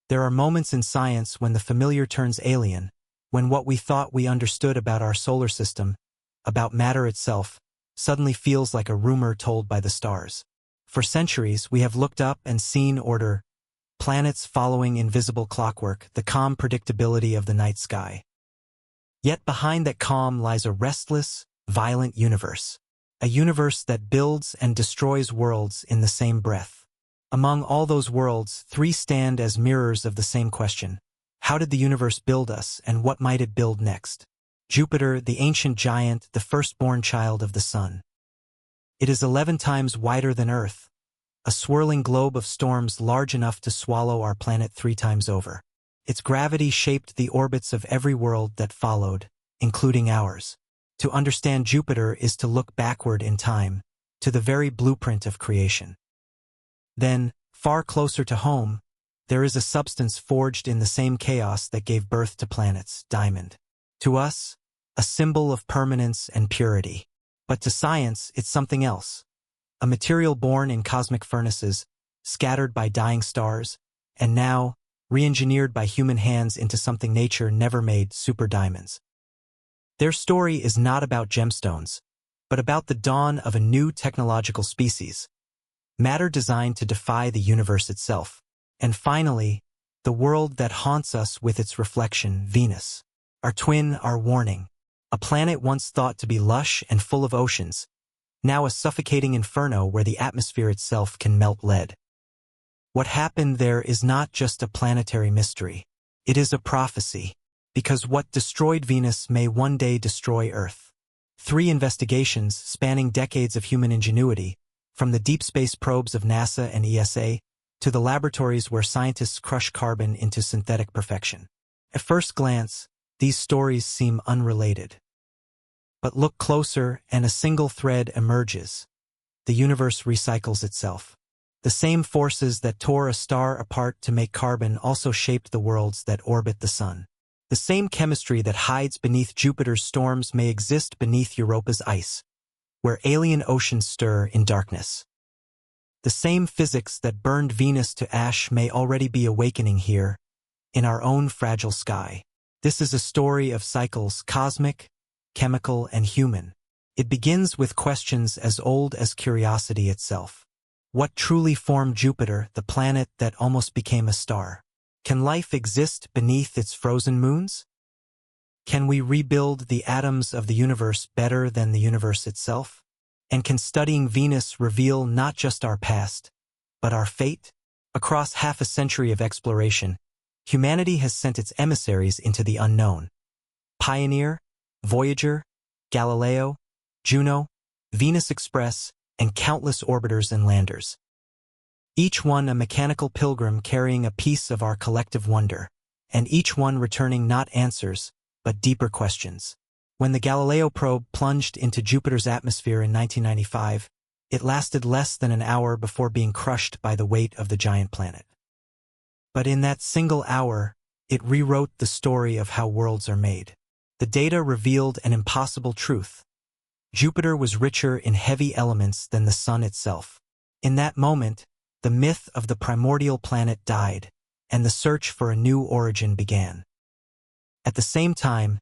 There are moments in science when the familiar turns alien, when what we thought we understood about our solar system, about matter itself, suddenly feels like a rumor told by the stars. For centuries, we have looked up and seen order, planets following invisible clockwork, the calm predictability of the night sky. Yet behind that calm lies a restless, violent universe. A universe that builds and destroys worlds in the same breath. Among all those worlds, three stand as mirrors of the same question. How did the universe build us, and what might it build next? Jupiter, the ancient giant, the firstborn child of the sun. It is 11 times wider than Earth, a swirling globe of storms large enough to swallow our planet 3 times over. Its gravity shaped the orbits of every world that followed, including ours. To understand Jupiter is to look backward in time, to the very blueprint of creation. Then, far closer to home, there is a substance forged in the same chaos that gave birth to planets, diamond. To us, a symbol of permanence and purity. But to science, it's something else. A material born in cosmic furnaces, scattered by dying stars, and now, re-engineered by human hands into something nature never made, super diamonds. Their story is not about gemstones, but about the dawn of a new technological species, matter designed to defy the universe itself. And finally, the world that haunts us with its reflection, Venus. Our twin, our warning. A planet once thought to be lush and full of oceans, now a suffocating inferno where the atmosphere itself can melt lead. What happened there is not just a planetary mystery. It is a prophecy. Because what destroyed Venus may one day destroy Earth. 3 investigations spanning decades of human ingenuity, from the deep space probes of NASA and ESA, to the laboratories where scientists crush carbon into synthetic perfection. At first glance, these stories seem unrelated. But look closer and a single thread emerges. The universe recycles itself. The same forces that tore a star apart to make carbon also shaped the worlds that orbit the sun. The same chemistry that hides beneath Jupiter's storms may exist beneath Europa's ice, where alien oceans stir in darkness. The same physics that burned Venus to ash may already be awakening here, in our own fragile sky. This is a story of cycles, cosmic, chemical, and human. It begins with questions as old as curiosity itself. What truly formed Jupiter, the planet that almost became a star? Can life exist beneath its frozen moons? Can we rebuild the atoms of the universe better than the universe itself? And can studying Venus reveal not just our past, but our fate? Across half a century of exploration, humanity has sent its emissaries into the unknown. Pioneer, Voyager, Galileo, Juno, Venus Express, and countless orbiters and landers. Each one a mechanical pilgrim carrying a piece of our collective wonder, and each one returning not answers, but deeper questions. When the Galileo probe plunged into Jupiter's atmosphere in 1995, it lasted less than an hour before being crushed by the weight of the giant planet. But in that single hour, it rewrote the story of how worlds are made. The data revealed an impossible truth. Jupiter was richer in heavy elements than the sun itself. In that moment, the myth of the primordial planet died, and the search for a new origin began. At the same time,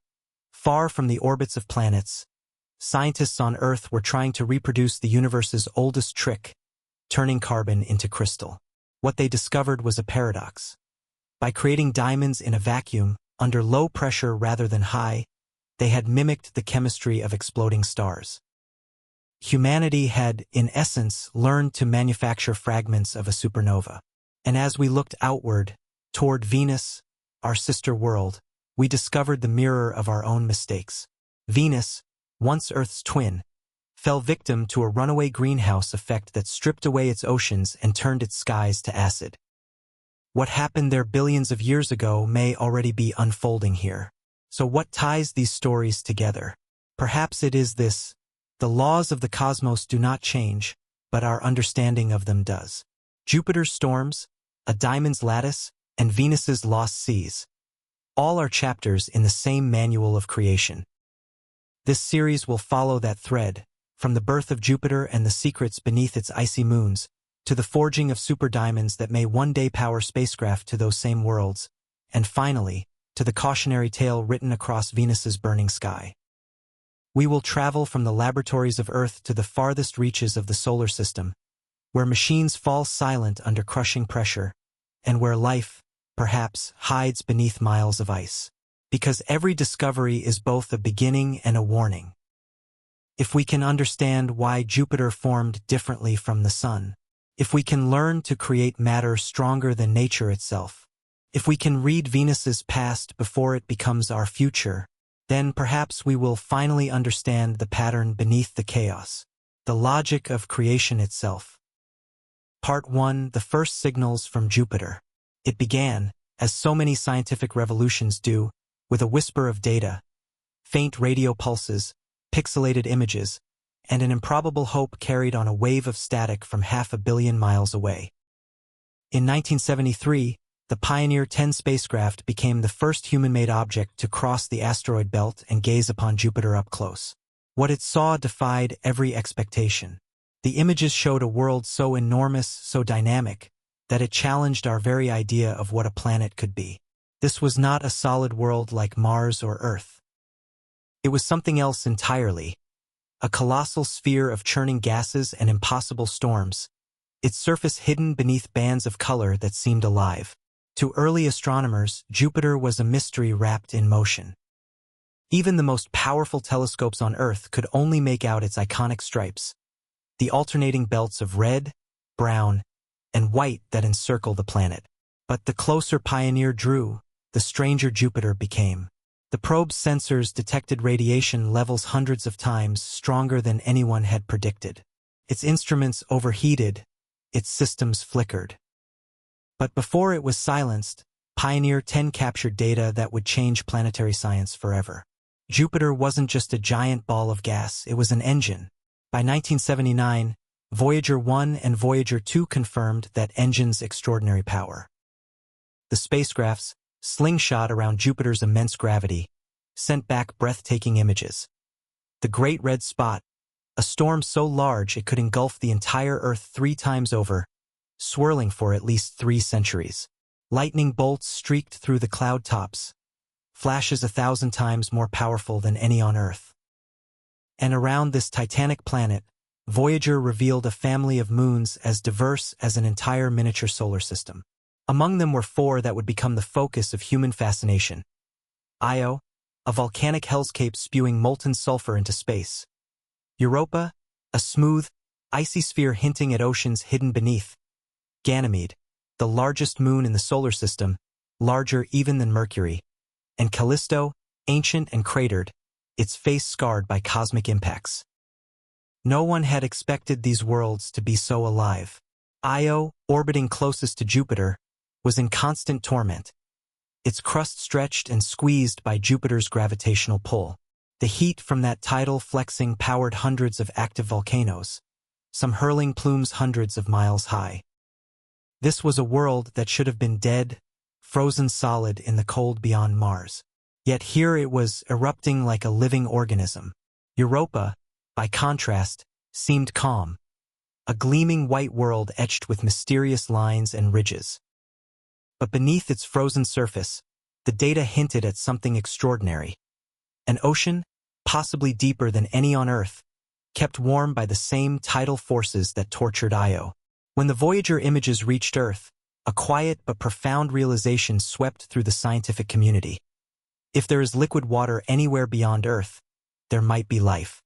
far from the orbits of planets, scientists on Earth were trying to reproduce the universe's oldest trick, turning carbon into crystal. What they discovered was a paradox. By creating diamonds in a vacuum, under low pressure rather than high, they had mimicked the chemistry of exploding stars. Humanity had, in essence, learned to manufacture fragments of a supernova. And as we looked outward, toward Venus, our sister world, we discovered the mirror of our own mistakes. Venus, once Earth's twin, fell victim to a runaway greenhouse effect that stripped away its oceans and turned its skies to acid. What happened there billions of years ago may already be unfolding here. So what ties these stories together? Perhaps it is this: the laws of the cosmos do not change, but our understanding of them does. Jupiter's storms, a diamond's lattice, and Venus's lost seas. All are chapters in the same manual of creation. This series will follow that thread, from the birth of Jupiter and the secrets beneath its icy moons, to the forging of superdiamonds that may one day power spacecraft to those same worlds, and finally, to the cautionary tale written across Venus's burning sky. We will travel from the laboratories of Earth to the farthest reaches of the solar system, where machines fall silent under crushing pressure, and where life, perhaps, hides beneath miles of ice. Because every discovery is both a beginning and a warning. If we can understand why Jupiter formed differently from the Sun, if we can learn to create matter stronger than nature itself, if we can read Venus's past before it becomes our future, then perhaps we will finally understand the pattern beneath the chaos, the logic of creation itself. Part 1: The First Signals from Jupiter. It began, as so many scientific revolutions do, with a whisper of data, faint radio pulses, pixelated images, and an improbable hope carried on a wave of static from 500 million miles away. In 1973, the Pioneer 10 spacecraft became the first human-made object to cross the asteroid belt and gaze upon Jupiter up close. What it saw defied every expectation. The images showed a world so enormous, so dynamic, that it challenged our very idea of what a planet could be. This was not a solid world like Mars or Earth. It was something else entirely, a colossal sphere of churning gases and impossible storms, its surface hidden beneath bands of color that seemed alive. To early astronomers, Jupiter was a mystery wrapped in motion. Even the most powerful telescopes on Earth could only make out its iconic stripes, the alternating belts of red, brown, and white that encircle the planet. But the closer Pioneer drew, the stranger Jupiter became. The probe's sensors detected radiation levels hundreds of times stronger than anyone had predicted. Its instruments overheated, its systems flickered. But before it was silenced, Pioneer 10 captured data that would change planetary science forever. Jupiter wasn't just a giant ball of gas, it was an engine. By 1979, Voyager 1 and Voyager 2 confirmed that engine's extraordinary power. The spacecrafts, slingshot around Jupiter's immense gravity, sent back breathtaking images. The Great Red Spot, a storm so large it could engulf the entire Earth 3 times over, swirling for at least 3 centuries. Lightning bolts streaked through the cloud tops, flashes 1,000 times more powerful than any on Earth. And around this titanic planet, Voyager revealed a family of moons as diverse as an entire miniature solar system. Among them were 4 that would become the focus of human fascination. Io, a volcanic hellscape spewing molten sulfur into space. Europa, a smooth, icy sphere hinting at oceans hidden beneath. Ganymede, the largest moon in the solar system, larger even than Mercury. And Callisto, ancient and cratered, its face scarred by cosmic impacts. No one had expected these worlds to be so alive. Io, orbiting closest to Jupiter, was in constant torment, its crust stretched and squeezed by Jupiter's gravitational pull. The heat from that tidal flexing powered hundreds of active volcanoes, some hurling plumes hundreds of miles high. This was a world that should have been dead, frozen solid in the cold beyond Mars. Yet here it was erupting like a living organism. Europa, by contrast, seemed calm, a gleaming white world etched with mysterious lines and ridges. But beneath its frozen surface, the data hinted at something extraordinary. An ocean, possibly deeper than any on Earth, kept warm by the same tidal forces that tortured Io. When the Voyager images reached Earth, a quiet but profound realization swept through the scientific community. If there is liquid water anywhere beyond Earth, there might be life.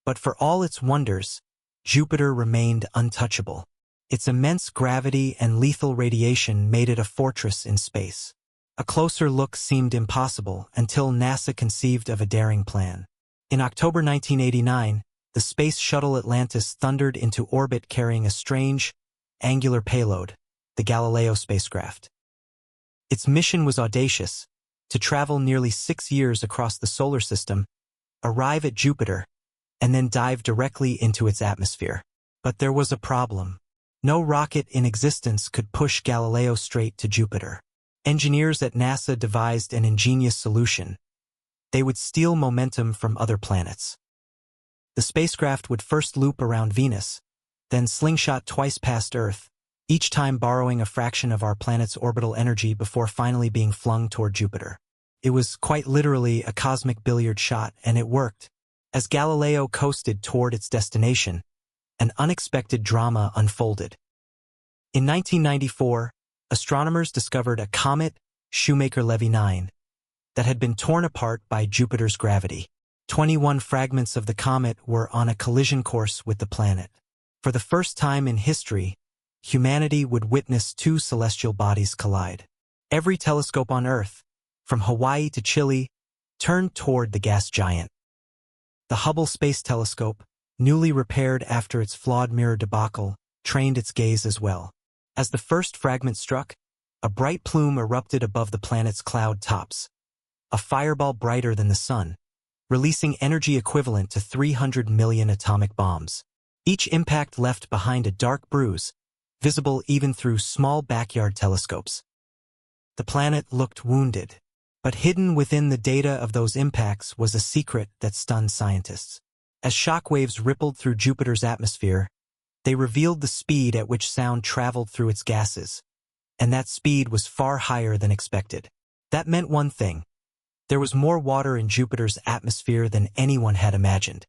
But for all its wonders, Jupiter remained untouchable. Its immense gravity and lethal radiation made it a fortress in space. A closer look seemed impossible until NASA conceived of a daring plan. In October 1989, the Space Shuttle Atlantis thundered into orbit carrying a strange, angular payload, the Galileo spacecraft. Its mission was audacious: to travel nearly 6 years across the solar system, arrive at Jupiter, and then dive directly into its atmosphere. But there was a problem. No rocket in existence could push Galileo straight to Jupiter. Engineers at NASA devised an ingenious solution. They would steal momentum from other planets. The spacecraft would first loop around Venus, then slingshot twice past Earth, each time borrowing a fraction of our planet's orbital energy before finally being flung toward Jupiter. It was quite literally a cosmic billiard shot, and it worked. As Galileo coasted toward its destination, an unexpected drama unfolded. In 1994, astronomers discovered a comet, Shoemaker-Levy 9, that had been torn apart by Jupiter's gravity. 21 fragments of the comet were on a collision course with the planet. For the first time in history, humanity would witness two celestial bodies collide. Every telescope on Earth, from Hawaii to Chile, turned toward the gas giant. The Hubble Space Telescope, newly repaired after its flawed mirror debacle, trained its gaze as well. As the first fragment struck, a bright plume erupted above the planet's cloud tops, a fireball brighter than the sun, releasing energy equivalent to 300 million atomic bombs. Each impact left behind a dark bruise, visible even through small backyard telescopes. The planet looked wounded, but hidden within the data of those impacts was a secret that stunned scientists. As shockwaves rippled through Jupiter's atmosphere, they revealed the speed at which sound traveled through its gases, and that speed was far higher than expected. That meant one thing: there was more water in Jupiter's atmosphere than anyone had imagined.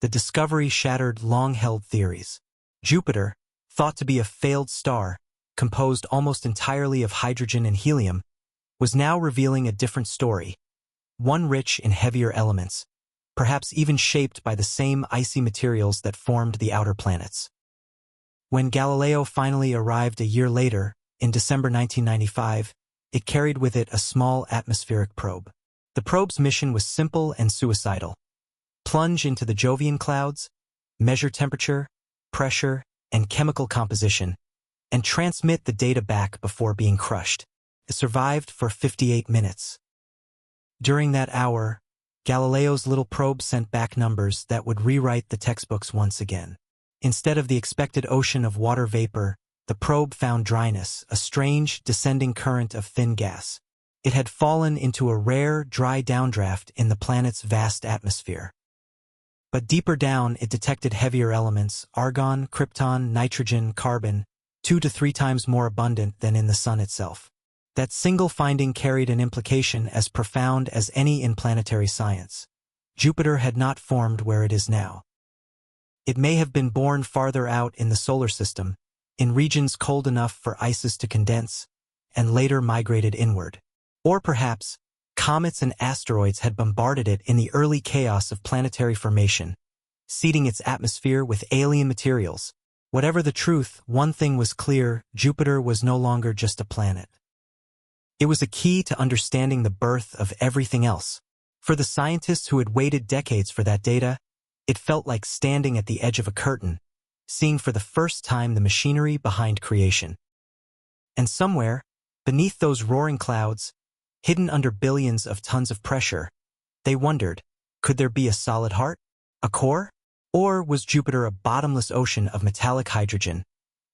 The discovery shattered long-held theories. Jupiter, thought to be a failed star, composed almost entirely of hydrogen and helium, was now revealing a different story, one rich in heavier elements, perhaps even shaped by the same icy materials that formed the outer planets. When Galileo finally arrived a year later, in December 1995, it carried with it a small atmospheric probe. The probe's mission was simple and suicidal: plunge into the Jovian clouds, measure temperature, pressure, and chemical composition, and transmit the data back before being crushed. It survived for 58 minutes. During that hour, Galileo's little probe sent back numbers that would rewrite the textbooks once again. Instead of the expected ocean of water vapor, the probe found dryness, a strange, descending current of thin gas. It had fallen into a rare, dry downdraft in the planet's vast atmosphere. But deeper down, it detected heavier elements: argon, krypton, nitrogen, carbon, 2 to 3 times more abundant than in the Sun itself. That single finding carried an implication as profound as any in planetary science. Jupiter had not formed where it is now. It may have been born farther out in the solar system, in regions cold enough for ices to condense, and later migrated inward. Or perhaps, comets and asteroids had bombarded it in the early chaos of planetary formation, seeding its atmosphere with alien materials. Whatever the truth, one thing was clear: Jupiter was no longer just a planet. It was a key to understanding the birth of everything else. For the scientists who had waited decades for that data, it felt like standing at the edge of a curtain, seeing for the first time the machinery behind creation. And somewhere, beneath those roaring clouds, hidden under billions of tons of pressure, they wondered, could there be a solid heart, a core? Or was Jupiter a bottomless ocean of metallic hydrogen,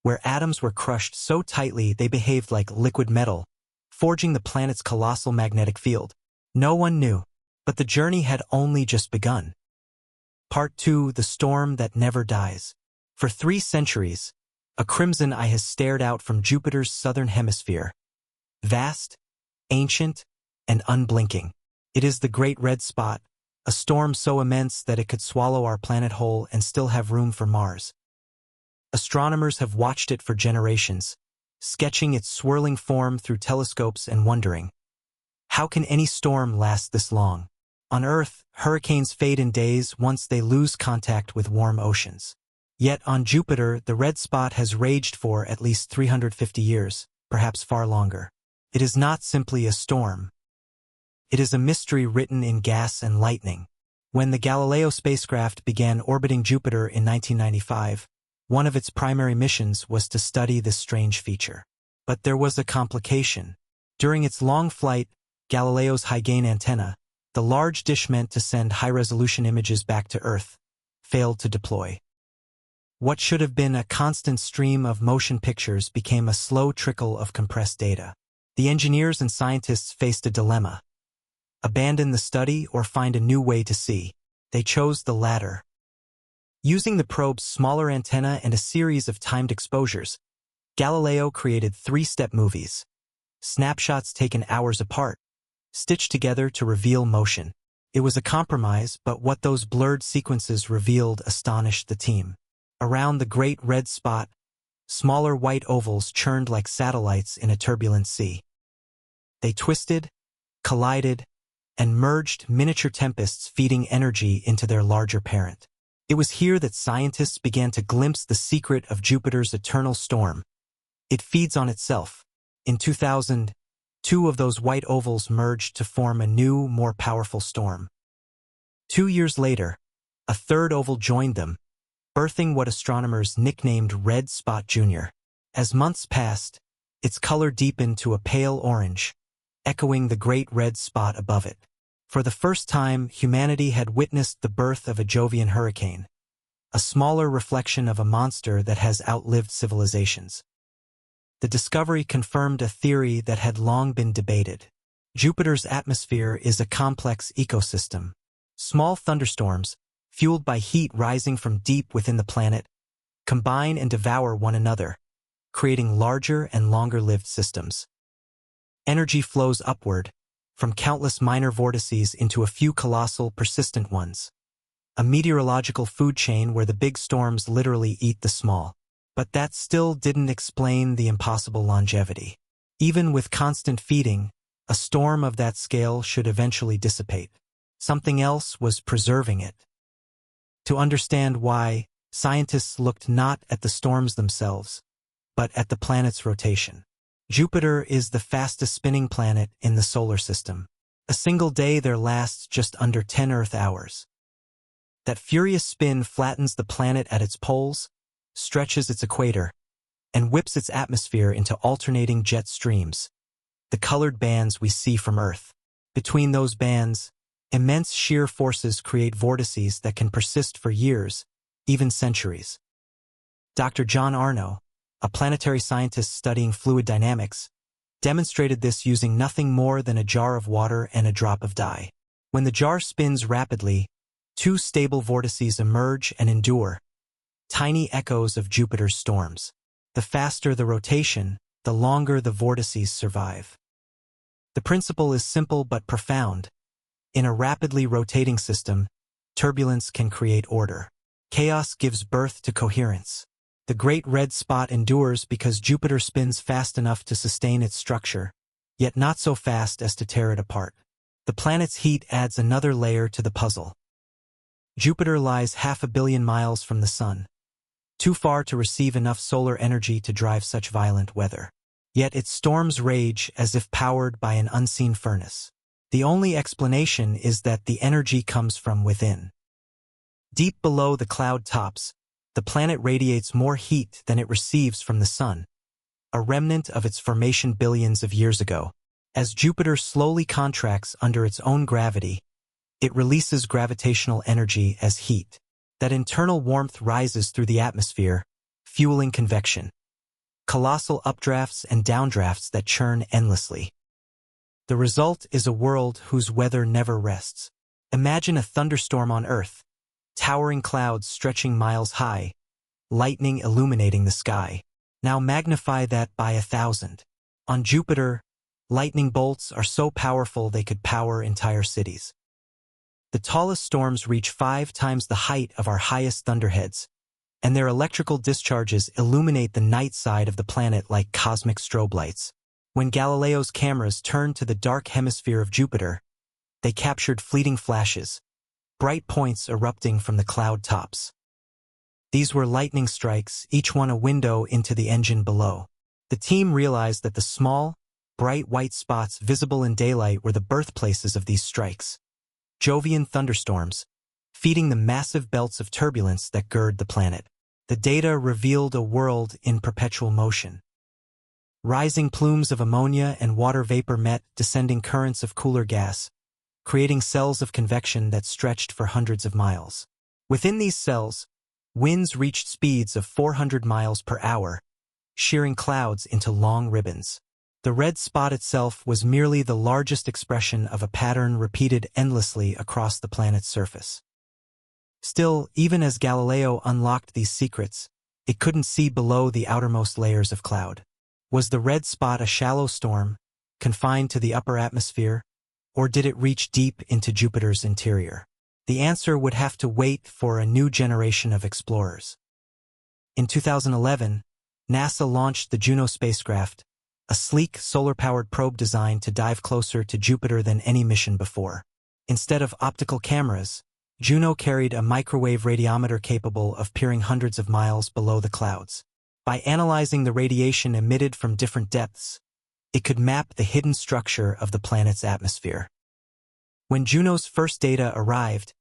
where atoms were crushed so tightly they behaved like liquid metal, forging the planet's colossal magnetic field? No one knew, but the journey had only just begun. Part 2: The Storm That Never Dies. For 3 centuries, a crimson eye has stared out from Jupiter's southern hemisphere. Vast, ancient, and unblinking. It is the Great Red Spot, a storm so immense that it could swallow our planet whole and still have room for Mars. Astronomers have watched it for generations, sketching its swirling form through telescopes and wondering, how can any storm last this long? On Earth, hurricanes fade in days once they lose contact with warm oceans. Yet on Jupiter, the red spot has raged for at least 350 years, perhaps far longer. It is not simply a storm. It is a mystery written in gas and lightning. When the Galileo spacecraft began orbiting Jupiter in 1995, one of its primary missions was to study this strange feature. But there was a complication. During its long flight, Galileo's high-gain antenna, the large dish meant to send high-resolution images back to Earth, failed to deploy. What should have been a constant stream of motion pictures became a slow trickle of compressed data. The engineers and scientists faced a dilemma: abandon the study or find a new way to see. They chose the latter. Using the probe's smaller antenna and a series of timed exposures, Galileo created three-step movies, snapshots taken hours apart, stitched together to reveal motion. It was a compromise, but what those blurred sequences revealed astonished the team. Around the great red spot, smaller white ovals churned like satellites in a turbulent sea. They twisted, collided, and merged, miniature tempests feeding energy into their larger parent. It was here that scientists began to glimpse the secret of Jupiter's eternal storm. It feeds on itself. In 2000, two of those white ovals merged to form a new, more powerful storm. 2 years later, a third oval joined them, birthing what astronomers nicknamed Red Spot Jr. As months passed, its color deepened to a pale orange, echoing the great red spot above it. For the first time, humanity had witnessed the birth of a Jovian hurricane, a smaller reflection of a monster that has outlived civilizations. The discovery confirmed a theory that had long been debated. Jupiter's atmosphere is a complex ecosystem. Small thunderstorms, fueled by heat rising from deep within the planet, combine and devour one another, creating larger and longer-lived systems. Energy flows upward, from countless minor vortices into a few colossal, persistent ones. A meteorological food chain where the big storms literally eat the small. But that still didn't explain the impossible longevity. Even with constant feeding, a storm of that scale should eventually dissipate. Something else was preserving it. To understand why, scientists looked not at the storms themselves, but at the planet's rotation. Jupiter is the fastest spinning planet in the solar system. A single day there lasts just under 10 Earth hours. That furious spin flattens the planet at its poles, stretches its equator, and whips its atmosphere into alternating jet streams, the colored bands we see from Earth. Between those bands, immense shear forces create vortices that can persist for years, even centuries. Dr. John Arno, a planetary scientist studying fluid dynamics, demonstrated this using nothing more than a jar of water and a drop of dye. When the jar spins rapidly, two stable vortices emerge and endure, tiny echoes of Jupiter's storms. The faster the rotation, the longer the vortices survive. The principle is simple but profound. In a rapidly rotating system, turbulence can create order. Chaos gives birth to coherence. The great red spot endures because Jupiter spins fast enough to sustain its structure, yet not so fast as to tear it apart. The planet's heat adds another layer to the puzzle. Jupiter lies 500 million miles from the Sun, too far to receive enough solar energy to drive such violent weather. Yet its storms rage as if powered by an unseen furnace. The only explanation is that the energy comes from within. Deep below the cloud tops, the planet radiates more heat than it receives from the Sun, a remnant of its formation billions of years ago. As Jupiter slowly contracts under its own gravity, it releases gravitational energy as heat. That internal warmth rises through the atmosphere, fueling convection. Colossal updrafts and downdrafts that churn endlessly. The result is a world whose weather never rests. Imagine a thunderstorm on Earth, towering clouds stretching miles high, lightning illuminating the sky. Now magnify that by 1,000. On Jupiter, lightning bolts are so powerful they could power entire cities. The tallest storms reach 5 times the height of our highest thunderheads, and their electrical discharges illuminate the night side of the planet like cosmic strobe lights. When Galileo's cameras turned to the dark hemisphere of Jupiter, they captured fleeting flashes, bright points erupting from the cloud tops. These were lightning strikes, each one a window into the engine below. The team realized that the small, bright white spots visible in daylight were the birthplaces of these strikes. Jovian thunderstorms, feeding the massive belts of turbulence that gird the planet. The data revealed a world in perpetual motion. Rising plumes of ammonia and water vapor met descending currents of cooler gas, creating cells of convection that stretched for hundreds of miles. Within these cells, winds reached speeds of 400 miles per hour, shearing clouds into long ribbons. The red spot itself was merely the largest expression of a pattern repeated endlessly across the planet's surface. Still, even as Galileo unlocked these secrets, it couldn't see below the outermost layers of cloud. Was the red spot a shallow storm, confined to the upper atmosphere, or did it reach deep into Jupiter's interior? The answer would have to wait for a new generation of explorers. In 2011, NASA launched the Juno spacecraft, a sleek, solar-powered probe designed to dive closer to Jupiter than any mission before. Instead of optical cameras, Juno carried a microwave radiometer capable of peering hundreds of miles below the clouds. By analyzing the radiation emitted from different depths, it could map the hidden structure of the planet's atmosphere. When Juno's first data arrived,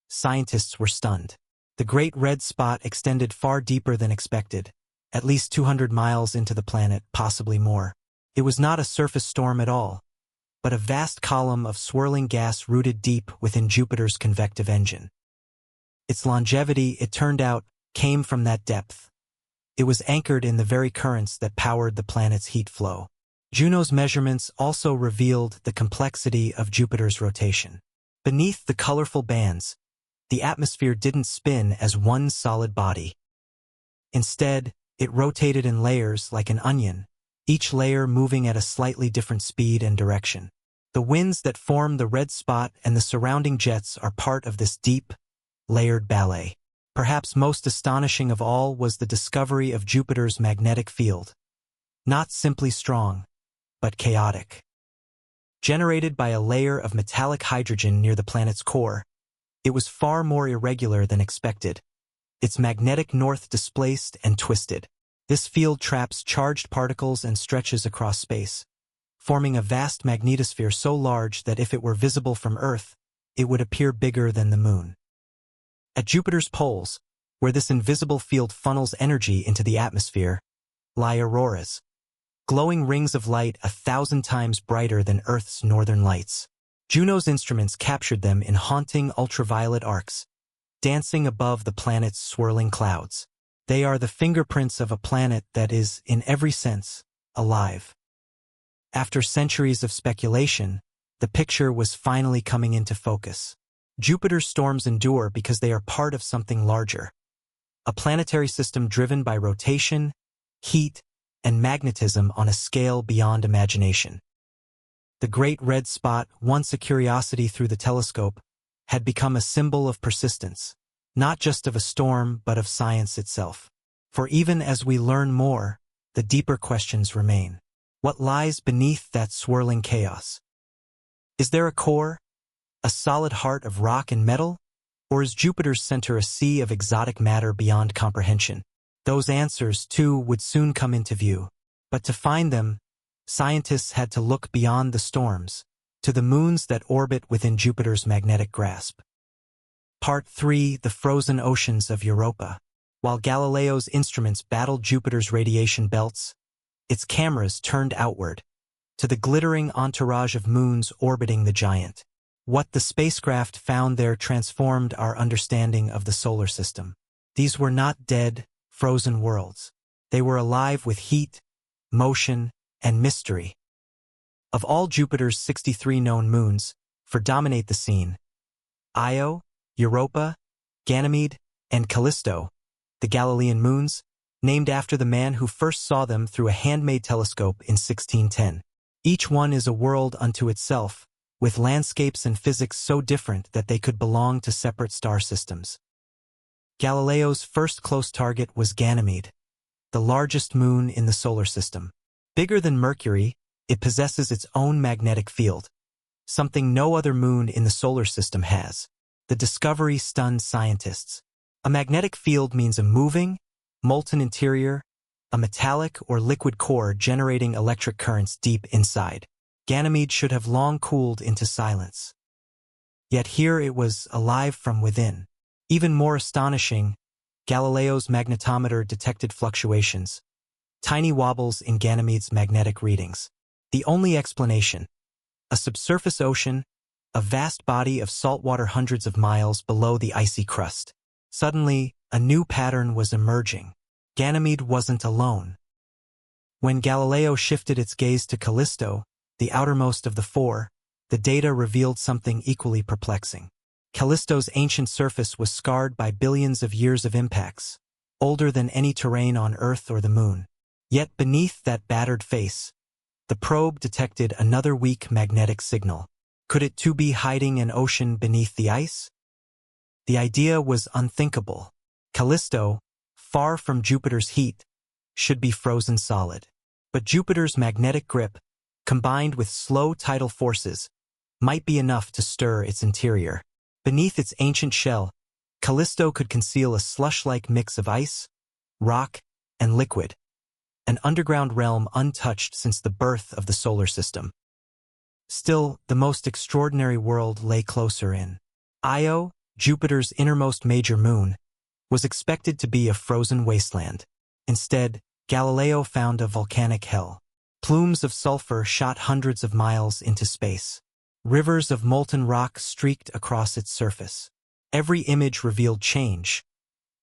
scientists were stunned. The Great Red Spot extended far deeper than expected, at least 200 miles into the planet, possibly more. It was not a surface storm at all, but a vast column of swirling gas rooted deep within Jupiter's convective engine. Its longevity, it turned out, came from that depth. It was anchored in the very currents that powered the planet's heat flow. Juno's measurements also revealed the complexity of Jupiter's rotation. Beneath the colorful bands, the atmosphere didn't spin as one solid body. Instead, it rotated in layers like an onion, each layer moving at a slightly different speed and direction. The winds that form the red spot and the surrounding jets are part of this deep, layered ballet. Perhaps most astonishing of all was the discovery of Jupiter's magnetic field. Not simply strong, but chaotic. Generated by a layer of metallic hydrogen near the planet's core, it was far more irregular than expected. Its magnetic north displaced and twisted. This field traps charged particles and stretches across space, forming a vast magnetosphere so large that if it were visible from Earth, it would appear bigger than the Moon. At Jupiter's poles, where this invisible field funnels energy into the atmosphere, lie auroras, glowing rings of light 1,000 times brighter than Earth's northern lights. Juno's instruments captured them in haunting ultraviolet arcs, dancing above the planet's swirling clouds. They are the fingerprints of a planet that is, in every sense, alive. After centuries of speculation, the picture was finally coming into focus. Jupiter's storms endure because they are part of something larger. A planetary system driven by rotation, heat, and magnetism on a scale beyond imagination. The Great Red Spot, once a curiosity through the telescope, had become a symbol of persistence, not just of a storm but of science itself. For even as we learn more, the deeper questions remain. What lies beneath that swirling chaos? Is there a core, a solid heart of rock and metal, or is Jupiter's center a sea of exotic matter beyond comprehension? Those answers, too, would soon come into view. But to find them, scientists had to look beyond the storms, to the moons that orbit within Jupiter's magnetic grasp. Part 3: The Frozen Oceans of Europa. While Galileo's instruments battled Jupiter's radiation belts, its cameras turned outward, to the glittering entourage of moons orbiting the giant. What the spacecraft found there transformed our understanding of the solar system. These were not dead, frozen worlds. They were alive with heat, motion, and mystery. Of all Jupiter's 63 known moons, for dominate the scene, Io, Europa, Ganymede, and Callisto, the Galilean moons, named after the man who first saw them through a handmade telescope in 1610. Each one is a world unto itself, with landscapes and physics so different that they could belong to separate star systems. Galileo's first close target was Ganymede, the largest moon in the solar system. Bigger than Mercury, it possesses its own magnetic field, something no other moon in the solar system has. The discovery stunned scientists. A magnetic field means a moving, molten interior, a metallic or liquid core generating electric currents deep inside. Ganymede should have long cooled into silence. Yet here it was alive from within. Even more astonishing, Galileo's magnetometer detected fluctuations, tiny wobbles in Ganymede's magnetic readings. The only explanation: a subsurface ocean, a vast body of salt water hundreds of miles below the icy crust. Suddenly, a new pattern was emerging. Ganymede wasn't alone. When Galileo shifted its gaze to Callisto, the outermost of the four, the data revealed something equally perplexing. Callisto's ancient surface was scarred by billions of years of impacts, older than any terrain on Earth or the Moon. Yet beneath that battered face, the probe detected another weak magnetic signal. Could it too be hiding an ocean beneath the ice? The idea was unthinkable. Callisto, far from Jupiter's heat, should be frozen solid. But Jupiter's magnetic grip, combined with slow tidal forces, might be enough to stir its interior. Beneath its ancient shell, Callisto could conceal a slush-like mix of ice, rock, and liquid, an underground realm untouched since the birth of the solar system. Still, the most extraordinary world lay closer in. Io, Jupiter's innermost major moon, was expected to be a frozen wasteland. Instead, Galileo found a volcanic hell. Plumes of sulfur shot hundreds of miles into space. Rivers of molten rock streaked across its surface. Every image revealed change.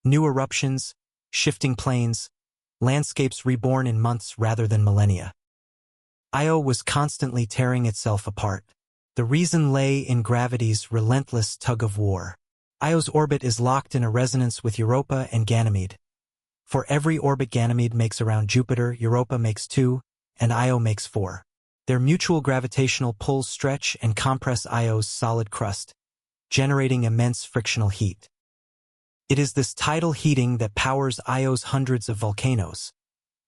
New eruptions, shifting plains, landscapes reborn in months rather than millennia. Io was constantly tearing itself apart. The reason lay in gravity's relentless tug-of-war. Io's orbit is locked in a resonance with Europa and Ganymede. For every orbit Ganymede makes around Jupiter, Europa makes 2, and Io makes 4. Their mutual gravitational pulls stretch and compress Io's solid crust, generating immense frictional heat. It is this tidal heating that powers Io's hundreds of volcanoes,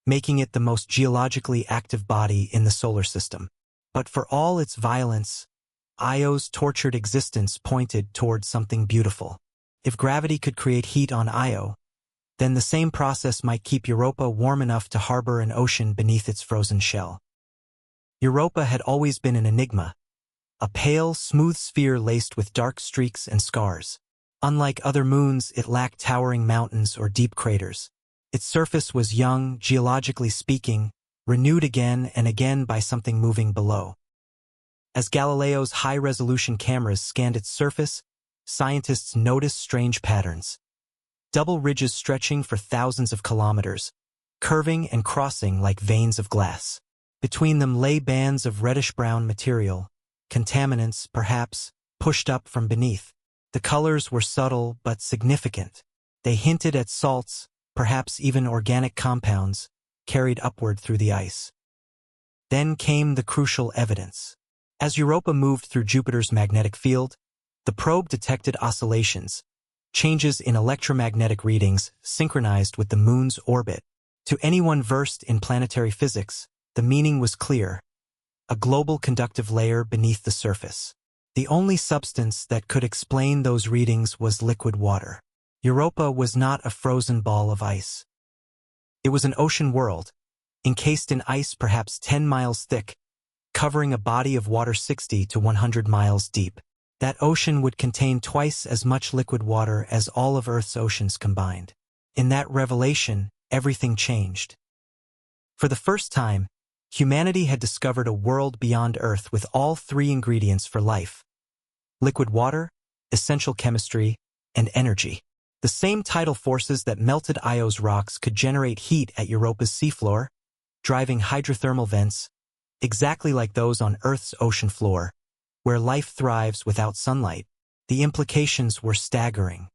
making it the most geologically active body in the solar system. But for all its violence, Io's tortured existence pointed toward something beautiful. If gravity could create heat on Io, then the same process might keep Europa warm enough to harbor an ocean beneath its frozen shell. Europa had always been an enigma, a pale, smooth sphere laced with dark streaks and scars. Unlike other moons, it lacked towering mountains or deep craters. Its surface was young, geologically speaking, renewed again and again by something moving below. As Galileo's high-resolution cameras scanned its surface, scientists noticed strange patterns. Double ridges stretching for thousands of kilometers, curving and crossing like veins of glass. Between them lay bands of reddish-brown material, contaminants, perhaps, pushed up from beneath. The colors were subtle but significant. They hinted at salts, perhaps even organic compounds, carried upward through the ice. Then came the crucial evidence. As Europa moved through Jupiter's magnetic field, the probe detected oscillations, changes in electromagnetic readings synchronized with the moon's orbit. To anyone versed in planetary physics, the meaning was clear: a global conductive layer beneath the surface. The only substance that could explain those readings was liquid water. Europa was not a frozen ball of ice. It was an ocean world, encased in ice perhaps 10 miles thick, covering a body of water 60 to 100 miles deep. That ocean would contain twice as much liquid water as all of Earth's oceans combined. In that revelation, everything changed. For the first time, humanity had discovered a world beyond Earth with all 3 ingredients for life: liquid water, essential chemistry, and energy. The same tidal forces that melted Io's rocks could generate heat at Europa's seafloor, driving hydrothermal vents, exactly like those on Earth's ocean floor, where life thrives without sunlight. The implications were staggering.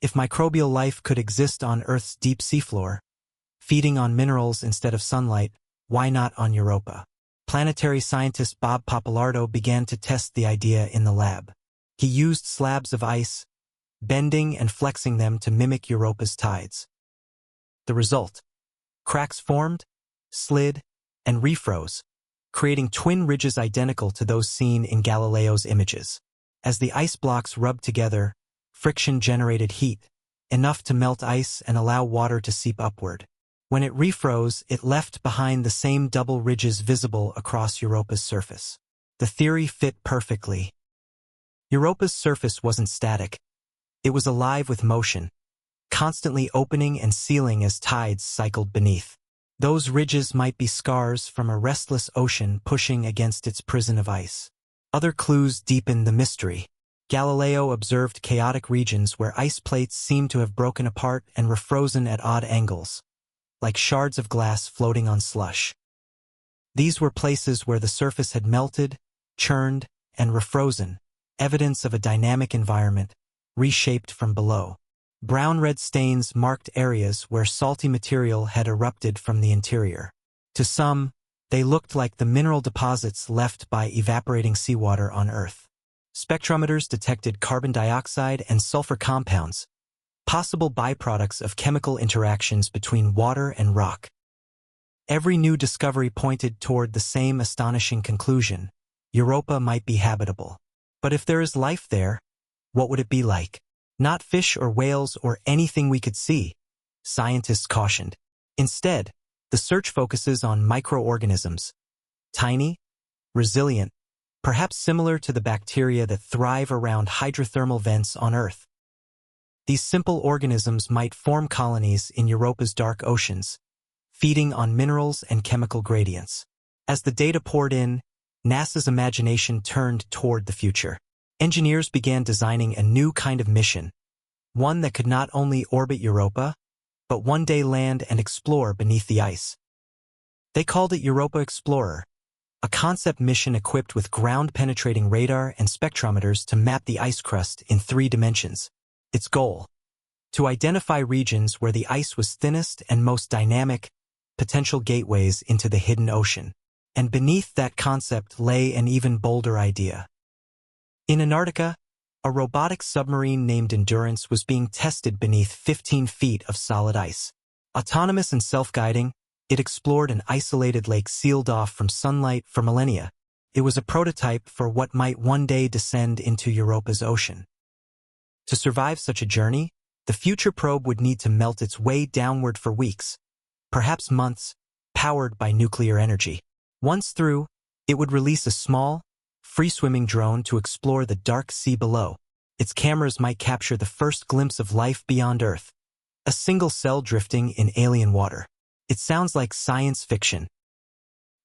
If microbial life could exist on Earth's deep seafloor, feeding on minerals instead of sunlight, why not on Europa? Planetary scientist Bob Pappalardo began to test the idea in the lab. He used slabs of ice, bending and flexing them to mimic Europa's tides. The result: cracks formed, slid, and refroze, creating twin ridges identical to those seen in Galileo's images. As the ice blocks rubbed together, friction generated heat, enough to melt ice and allow water to seep upward. When it refroze, it left behind the same double ridges visible across Europa's surface. The theory fit perfectly. Europa's surface wasn't static. It was alive with motion, constantly opening and sealing as tides cycled beneath. Those ridges might be scars from a restless ocean pushing against its prison of ice. Other clues deepened the mystery. Galileo observed chaotic regions where ice plates seemed to have broken apart and refrozen at odd angles, like shards of glass floating on slush. These were places where the surface had melted, churned, and refrozen, evidence of a dynamic environment, reshaped from below. Brown-red stains marked areas where salty material had erupted from the interior. To some, they looked like the mineral deposits left by evaporating seawater on Earth. Spectrometers detected carbon dioxide and sulfur compounds, possible byproducts of chemical interactions between water and rock. Every new discovery pointed toward the same astonishing conclusion: Europa might be habitable. But if there is life there, what would it be like? Not fish or whales or anything we could see, scientists cautioned. Instead, the search focuses on microorganisms, tiny, resilient, perhaps similar to the bacteria that thrive around hydrothermal vents on Earth. These simple organisms might form colonies in Europa's dark oceans, feeding on minerals and chemical gradients. As the data poured in, NASA's imagination turned toward the future. Engineers began designing a new kind of mission, one that could not only orbit Europa, but one day land and explore beneath the ice. They called it Europa Explorer, a concept mission equipped with ground-penetrating radar and spectrometers to map the ice crust in 3 dimensions. Its goal: to identify regions where the ice was thinnest and most dynamic, potential gateways into the hidden ocean. And beneath that concept lay an even bolder idea. In Antarctica, a robotic submarine named Endurance was being tested beneath 15 feet of solid ice. Autonomous and self-guiding, it explored an isolated lake sealed off from sunlight for millennia. It was a prototype for what might one day descend into Europa's ocean. To survive such a journey, the future probe would need to melt its way downward for weeks, perhaps months, powered by nuclear energy. Once through, it would release a small, free-swimming drone to explore the dark sea below. Its cameras might capture the first glimpse of life beyond Earth, a single cell drifting in alien water. It sounds like science fiction.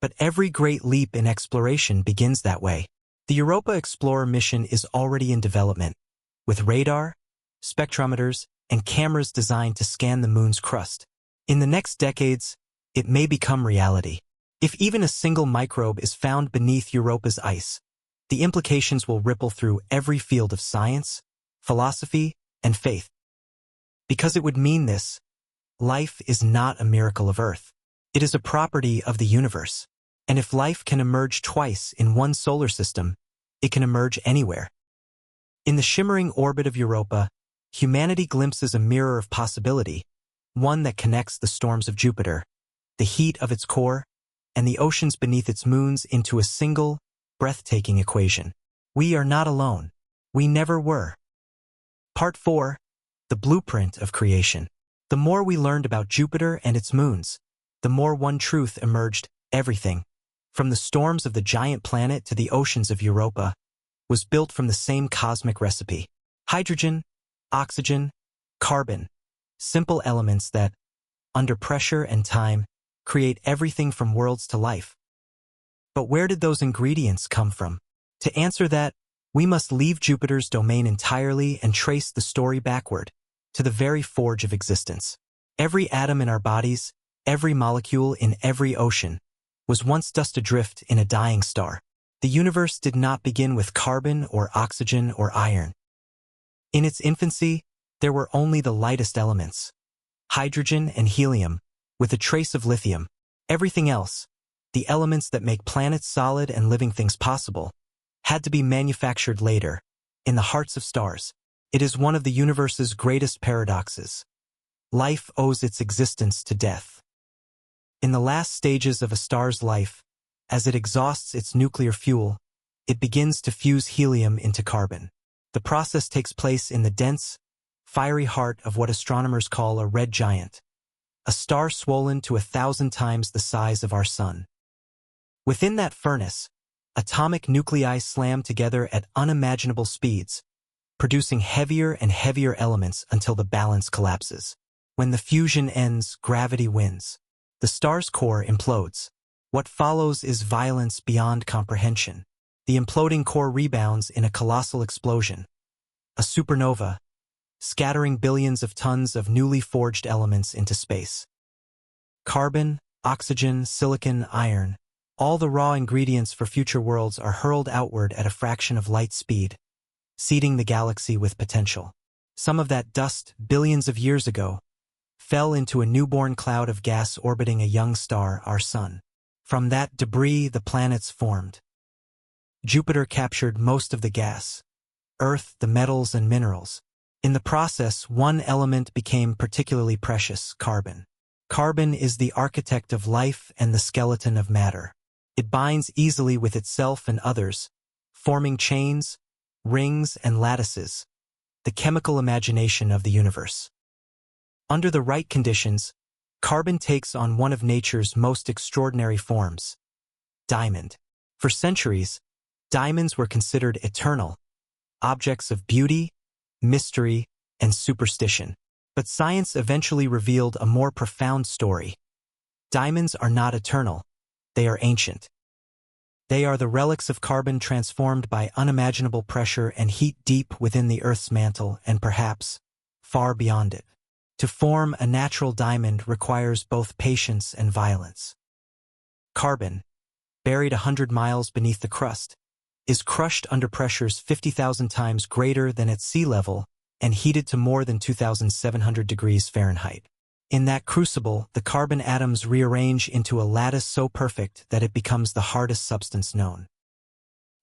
But every great leap in exploration begins that way. The Europa Explorer mission is already in development, with radar, spectrometers, and cameras designed to scan the moon's crust. In the next decades, it may become reality. If even a single microbe is found beneath Europa's ice, the implications will ripple through every field of science, philosophy, and faith. Because it would mean this: life is not a miracle of Earth. It is a property of the universe. And if life can emerge twice in one solar system, it can emerge anywhere. In the shimmering orbit of Europa, humanity glimpses a mirror of possibility, one that connects the storms of Jupiter, the heat of its core, and the oceans beneath its moons into a single, breathtaking equation. We are not alone. We never were. Part 4. The Blueprint of Creation. The more we learned about Jupiter and its moons, the more one truth emerged: everything, from the storms of the giant planet to the oceans of Europa, was built from the same cosmic recipe. Hydrogen, oxygen, carbon, simple elements that, under pressure and time, create everything from worlds to life. But where did those ingredients come from? To answer that, we must leave Jupiter's domain entirely and trace the story backward, to the very forge of existence. Every atom in our bodies, every molecule in every ocean, was once dust adrift in a dying star. The universe did not begin with carbon or oxygen or iron. In its infancy, there were only the lightest elements: hydrogen and helium, with a trace of lithium. Everything else, the elements that make planets solid and living things possible, had to be manufactured later, in the hearts of stars. It is one of the universe's greatest paradoxes. Life owes its existence to death. In the last stages of a star's life, as it exhausts its nuclear fuel, it begins to fuse helium into carbon. The process takes place in the dense, fiery heart of what astronomers call a red giant, a star swollen to 1,000 times the size of our sun. Within that furnace, atomic nuclei slam together at unimaginable speeds, producing heavier and heavier elements until the balance collapses. When the fusion ends, gravity wins. The star's core implodes. What follows is violence beyond comprehension. The imploding core rebounds in a colossal explosion, a supernova, scattering billions of tons of newly forged elements into space. Carbon, oxygen, silicon, iron, all the raw ingredients for future worlds are hurled outward at a fraction of light speed, seeding the galaxy with potential. Some of that dust, billions of years ago, fell into a newborn cloud of gas orbiting a young star, our Sun. From that debris, the planets formed. Jupiter captured most of the gas, Earth the metals and minerals. In the process, one element became particularly precious: carbon. Carbon is the architect of life and the skeleton of matter. It binds easily with itself and others, forming chains, rings, and lattices, the chemical imagination of the universe. Under the right conditions, carbon takes on one of nature's most extraordinary forms: diamond. For centuries, diamonds were considered eternal, objects of beauty, mystery, and superstition. But science eventually revealed a more profound story. Diamonds are not eternal, they are ancient. They are the relics of carbon transformed by unimaginable pressure and heat deep within the Earth's mantle and perhaps far beyond it. To form a natural diamond requires both patience and violence. Carbon, buried 100 miles beneath the crust, is crushed under pressures 50,000 times greater than at sea level and heated to more than 2,700 degrees Fahrenheit. In that crucible, the carbon atoms rearrange into a lattice so perfect that it becomes the hardest substance known.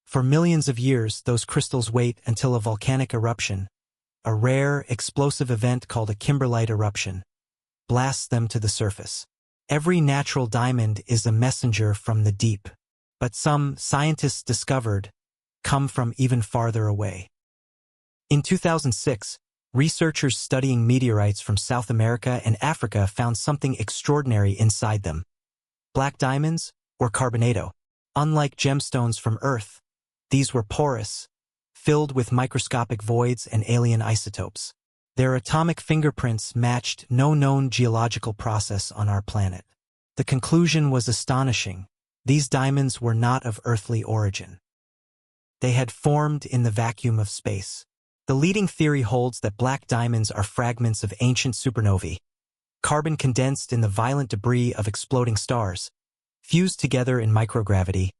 For millions of years, those crystals wait until a volcanic eruption, a rare, explosive event called a kimberlite eruption, blasts them to the surface. Every natural diamond is a messenger from the deep, but some, scientists discovered, come from even farther away. In 2006, researchers studying meteorites from South America and Africa found something extraordinary inside them: black diamonds, or carbonato. Unlike gemstones from Earth, these were porous, filled with microscopic voids and alien isotopes. Their atomic fingerprints matched no known geological process on our planet. The conclusion was astonishing. These diamonds were not of earthly origin. They had formed in the vacuum of space. The leading theory holds that black diamonds are fragments of ancient supernovae, carbon condensed in the violent debris of exploding stars, fused together in microgravity,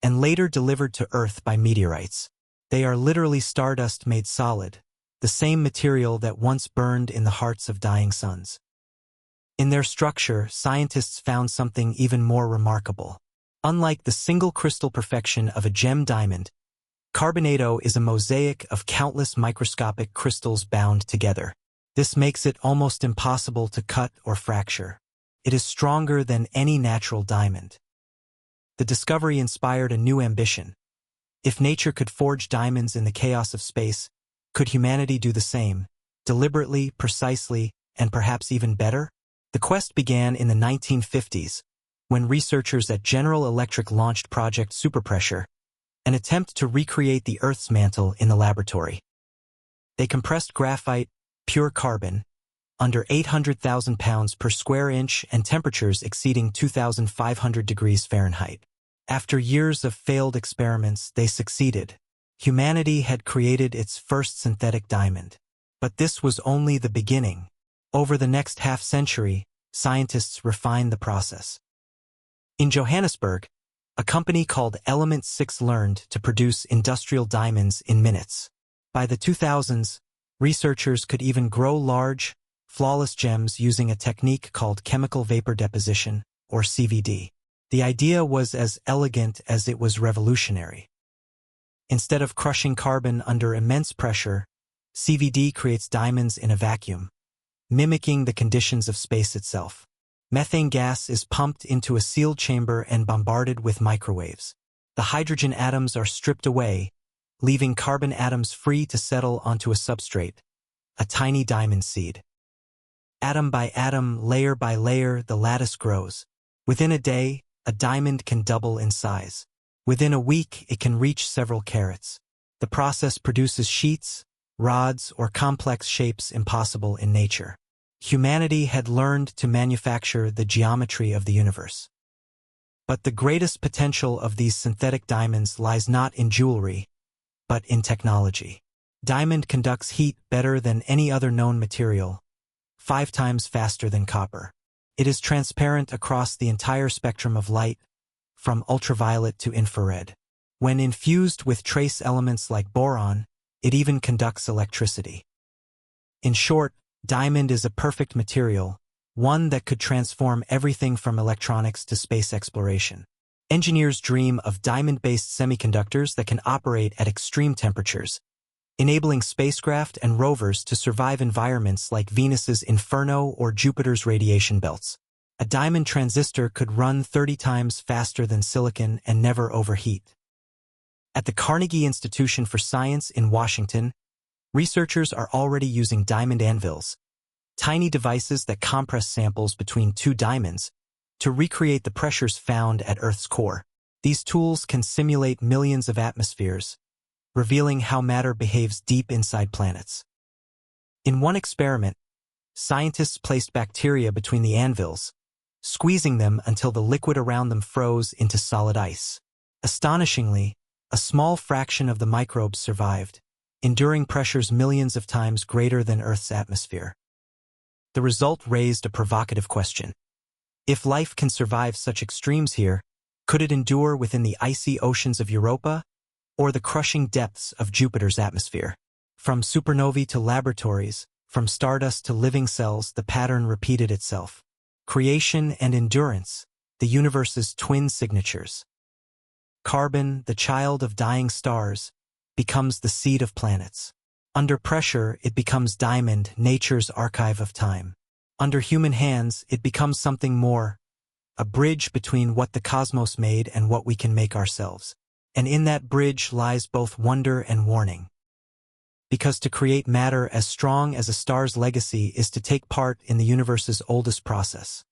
and later delivered to Earth by meteorites. They are literally stardust made solid, the same material that once burned in the hearts of dying suns. In their structure, scientists found something even more remarkable. Unlike the single crystal perfection of a gem diamond, carbonato is a mosaic of countless microscopic crystals bound together. This makes it almost impossible to cut or fracture. It is stronger than any natural diamond. The discovery inspired a new ambition. If nature could forge diamonds in the chaos of space, could humanity do the same, deliberately, precisely, and perhaps even better? The quest began in the 1950s, when researchers at General Electric launched Project Superpressure, an attempt to recreate the Earth's mantle in the laboratory. They compressed graphite, pure carbon, under 800,000 pounds per square inch and temperatures exceeding 2,500 degrees Fahrenheit. After years of failed experiments, they succeeded. Humanity had created its first synthetic diamond. But this was only the beginning. Over the next half-century, scientists refined the process. In Johannesburg, a company called Element 6 learned to produce industrial diamonds in minutes. By the 2000s, researchers could even grow large, flawless gems using a technique called chemical vapor deposition, or CVD. The idea was as elegant as it was revolutionary. Instead of crushing carbon under immense pressure, CVD creates diamonds in a vacuum, mimicking the conditions of space itself. Methane gas is pumped into a sealed chamber and bombarded with microwaves. The hydrogen atoms are stripped away, leaving carbon atoms free to settle onto a substrate, a tiny diamond seed. Atom by atom, layer by layer, the lattice grows. Within a day, a diamond can double in size. Within a week, it can reach several carats. The process produces sheets, rods, or complex shapes impossible in nature. Humanity had learned to manufacture the geometry of the universe. But the greatest potential of these synthetic diamonds lies not in jewelry, but in technology. Diamond conducts heat better than any other known material, 5 times faster than copper. It is transparent across the entire spectrum of light, from ultraviolet to infrared. When infused with trace elements like boron, It even conducts electricity. In short, diamond is a perfect material, one that could transform everything from electronics to space exploration. Engineers dream of diamond-based semiconductors that can operate at extreme temperatures, enabling spacecraft and rovers to survive environments like Venus's inferno or Jupiter's radiation belts. A diamond transistor could run 30 times faster than silicon and never overheat. At the Carnegie Institution for Science in Washington, researchers are already using diamond anvils, tiny devices that compress samples between two diamonds, to recreate the pressures found at Earth's core. These tools can simulate millions of atmospheres, revealing how matter behaves deep inside planets. In one experiment, scientists placed bacteria between the anvils, squeezing them until the liquid around them froze into solid ice. Astonishingly, a small fraction of the microbes survived, enduring pressures millions of times greater than Earth's atmosphere. The result raised a provocative question. If life can survive such extremes here, could it endure within the icy oceans of Europa or the crushing depths of Jupiter's atmosphere? From supernovae to laboratories, from stardust to living cells, the pattern repeated itself. Creation and endurance, the universe's twin signatures. Carbon, the child of dying stars, becomes the seed of planets. Under pressure, it becomes diamond, nature's archive of time. Under human hands, it becomes something more, a bridge between what the cosmos made and what we can make ourselves. And in that bridge lies both wonder and warning. Because to create matter as strong as a star's legacy is to take part in the universe's oldest process,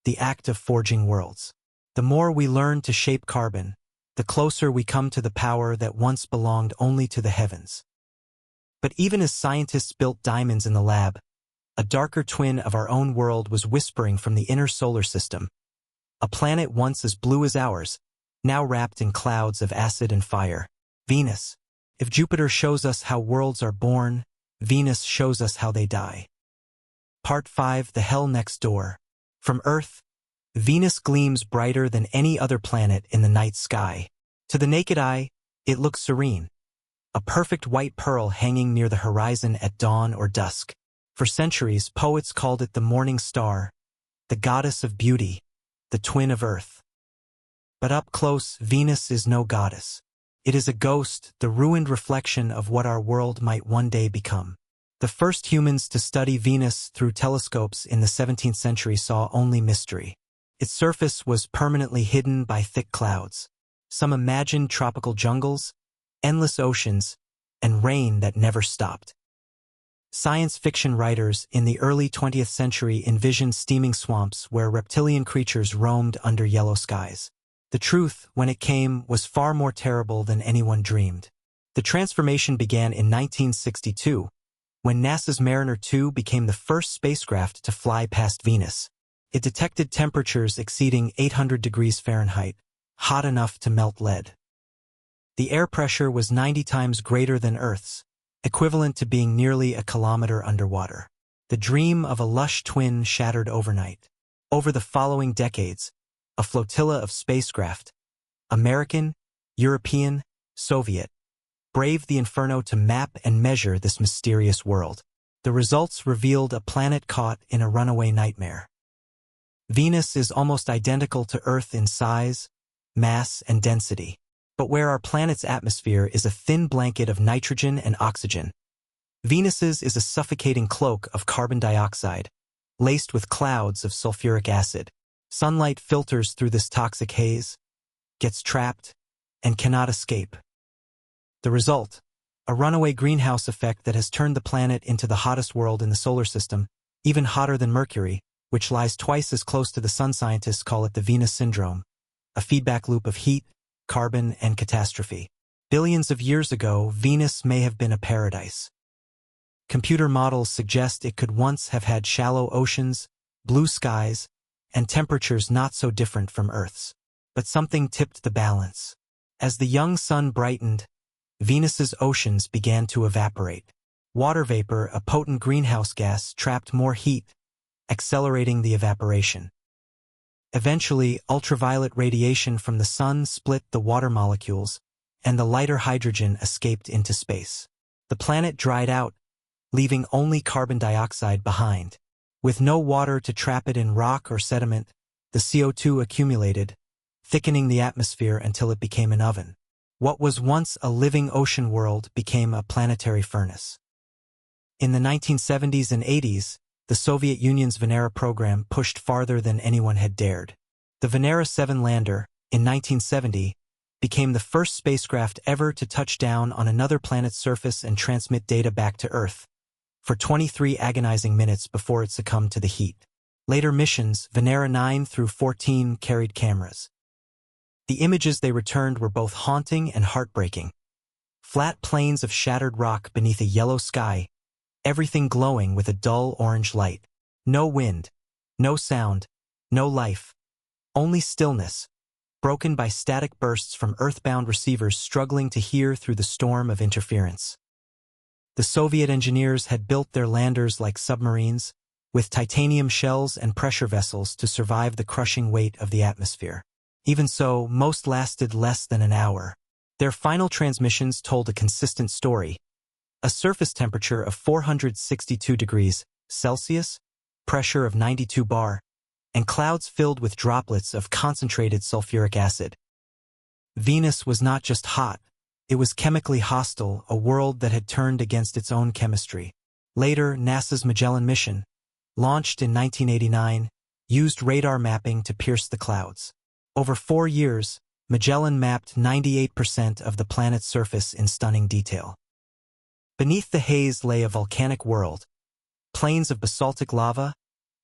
the act of forging worlds. The more we learn to shape carbon, the closer we come to the power that once belonged only to the heavens. But even as scientists built diamonds in the lab, a darker twin of our own world was whispering from the inner solar system. A planet once as blue as ours, now wrapped in clouds of acid and fire. Venus. If Jupiter shows us how worlds are born, Venus shows us how they die. Part 5. The Hell Next Door. From Earth, Venus gleams brighter than any other planet in the night sky. To the naked eye, it looks serene, a perfect white pearl hanging near the horizon at dawn or dusk. For centuries, poets called it the morning star, the goddess of beauty, the twin of Earth. But up close, Venus is no goddess. It is a ghost, the ruined reflection of what our world might one day become. The first humans to study Venus through telescopes in the 17th century saw only mystery. Its surface was permanently hidden by thick clouds. Some imagined tropical jungles, endless oceans, and rain that never stopped. Science fiction writers in the early 20th century envisioned steaming swamps where reptilian creatures roamed under yellow skies. The truth, when it came, was far more terrible than anyone dreamed. The transformation began in 1962, when NASA's Mariner 2 became the first spacecraft to fly past Venus. It detected temperatures exceeding 800 degrees Fahrenheit, hot enough to melt lead. The air pressure was 90 times greater than Earth's, equivalent to being nearly a kilometer underwater. The dream of a lush twin shattered overnight. Over the following decades, a flotilla of spacecraft, American, European, Soviet, braved the inferno to map and measure this mysterious world. The results revealed a planet caught in a runaway nightmare. Venus is almost identical to Earth in size, mass, and density. But where our planet's atmosphere is a thin blanket of nitrogen and oxygen, Venus's is a suffocating cloak of carbon dioxide, laced with clouds of sulfuric acid. Sunlight filters through this toxic haze, gets trapped, and cannot escape. The result, a runaway greenhouse effect that has turned the planet into the hottest world in the solar system, even hotter than Mercury, which lies twice as close to the sun. Scientists call it the Venus syndrome, a feedback loop of heat, carbon, and catastrophe. Billions of years ago, Venus may have been a paradise. Computer models suggest it could once have had shallow oceans, blue skies, and temperatures not so different from Earth's. But something tipped the balance. As the young sun brightened, Venus's oceans began to evaporate. Water vapor, a potent greenhouse gas, trapped more heat, accelerating the evaporation. Eventually, ultraviolet radiation from the sun split the water molecules, and the lighter hydrogen escaped into space. The planet dried out, leaving only carbon dioxide behind. With no water to trap it in rock or sediment, the CO2 accumulated, thickening the atmosphere until it became an oven. What was once a living ocean world became a planetary furnace. In the 1970s and 80s, the Soviet Union's Venera program pushed farther than anyone had dared. The Venera 7 lander, in 1970, became the first spacecraft ever to touch down on another planet's surface and transmit data back to Earth, for 23 agonizing minutes before it succumbed to the heat. Later missions, Venera 9 through 14, carried cameras. The images they returned were both haunting and heartbreaking. Flat plains of shattered rock beneath a yellow sky, everything glowing with a dull orange light. No wind, no sound, no life, only stillness, broken by static bursts from Earthbound receivers struggling to hear through the storm of interference. The Soviet engineers had built their landers like submarines, with titanium shells and pressure vessels to survive the crushing weight of the atmosphere. Even so, most lasted less than an hour. Their final transmissions told a consistent story. A surface temperature of 462 degrees Celsius, pressure of 92 bar, and clouds filled with droplets of concentrated sulfuric acid. Venus was not just hot, it was chemically hostile, a world that had turned against its own chemistry. Later, NASA's Magellan mission, launched in 1989, used radar mapping to pierce the clouds. Over 4 years, Magellan mapped 98% of the planet's surface in stunning detail. Beneath the haze lay a volcanic world, plains of basaltic lava,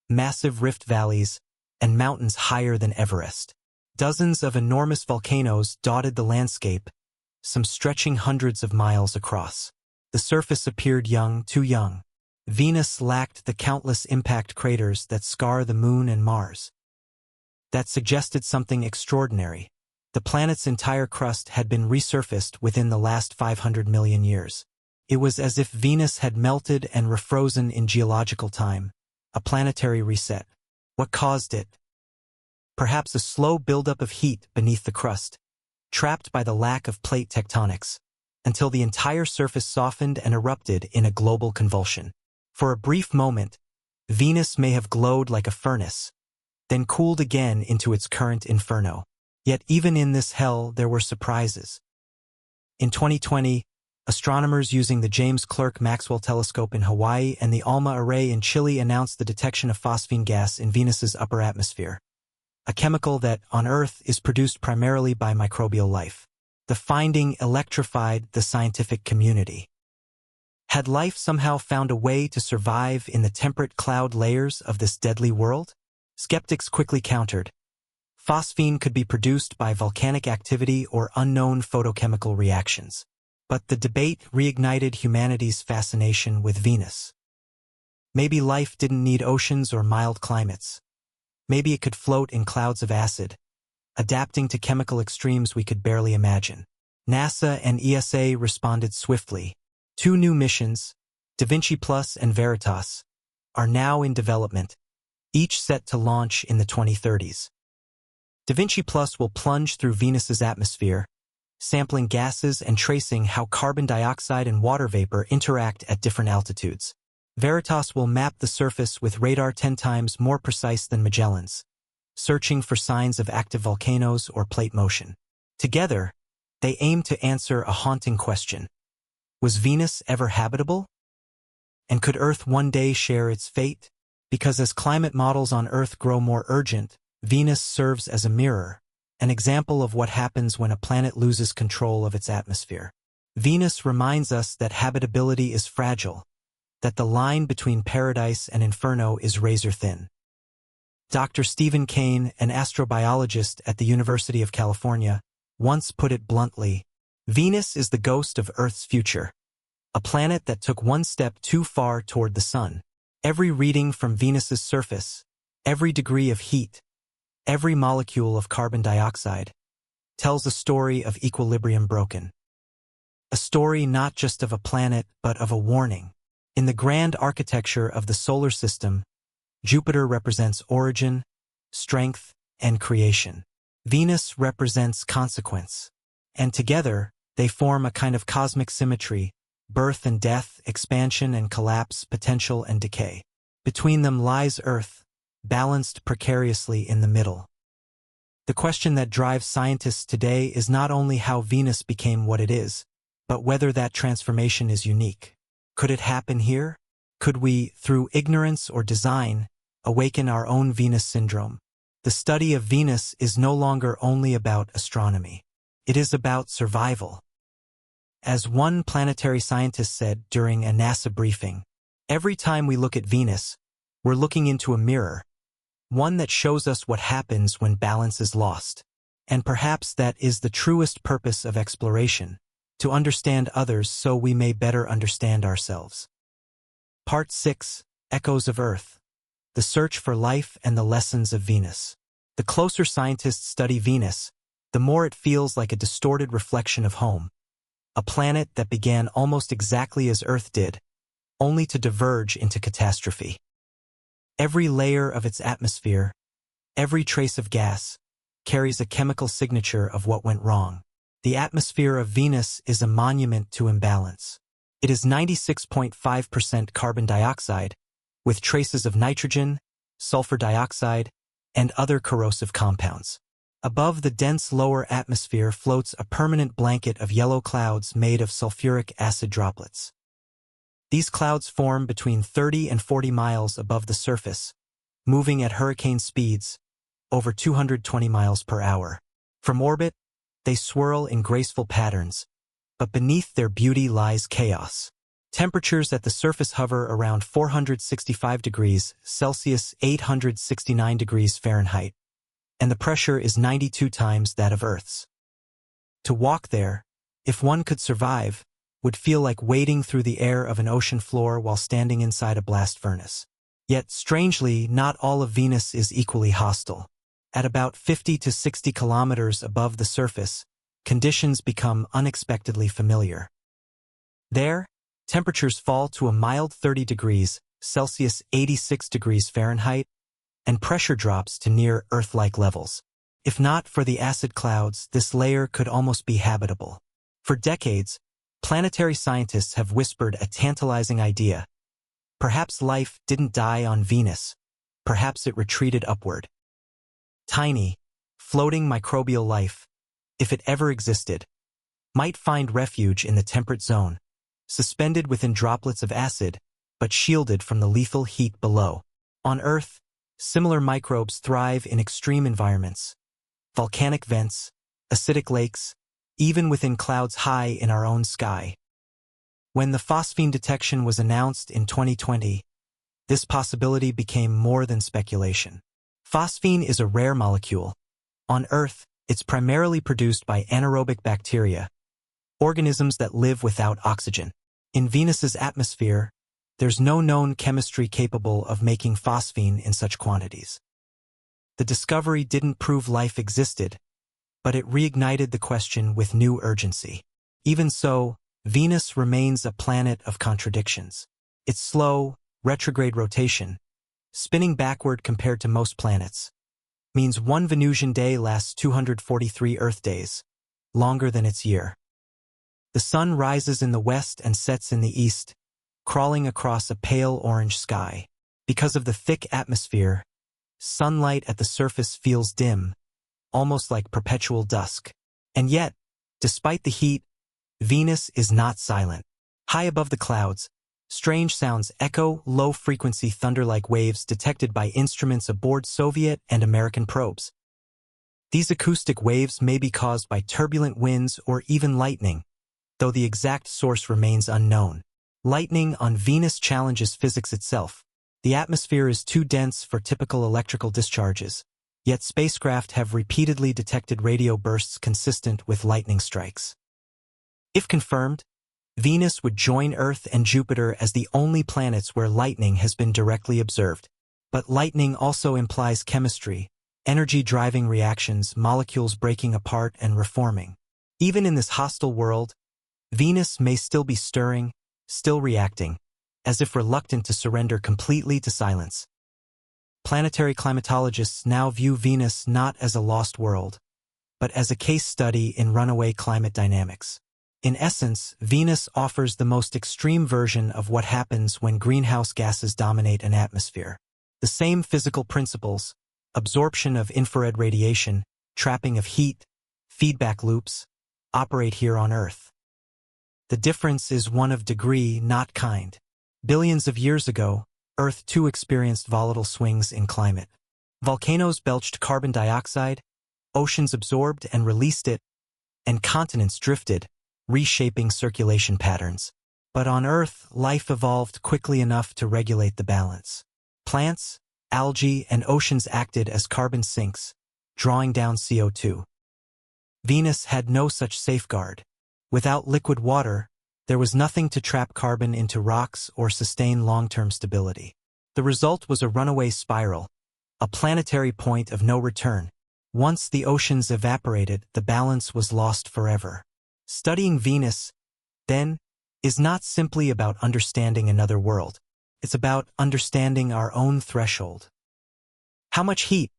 massive rift valleys, and mountains higher than Everest. Dozens of enormous volcanoes dotted the landscape, some stretching hundreds of miles across. The surface appeared young, too young. Venus lacked the countless impact craters that scar the Moon and Mars. That suggested something extraordinary. The planet's entire crust had been resurfaced within the last 500 million years. It was as if Venus had melted and refrozen in geological time, a planetary reset. What caused it? Perhaps a slow buildup of heat beneath the crust, trapped by the lack of plate tectonics, until the entire surface softened and erupted in a global convulsion. For a brief moment, Venus may have glowed like a furnace, then cooled again into its current inferno. Yet even in this hell there were surprises. In 2020, astronomers using the James Clerk Maxwell Telescope in Hawaii and the ALMA Array in Chile announced the detection of phosphine gas in Venus's upper atmosphere, a chemical that, on Earth, is produced primarily by microbial life. The finding electrified the scientific community. Had life somehow found a way to survive in the temperate cloud layers of this deadly world? Skeptics quickly countered. Phosphine could be produced by volcanic activity or unknown photochemical reactions. But the debate reignited humanity's fascination with Venus. Maybe life didn't need oceans or mild climates. Maybe it could float in clouds of acid, adapting to chemical extremes we could barely imagine. NASA and ESA responded swiftly. 2 new missions, Da Vinci Plus and Veritas, are now in development, each set to launch in the 2030s. Da Vinci Plus will plunge through Venus's atmosphere, sampling gases and tracing how carbon dioxide and water vapor interact at different altitudes. Veritas will map the surface with radar 10 times more precise than Magellan's, searching for signs of active volcanoes or plate motion. Together, they aim to answer a haunting question. Was Venus ever habitable? And could Earth one day share its fate? Because as climate models on Earth grow more urgent, Venus serves as a mirror, an example of what happens when a planet loses control of its atmosphere. Venus reminds us that habitability is fragile, that the line between paradise and inferno is razor-thin. Dr. Stephen Kane, an astrobiologist at the University of California, once put it bluntly, Venus is the ghost of Earth's future, a planet that took one step too far toward the sun. Every reading from Venus's surface, every degree of heat, every molecule of carbon dioxide, tells a story of equilibrium broken. A story not just of a planet, but of a warning. In the grand architecture of the solar system, Jupiter represents origin, strength, and creation. Venus represents consequence. And together, they form a kind of cosmic symmetry, birth and death, expansion and collapse, potential and decay. Between them lies Earth, balanced precariously in the middle. The question that drives scientists today is not only how Venus became what it is, but whether that transformation is unique. Could it happen here? Could we, through ignorance or design, awaken our own Venus syndrome? The study of Venus is no longer only about astronomy. It is about survival. As one planetary scientist said during a NASA briefing, every time we look at Venus, we're looking into a mirror, one that shows us what happens when balance is lost. And perhaps that is the truest purpose of exploration, to understand others so we may better understand ourselves. Part 6, Echoes of Earth. The Search for Life and the Lessons of Venus. The closer scientists study Venus, the more it feels like a distorted reflection of home, a planet that began almost exactly as Earth did, only to diverge into catastrophe. Every layer of its atmosphere, every trace of gas, carries a chemical signature of what went wrong. The atmosphere of Venus is a monument to imbalance. It is 96.5% carbon dioxide, with traces of nitrogen, sulfur dioxide, and other corrosive compounds. Above the dense lower atmosphere floats a permanent blanket of yellow clouds made of sulfuric acid droplets. These clouds form between 30 and 40 miles above the surface, moving at hurricane speeds, over 220 miles per hour. From orbit, they swirl in graceful patterns, but beneath their beauty lies chaos. Temperatures at the surface hover around 465 degrees Celsius, 869 degrees Fahrenheit, and the pressure is 92 times that of Earth's. To walk there, if one could survive, would feel like wading through the air of an ocean floor while standing inside a blast furnace. Yet, strangely, not all of Venus is equally hostile. At about 50 to 60 kilometers above the surface, conditions become unexpectedly familiar. There, temperatures fall to a mild 30 degrees Celsius, 86 degrees Fahrenheit, and pressure drops to near Earth-like levels. If not for the acid clouds, this layer could almost be habitable. For decades, planetary scientists have whispered a tantalizing idea. Perhaps life didn't die on Venus. Perhaps it retreated upward. Tiny, floating microbial life, if it ever existed, might find refuge in the temperate zone, suspended within droplets of acid, but shielded from the lethal heat below. On Earth, similar microbes thrive in extreme environments. Volcanic vents, acidic lakes, even within clouds high in our own sky. When the phosphine detection was announced in 2020, this possibility became more than speculation. Phosphine is a rare molecule. On Earth, it's primarily produced by anaerobic bacteria, organisms that live without oxygen. In Venus's atmosphere, there's no known chemistry capable of making phosphine in such quantities. The discovery didn't prove life existed, but it reignited the question with new urgency. Even so, Venus remains a planet of contradictions. Its slow, retrograde rotation, spinning backward compared to most planets, means one Venusian day lasts 243 Earth days, longer than its year. The sun rises in the west and sets in the east, crawling across a pale orange sky. Because of the thick atmosphere, sunlight at the surface feels dim, almost like perpetual dusk. And yet, despite the heat, Venus is not silent. High above the clouds, strange sounds echo, low-frequency thunder-like waves detected by instruments aboard Soviet and American probes. These acoustic waves may be caused by turbulent winds or even lightning, though the exact source remains unknown. Lightning on Venus challenges physics itself. The atmosphere is too dense for typical electrical discharges, yet spacecraft have repeatedly detected radio bursts consistent with lightning strikes. If confirmed, Venus would join Earth and Jupiter as the only planets where lightning has been directly observed. But lightning also implies chemistry, energy-driving reactions, molecules breaking apart and reforming. Even in this hostile world, Venus may still be stirring, still reacting, as if reluctant to surrender completely to silence. Planetary climatologists now view Venus not as a lost world, but as a case study in runaway climate dynamics. In essence, Venus offers the most extreme version of what happens when greenhouse gases dominate an atmosphere. The same physical principles, absorption of infrared radiation, trapping of heat, feedback loops, operate here on Earth. The difference is one of degree, not kind. Billions of years ago, Earth too experienced volatile swings in climate. Volcanoes belched carbon dioxide, oceans absorbed and released it, and continents drifted, reshaping circulation patterns. But on Earth, life evolved quickly enough to regulate the balance. Plants, algae, and oceans acted as carbon sinks, drawing down CO2. Venus had no such safeguard. Without liquid water, there was nothing to trap carbon into rocks or sustain long-term stability. The result was a runaway spiral, a planetary point of no return. Once the oceans evaporated, the balance was lost forever. Studying Venus, then, is not simply about understanding another world. It's about understanding our own threshold. How much heat?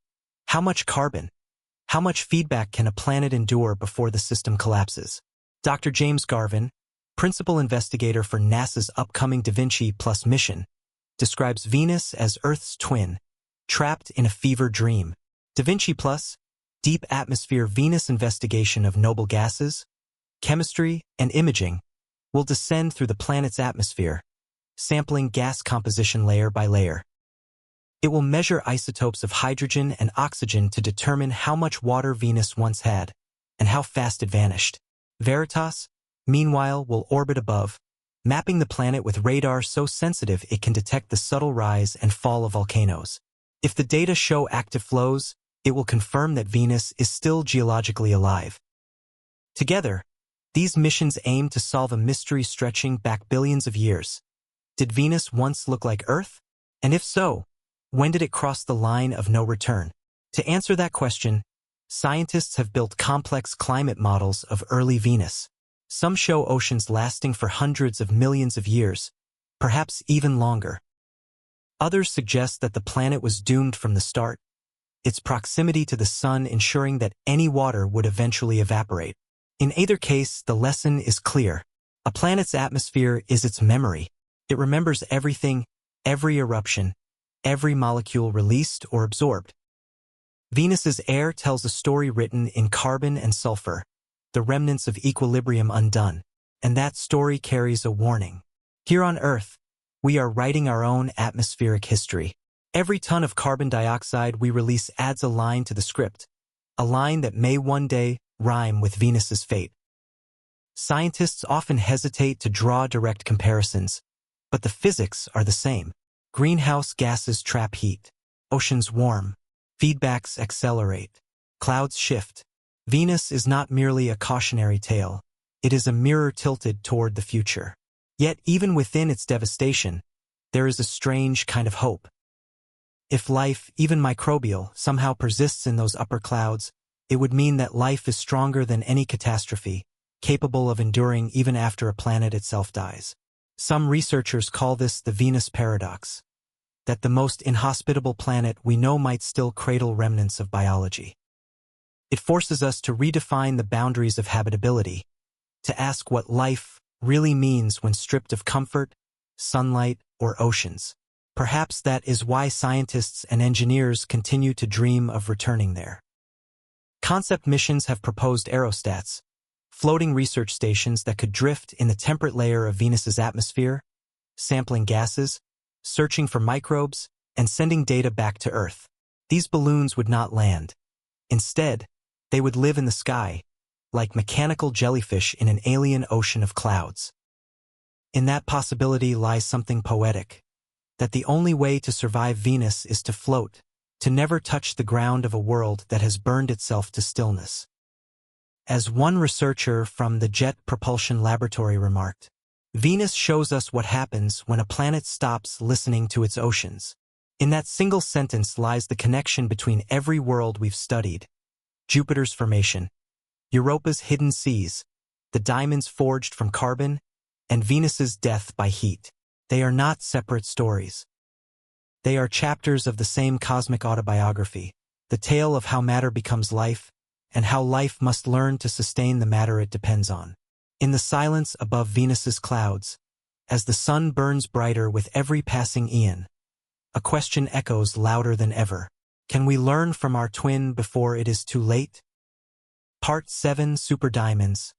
How much carbon? How much feedback can a planet endure before the system collapses? Dr. James Garvin, principal investigator for NASA's upcoming Da Vinci Plus mission, describes Venus as Earth's twin, trapped in a fever dream. Da Vinci Plus, deep atmosphere Venus investigation of noble gases, chemistry, and imaging, will descend through the planet's atmosphere, sampling gas composition layer by layer. It will measure isotopes of hydrogen and oxygen to determine how much water Venus once had, and how fast it vanished. Veritas, meanwhile, will orbit above, mapping the planet with radar so sensitive it can detect the subtle rise and fall of volcanoes. If the data show active flows, it will confirm that Venus is still geologically alive. Together, these missions aim to solve a mystery stretching back billions of years. Did Venus once look like Earth? And if so, when did it cross the line of no return? To answer that question, scientists have built complex climate models of early Venus. Some show oceans lasting for hundreds of millions of years, perhaps even longer. Others suggest that the planet was doomed from the start, its proximity to the sun ensuring that any water would eventually evaporate. In either case, the lesson is clear. A planet's atmosphere is its memory. It remembers everything, every eruption, every molecule released or absorbed. Venus's air tells a story written in carbon and sulfur, the remnants of equilibrium undone, and that story carries a warning. Here on Earth, we are writing our own atmospheric history. Every ton of carbon dioxide we release adds a line to the script, a line that may one day rhyme with Venus's fate. Scientists often hesitate to draw direct comparisons, but the physics are the same. Greenhouse gases trap heat, oceans warm, feedbacks accelerate, clouds shift. Venus is not merely a cautionary tale, it is a mirror tilted toward the future. Yet even within its devastation, there is a strange kind of hope. If life, even microbial, somehow persists in those upper clouds, it would mean that life is stronger than any catastrophe, capable of enduring even after a planet itself dies. Some researchers call this the Venus paradox, that the most inhospitable planet we know might still cradle remnants of biology. It forces us to redefine the boundaries of habitability, to ask what life really means when stripped of comfort, sunlight, or oceans. Perhaps that is why scientists and engineers continue to dream of returning there. Concept missions have proposed aerostats, floating research stations that could drift in the temperate layer of Venus's atmosphere, sampling gases, searching for microbes, and sending data back to Earth. These balloons would not land. Instead, they would live in the sky, like mechanical jellyfish in an alien ocean of clouds. In that possibility lies something poetic, that the only way to survive Venus is to float, to never touch the ground of a world that has burned itself to stillness. As one researcher from the Jet Propulsion Laboratory remarked, Venus shows us what happens when a planet stops listening to its oceans. In that single sentence lies the connection between every world we've studied: Jupiter's formation, Europa's hidden seas, the diamonds forged from carbon, and Venus's death by heat. They are not separate stories. They are chapters of the same cosmic autobiography, the tale of how matter becomes life, and how life must learn to sustain the matter it depends on. In the silence above Venus's clouds, as the sun burns brighter with every passing eon, a question echoes louder than ever. Can we learn from our twin before it is too late? Part 7: Super Diamonds.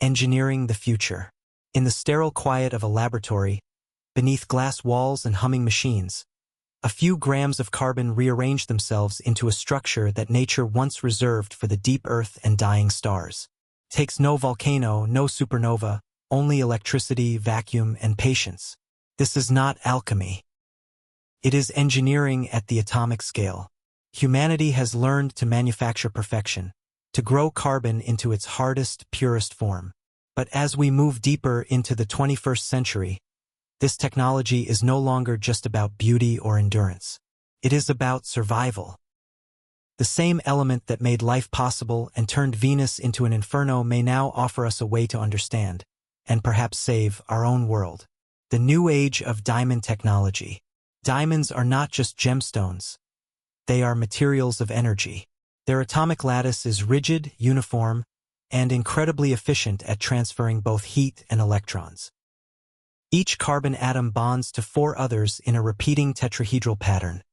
Engineering the Future. In the sterile quiet of a laboratory, beneath glass walls and humming machines, a few grams of carbon rearrange themselves into a structure that nature once reserved for the deep earth and dying stars. Takes no volcano, no supernova, only electricity, vacuum, and patience. This is not alchemy. It is engineering at the atomic scale. Humanity has learned to manufacture perfection, to grow carbon into its hardest, purest form. But as we move deeper into the 21st century, this technology is no longer just about beauty or endurance. It is about survival. The same element that made life possible and turned Venus into an inferno may now offer us a way to understand, and perhaps save, our own world. The new age of diamond technology. Diamonds are not just gemstones. They are materials of energy. Their atomic lattice is rigid, uniform, and incredibly efficient at transferring both heat and electrons. Each carbon atom bonds to 4 others in a repeating tetrahedral pattern,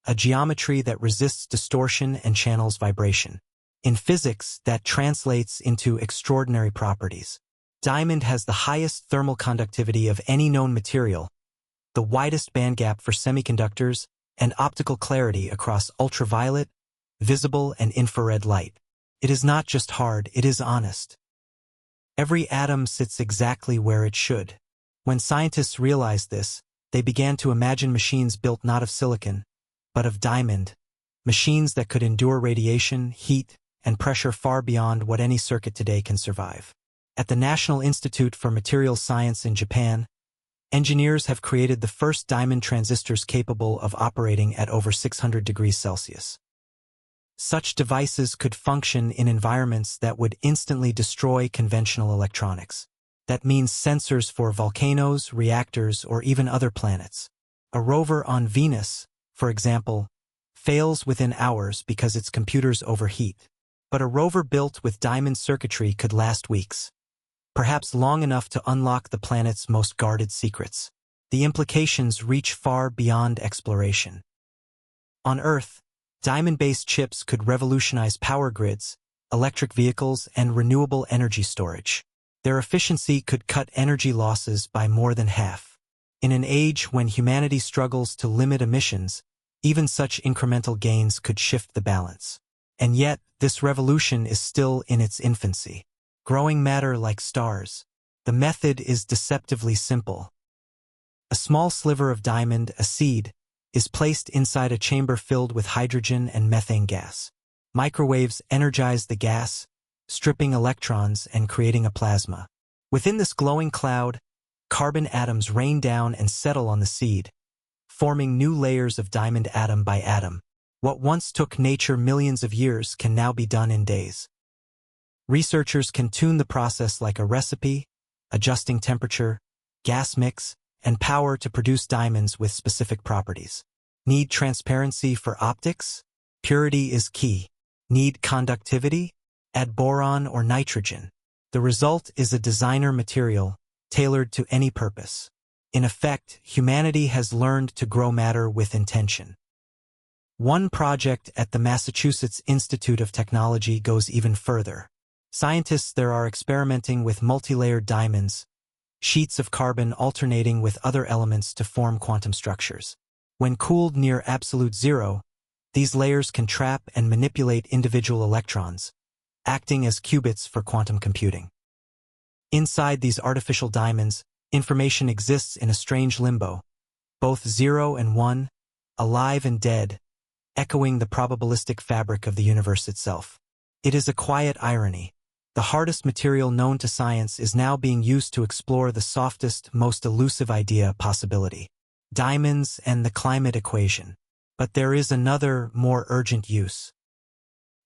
a geometry that resists distortion and channels vibration. In physics, that translates into extraordinary properties. Diamond has the highest thermal conductivity of any known material, the widest bandgap for semiconductors, and optical clarity across ultraviolet, visible, and infrared light. It is not just hard, it is honest. Every atom sits exactly where it should. When scientists realized this, they began to imagine machines built not of silicon, but of diamond, machines that could endure radiation, heat, and pressure far beyond what any circuit today can survive. At the National Institute for Materials Science in Japan, engineers have created the first diamond transistors capable of operating at over 600 degrees Celsius. Such devices could function in environments that would instantly destroy conventional electronics. That means sensors for volcanoes, reactors, or even other planets. A rover on Venus, for example, fails within hours because its computers overheat. But a rover built with diamond circuitry could last weeks, perhaps long enough to unlock the planet's most guarded secrets. The implications reach far beyond exploration. On Earth, diamond-based chips could revolutionize power grids, electric vehicles, and renewable energy storage. Their efficiency could cut energy losses by more than half. In an age when humanity struggles to limit emissions, even such incremental gains could shift the balance. And yet, this revolution is still in its infancy. Growing matter like stars. The method is deceptively simple. A small sliver of diamond, a seed, is placed inside a chamber filled with hydrogen and methane gas. Microwaves energize the gas, stripping electrons and creating a plasma. Within this glowing cloud, carbon atoms rain down and settle on the seed, forming new layers of diamond atom by atom. What once took nature millions of years can now be done in days. Researchers can tune the process like a recipe, adjusting temperature, gas mix, and power to produce diamonds with specific properties. Need transparency for optics? Purity is key. Need conductivity? Add boron or nitrogen. The result is a designer material, tailored to any purpose. In effect, humanity has learned to grow matter with intention. One project at the Massachusetts Institute of Technology goes even further. Scientists there are experimenting with multi-layered diamonds, sheets of carbon alternating with other elements to form quantum structures. When cooled near absolute zero, these layers can trap and manipulate individual electrons, acting as qubits for quantum computing. Inside these artificial diamonds, information exists in a strange limbo, both 0 and 1, alive and dead, echoing the probabilistic fabric of the universe itself. It is a quiet irony. The hardest material known to science is now being used to explore the softest, most elusive idea possibility: diamonds and the climate equation. But there is another, more urgent use.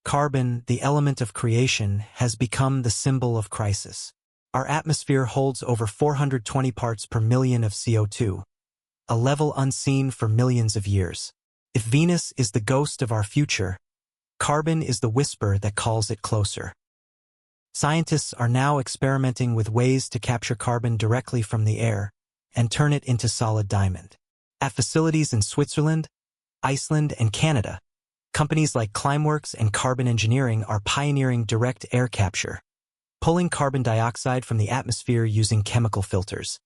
Carbon, the element of creation, has become the symbol of crisis. Our atmosphere holds over 420 parts per million of CO2, a level unseen for millions of years. If Venus is the ghost of our future, carbon is the whisper that calls it closer. Scientists are now experimenting with ways to capture carbon directly from the air and turn it into solid diamond. At facilities in Switzerland, Iceland, and Canada, companies like Climeworks and Carbon Engineering are pioneering direct air capture, pulling carbon dioxide from the atmosphere using chemical filters.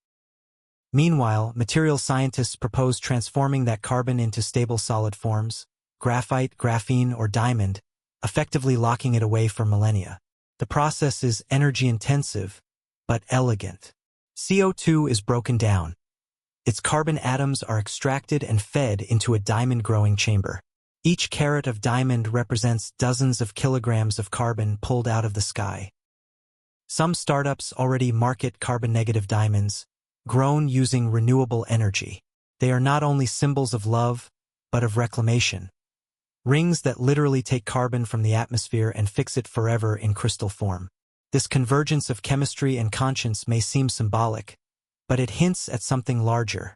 Meanwhile, material scientists propose transforming that carbon into stable solid forms, graphite, graphene, or diamond, effectively locking it away for millennia. The process is energy-intensive, but elegant. CO2 is broken down. Its carbon atoms are extracted and fed into a diamond-growing chamber. Each carat of diamond represents dozens of kilograms of carbon pulled out of the sky. Some startups already market carbon-negative diamonds, grown using renewable energy. They are not only symbols of love, but of reclamation. Rings that literally take carbon from the atmosphere and fix it forever in crystal form. This convergence of chemistry and conscience may seem symbolic, but it hints at something larger: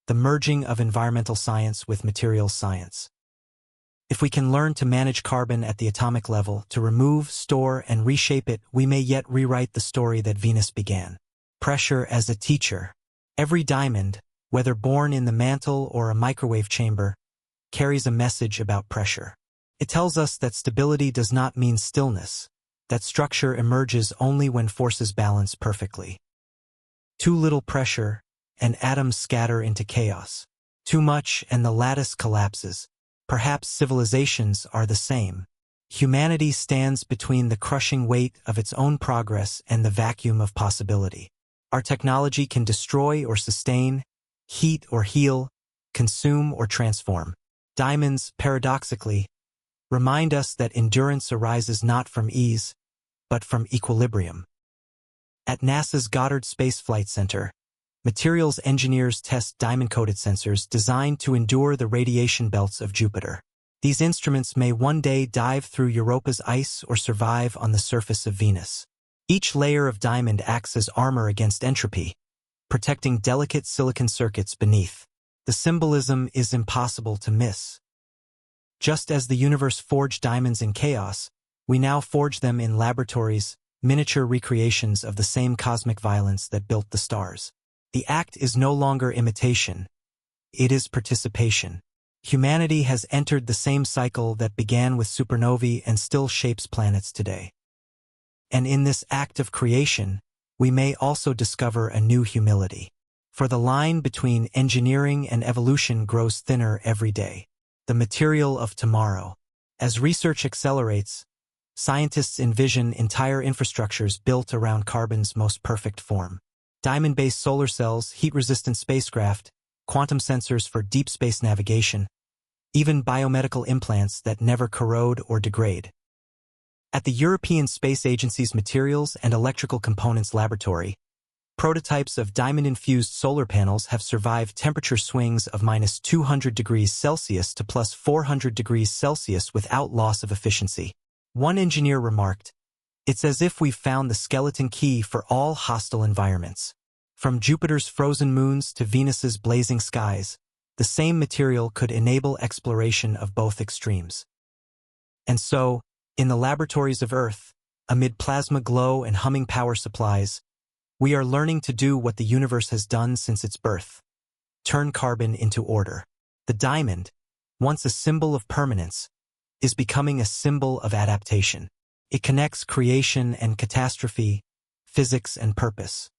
the merging of environmental science with materials science. If we can learn to manage carbon at the atomic level, to remove, store, and reshape it, we may yet rewrite the story that Venus began. Pressure as a teacher. Every diamond, whether born in the mantle or a microwave chamber, carries a message about pressure. It tells us that stability does not mean stillness, that structure emerges only when forces balance perfectly. Too little pressure, and atoms scatter into chaos. Too much, and the lattice collapses. Perhaps civilizations are the same. Humanity stands between the crushing weight of its own progress and the vacuum of possibility. Our technology can destroy or sustain, heat or heal, consume or transform. Diamonds, paradoxically, remind us that endurance arises not from ease, but from equilibrium. At NASA's Goddard Space Flight Center, materials engineers test diamond-coated sensors designed to endure the radiation belts of Jupiter. These instruments may one day dive through Europa's ice or survive on the surface of Venus. Each layer of diamond acts as armor against entropy, protecting delicate silicon circuits beneath. The symbolism is impossible to miss. Just as the universe forged diamonds in chaos, we now forge them in laboratories, miniature recreations of the same cosmic violence that built the stars. The act is no longer imitation. It is participation. Humanity has entered the same cycle that began with supernovae and still shapes planets today. And in this act of creation, we may also discover a new humility. For the line between engineering and evolution grows thinner every day. The material of tomorrow. As research accelerates, scientists envision entire infrastructures built around carbon's most perfect form. Diamond-based solar cells, heat-resistant spacecraft, quantum sensors for deep space navigation, even biomedical implants that never corrode or degrade. At the European Space Agency's Materials and Electrical Components Laboratory, prototypes of diamond-infused solar panels have survived temperature swings of -200 degrees Celsius to +400 degrees Celsius without loss of efficiency. One engineer remarked, "It's as if we've found the skeleton key for all hostile environments. From Jupiter's frozen moons to Venus's blazing skies, the same material could enable exploration of both extremes." And so, in the laboratories of Earth, amid plasma glow and humming power supplies, we are learning to do what the universe has done since its birth: turn carbon into order. The diamond, once a symbol of permanence, is becoming a symbol of adaptation. It connects creation and catastrophe, physics and purpose.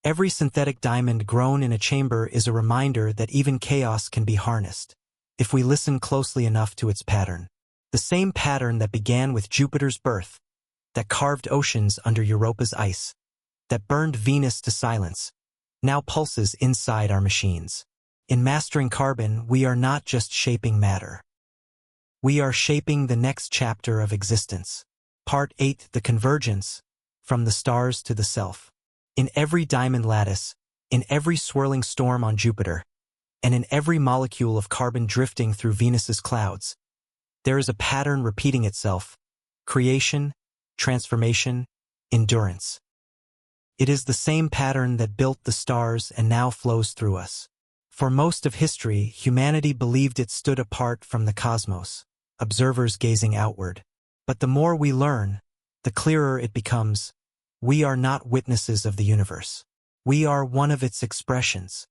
Every synthetic diamond grown in a chamber is a reminder that even chaos can be harnessed, if we listen closely enough to its pattern. The same pattern that began with Jupiter's birth, that carved oceans under Europa's ice, that burned Venus to silence, now pulses inside our machines. In mastering carbon, we are not just shaping matter. We are shaping the next chapter of existence. Part 8: The Convergence, from the stars to the self. In every diamond lattice, in every swirling storm on Jupiter, and in every molecule of carbon drifting through Venus's clouds, there is a pattern repeating itself: creation, transformation, endurance. It is the same pattern that built the stars and now flows through us. For most of history, humanity believed it stood apart from the cosmos, observers gazing outward. But the more we learn, the clearer it becomes. We are not witnesses of the universe. We are one of its expressions.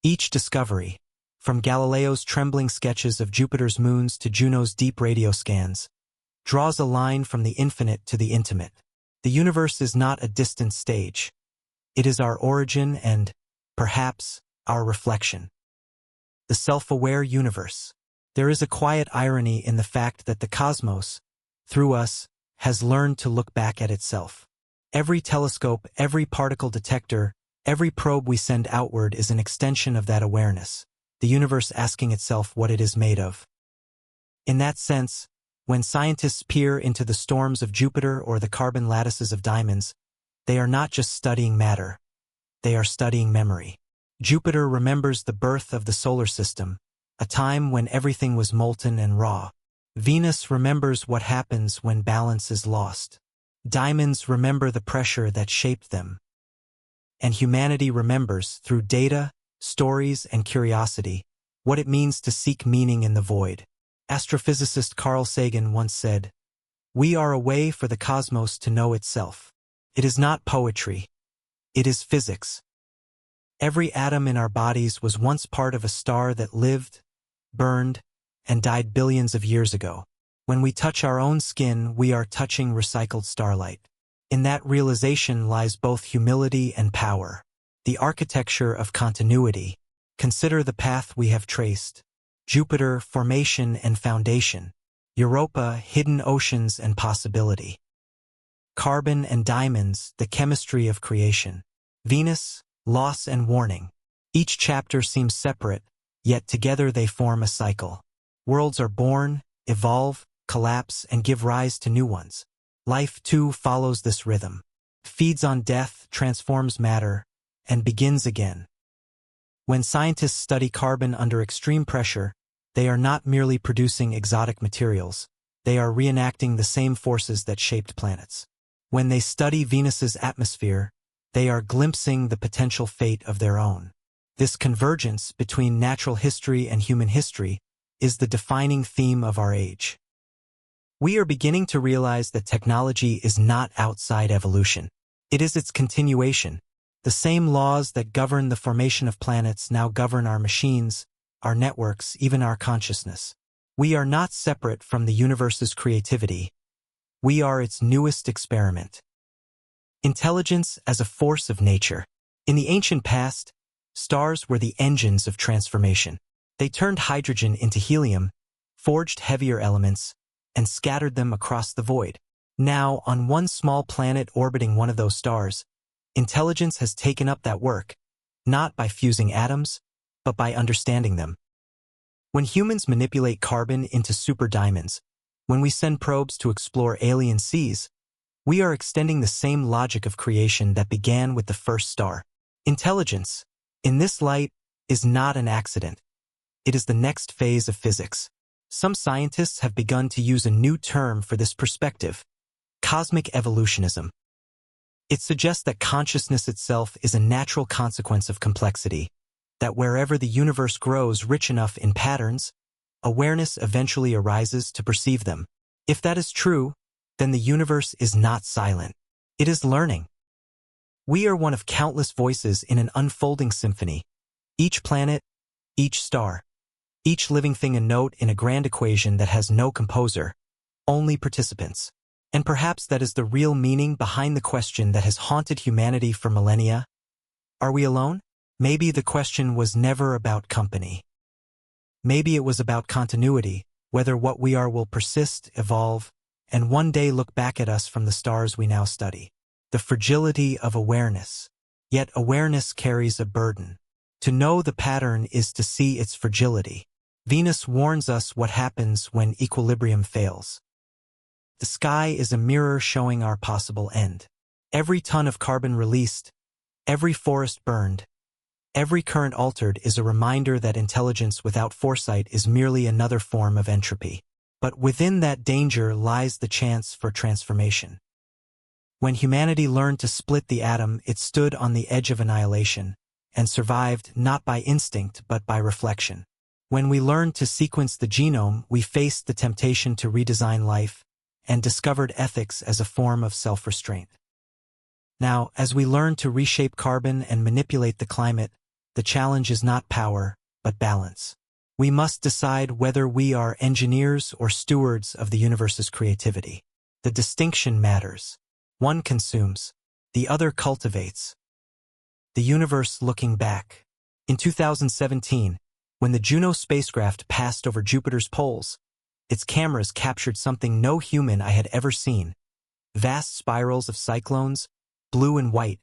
Each discovery, from Galileo's trembling sketches of Jupiter's moons to Juno's deep radio scans, draws a line from the infinite to the intimate. The universe is not a distant stage. It is our origin and, perhaps, our reflection. The self-aware universe. There is a quiet irony in the fact that the cosmos, through us, has learned to look back at itself. Every telescope, every particle detector, every probe we send outward is an extension of that awareness, the universe asking itself what it is made of. In that sense, when scientists peer into the storms of Jupiter or the carbon lattices of diamonds, they are not just studying matter. They are studying memory. Jupiter remembers the birth of the solar system, a time when everything was molten and raw. Venus remembers what happens when balance is lost. Diamonds remember the pressure that shaped them. And humanity remembers, through data, stories, and curiosity, what it means to seek meaning in the void. Astrophysicist Carl Sagan once said, "We are a way for the cosmos to know itself." It is not poetry. It is physics. Every atom in our bodies was once part of a star that lived, burned, and died billions of years ago. When we touch our own skin, we are touching recycled starlight. In that realization lies both humility and power. The architecture of continuity. Consider the path we have traced. Jupiter, formation and foundation. Europa, hidden oceans and possibility. Carbon and diamonds, the chemistry of creation. Venus, loss and warning. Each chapter seems separate, yet together they form a cycle. Worlds are born, evolve, collapse, and give rise to new ones. Life, too, follows this rhythm. Feeds on death, transforms matter, and begins again. When scientists study carbon under extreme pressure, they are not merely producing exotic materials. They are reenacting the same forces that shaped planets. When they study Venus's atmosphere, they are glimpsing the potential fate of their own. This convergence between natural history and human history is the defining theme of our age. We are beginning to realize that technology is not outside evolution. It is its continuation. The same laws that govern the formation of planets now govern our machines, our networks, even our consciousness. We are not separate from the universe's creativity. We are its newest experiment. Intelligence as a force of nature. In the ancient past, stars were the engines of transformation. They turned hydrogen into helium, forged heavier elements, and scattered them across the void. Now, on one small planet orbiting one of those stars, intelligence has taken up that work, not by fusing atoms, but by understanding them. When humans manipulate carbon into super diamonds, when we send probes to explore alien seas, we are extending the same logic of creation that began with the first star. Intelligence, in this light, is not an accident. It is the next phase of physics. Some scientists have begun to use a new term for this perspective: cosmic evolutionism. It suggests that consciousness itself is a natural consequence of complexity, that wherever the universe grows rich enough in patterns, awareness eventually arises to perceive them. If that is true, then the universe is not silent. It is learning. We are one of countless voices in an unfolding symphony. Each planet, each star, each living thing a note in a grand equation that has no composer, only participants. And perhaps that is the real meaning behind the question that has haunted humanity for millennia. Are we alone? Maybe the question was never about company. Maybe it was about continuity, whether what we are will persist, evolve, and one day look back at us from the stars we now study. The fragility of awareness. Yet awareness carries a burden. To know the pattern is to see its fragility. Venus warns us what happens when equilibrium fails. The sky is a mirror showing our possible end. Every ton of carbon released, every forest burned, every current altered is a reminder that intelligence without foresight is merely another form of entropy. But within that danger lies the chance for transformation. When humanity learned to split the atom, it stood on the edge of annihilation and survived not by instinct but by reflection. When we learned to sequence the genome, we faced the temptation to redesign life and discovered ethics as a form of self-restraint. Now, as we learn to reshape carbon and manipulate the climate, the challenge is not power, but balance. We must decide whether we are engineers or stewards of the universe's creativity. The distinction matters. One consumes, the other cultivates. The universe looking back. In 2017, when the Juno spacecraft passed over Jupiter's poles, its cameras captured something no human eye had ever seen. Vast spirals of cyclones, blue and white,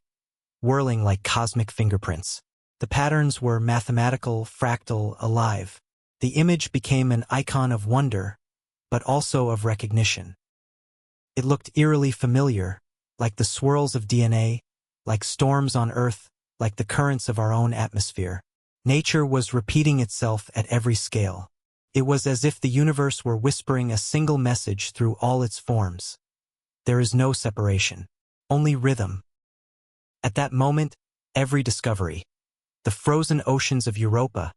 whirling like cosmic fingerprints. The patterns were mathematical, fractal, alive. The image became an icon of wonder, but also of recognition. It looked eerily familiar, like the swirls of DNA, like storms on Earth, like the currents of our own atmosphere. Nature was repeating itself at every scale. It was as if the universe were whispering a single message through all its forms. There is no separation, only rhythm. At that moment, every discovery, the frozen oceans of Europa,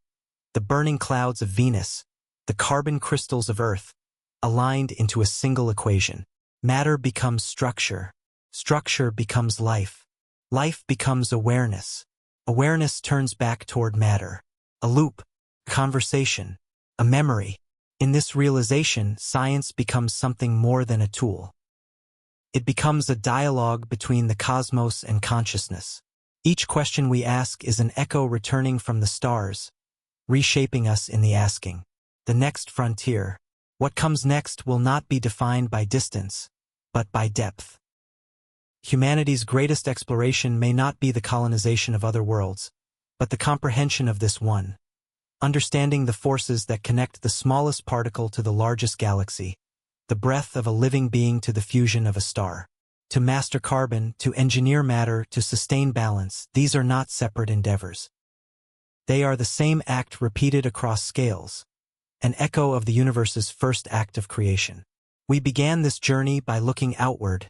the burning clouds of Venus, the carbon crystals of Earth, aligned into a single equation. Matter becomes structure. Structure becomes life. Life becomes awareness. Awareness turns back toward matter. A loop, conversation, a memory. In this realization, science becomes something more than a tool. It becomes a dialogue between the cosmos and consciousness. Each question we ask is an echo returning from the stars, reshaping us in the asking. The next frontier. What comes next will not be defined by distance, but by depth. Humanity's greatest exploration may not be the colonization of other worlds, but the comprehension of this one. Understanding the forces that connect the smallest particle to the largest galaxy, the breath of a living being to the fusion of a star. To master carbon, to engineer matter, to sustain balance, these are not separate endeavors. They are the same act repeated across scales, an echo of the universe's first act of creation. We began this journey by looking outward,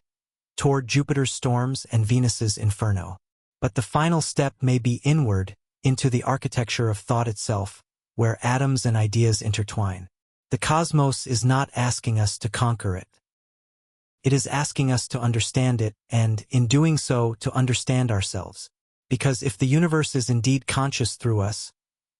toward Jupiter's storms and Venus's inferno. But the final step may be inward, into the architecture of thought itself, where atoms and ideas intertwine. The cosmos is not asking us to conquer it. It is asking us to understand it, and, in doing so, to understand ourselves. Because if the universe is indeed conscious through us,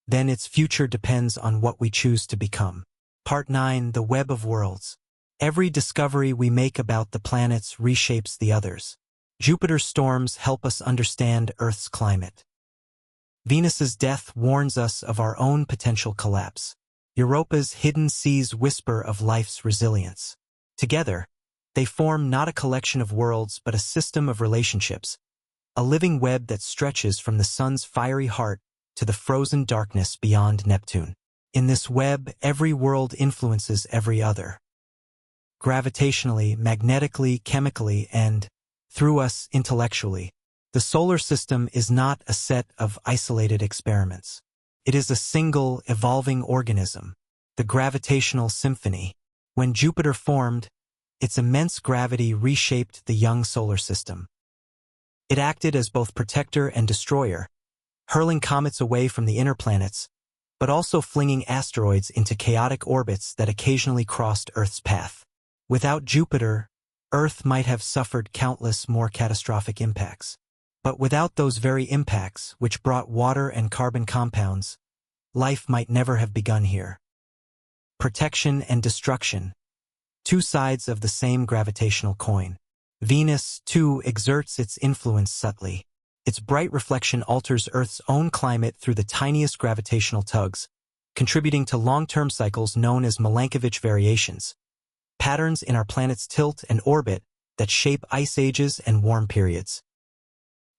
then its future depends on what we choose to become. Part 9. The Web of Worlds. Every discovery we make about the planets reshapes the others. Jupiter's storms help us understand Earth's climate. Venus's death warns us of our own potential collapse. Europa's hidden seas whisper of life's resilience. Together, they form not a collection of worlds but a system of relationships, a living web that stretches from the sun's fiery heart to the frozen darkness beyond Neptune. In this web, every world influences every other. Gravitationally, magnetically, chemically, and, through us, intellectually. The solar system is not a set of isolated experiments. It is a single, evolving organism, the gravitational symphony. When Jupiter formed, its immense gravity reshaped the young solar system. It acted as both protector and destroyer, hurling comets away from the inner planets, but also flinging asteroids into chaotic orbits that occasionally crossed Earth's path. Without Jupiter, Earth might have suffered countless more catastrophic impacts. But without those very impacts, which brought water and carbon compounds, life might never have begun here. Protection and destruction, two sides of the same gravitational coin. Venus, too, exerts its influence subtly. Its bright reflection alters Earth's own climate through the tiniest gravitational tugs, contributing to long-term cycles known as Milankovitch variations, patterns in our planet's tilt and orbit that shape ice ages and warm periods.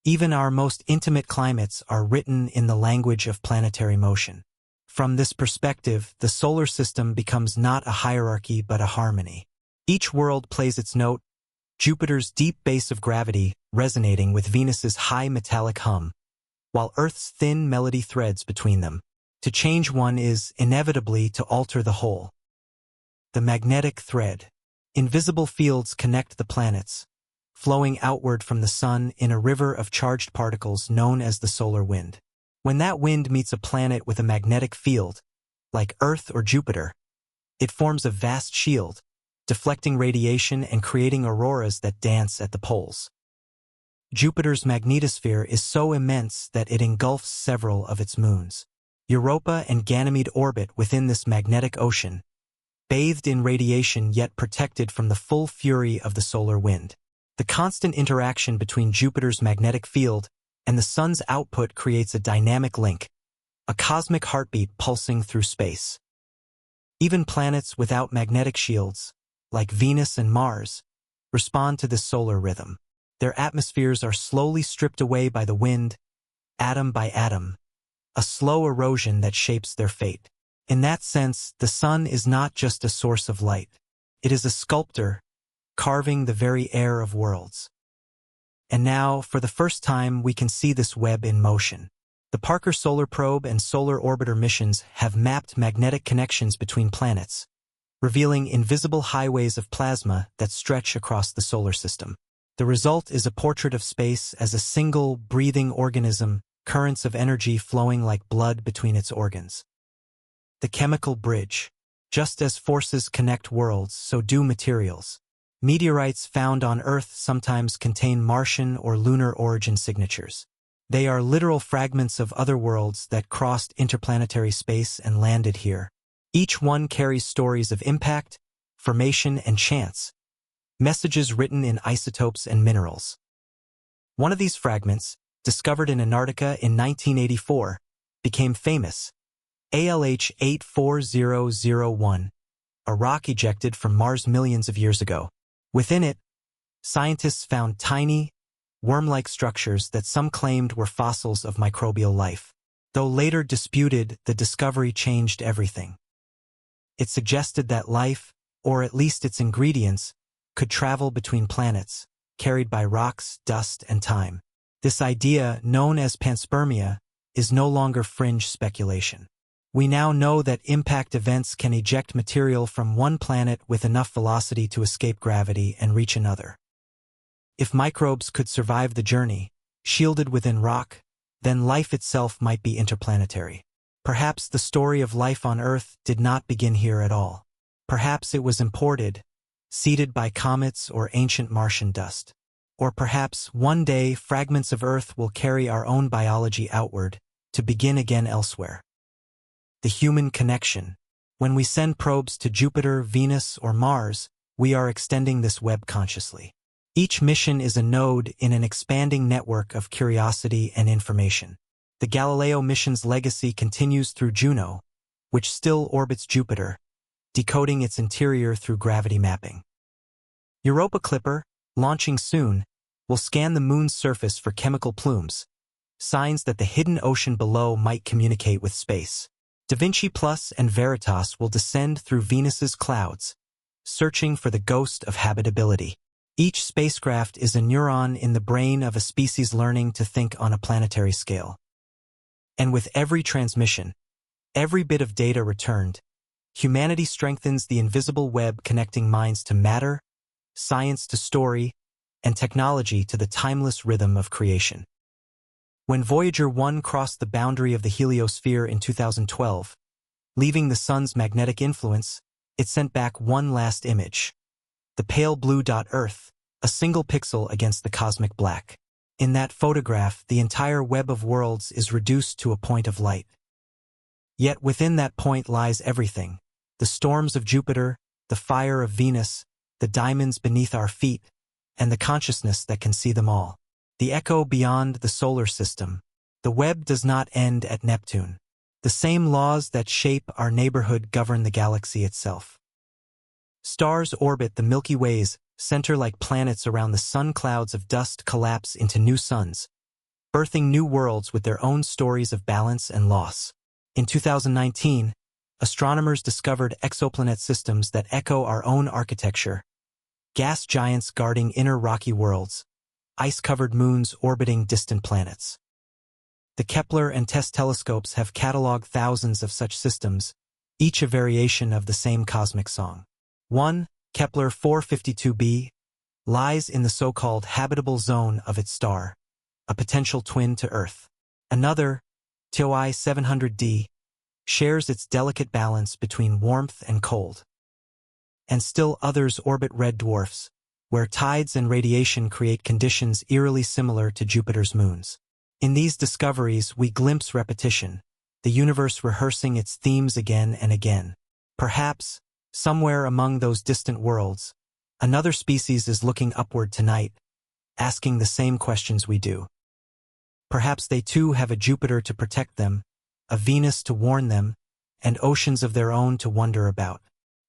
Even our most intimate climates are written in the language of planetary motion. From this perspective, the solar system becomes not a hierarchy but a harmony. Each world plays its note, Jupiter's deep bass of gravity resonating with Venus's high metallic hum, while Earth's thin melody threads between them. To change one is, inevitably, to alter the whole. The magnetic thread. Invisible fields connect the planets, flowing outward from the sun in a river of charged particles known as the solar wind. When that wind meets a planet with a magnetic field, like Earth or Jupiter, it forms a vast shield, deflecting radiation and creating auroras that dance at the poles. Jupiter's magnetosphere is so immense that it engulfs several of its moons. Europa and Ganymede orbit within this magnetic ocean, bathed in radiation yet protected from the full fury of the solar wind. The constant interaction between Jupiter's magnetic field and the Sun's output creates a dynamic link, a cosmic heartbeat pulsing through space. Even planets without magnetic shields, like Venus and Mars, respond to this solar rhythm. Their atmospheres are slowly stripped away by the wind, atom by atom, a slow erosion that shapes their fate. In that sense, the Sun is not just a source of light. It is a sculptor, carving the very air of worlds. And now, for the first time, we can see this web in motion. The Parker Solar Probe and Solar Orbiter missions have mapped magnetic connections between planets, revealing invisible highways of plasma that stretch across the solar system. The result is a portrait of space as a single, breathing organism, currents of energy flowing like blood between its organs. The chemical bridge. Just as forces connect worlds, so do materials. Meteorites found on Earth sometimes contain Martian or lunar origin signatures. They are literal fragments of other worlds that crossed interplanetary space and landed here. Each one carries stories of impact, formation, and chance, messages written in isotopes and minerals. One of these fragments, discovered in Antarctica in 1984, became famous. ALH 84001, a rock ejected from Mars millions of years ago. Within it, scientists found tiny, worm-like structures that some claimed were fossils of microbial life. Though later disputed, the discovery changed everything. It suggested that life, or at least its ingredients, could travel between planets, carried by rocks, dust, and time. This idea, known as panspermia, is no longer fringe speculation. We now know that impact events can eject material from one planet with enough velocity to escape gravity and reach another. If microbes could survive the journey, shielded within rock, then life itself might be interplanetary. Perhaps the story of life on Earth did not begin here at all. Perhaps it was imported, seeded by comets or ancient Martian dust. Or perhaps one day fragments of Earth will carry our own biology outward, to begin again elsewhere. The human connection. When we send probes to Jupiter, Venus, or Mars, we are extending this web consciously. Each mission is a node in an expanding network of curiosity and information. The Galileo mission's legacy continues through Juno, which still orbits Jupiter, decoding its interior through gravity mapping. Europa Clipper, launching soon, will scan the Moon's surface for chemical plumes, signs that the hidden ocean below might communicate with space. Da Vinci Plus and Veritas will descend through Venus's clouds, searching for the ghost of habitability. Each spacecraft is a neuron in the brain of a species learning to think on a planetary scale. And with every transmission, every bit of data returned, humanity strengthens the invisible web connecting minds to matter, science to story, and technology to the timeless rhythm of creation. When Voyager 1 crossed the boundary of the heliosphere in 2012, leaving the Sun's magnetic influence, it sent back one last image. The pale blue dot Earth, a single pixel against the cosmic black. In that photograph, the entire web of worlds is reduced to a point of light. Yet within that point lies everything: the storms of Jupiter, the fire of Venus, the diamonds beneath our feet, and the consciousness that can see them all. The echo beyond the solar system. The web does not end at Neptune. The same laws that shape our neighborhood govern the galaxy itself. Stars orbit the Milky Way's center like planets around the sun. Clouds of dust collapse into new suns, birthing new worlds with their own stories of balance and loss. In 2019, astronomers discovered exoplanet systems that echo our own architecture. Gas giants guarding inner rocky worlds, ice-covered moons orbiting distant planets. The Kepler and TESS telescopes have cataloged thousands of such systems, each a variation of the same cosmic song. 1. Kepler 452b lies in the so-called habitable zone of its star, a potential twin to Earth. Another, TOI 700d, shares its delicate balance between warmth and cold. and still others orbit red dwarfs, where tides and radiation create conditions eerily similar to Jupiter's moons. In these discoveries, we glimpse repetition, the universe rehearsing its themes again and again. Perhaps, somewhere among those distant worlds, another species is looking upward tonight, asking the same questions we do. Perhaps they too have a Jupiter to protect them, a Venus to warn them, and oceans of their own to wonder about.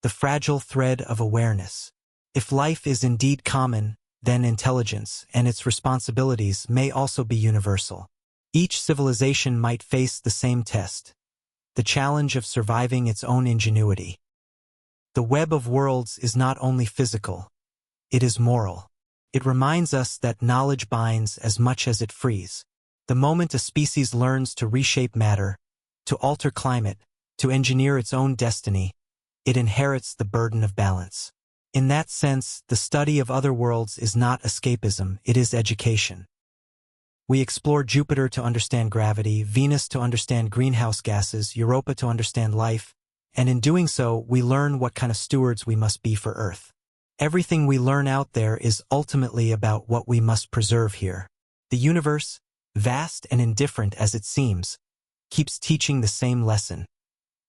The fragile thread of awareness. If life is indeed common, then intelligence and its responsibilities may also be universal. Each civilization might face the same test, the challenge of surviving its own ingenuity. The web of worlds is not only physical, it is moral. It reminds us that knowledge binds as much as it frees. The moment a species learns to reshape matter, to alter climate, to engineer its own destiny, it inherits the burden of balance. In that sense, the study of other worlds is not escapism, it is education. We explore Jupiter to understand gravity, Venus to understand greenhouse gases, Europa to understand life, and in doing so, we learn what kind of stewards we must be for Earth. Everything we learn out there is ultimately about what we must preserve here. The universe, vast and indifferent as it seems, keeps teaching the same lesson.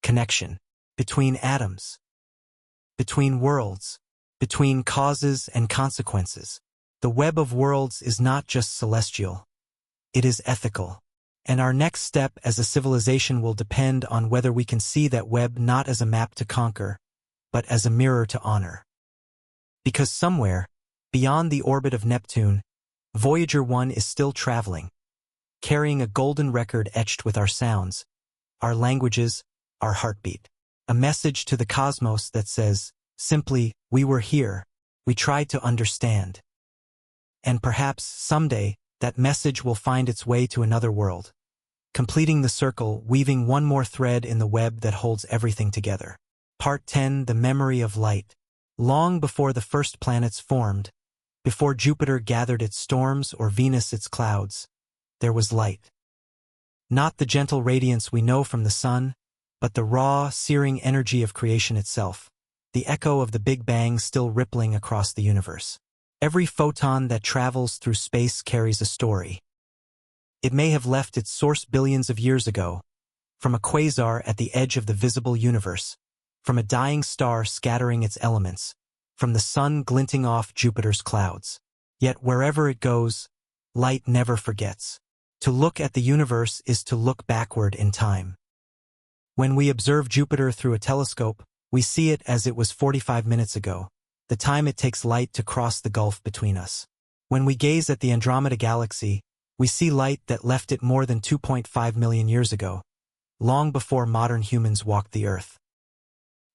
Connection. Between atoms. Between worlds. Between causes and consequences. The web of worlds is not just celestial. It is ethical. And our next step as a civilization will depend on whether we can see that web not as a map to conquer, but as a mirror to honor. Because somewhere, beyond the orbit of Neptune, Voyager 1 is still traveling, carrying a golden record etched with our sounds, our languages, our heartbeat. A message to the cosmos that says, simply, we were here, we tried to understand. And perhaps, someday, that message will find its way to another world, completing the circle, weaving one more thread in the web that holds everything together. Part 10, The Memory of Light. Long before the first planets formed, before Jupiter gathered its storms or Venus its clouds, there was light. Not the gentle radiance we know from the sun, but the raw, searing energy of creation itself, the echo of the Big Bang still rippling across the universe. Every photon that travels through space carries a story. It may have left its source billions of years ago, from a quasar at the edge of the visible universe, from a dying star scattering its elements, from the sun glinting off Jupiter's clouds. Yet wherever it goes, light never forgets. To look at the universe is to look backward in time. When we observe Jupiter through a telescope, we see it as it was 45 minutes ago, the time it takes light to cross the gulf between us. When we gaze at the Andromeda Galaxy, we see light that left it more than 2.5 million years ago, long before modern humans walked the Earth.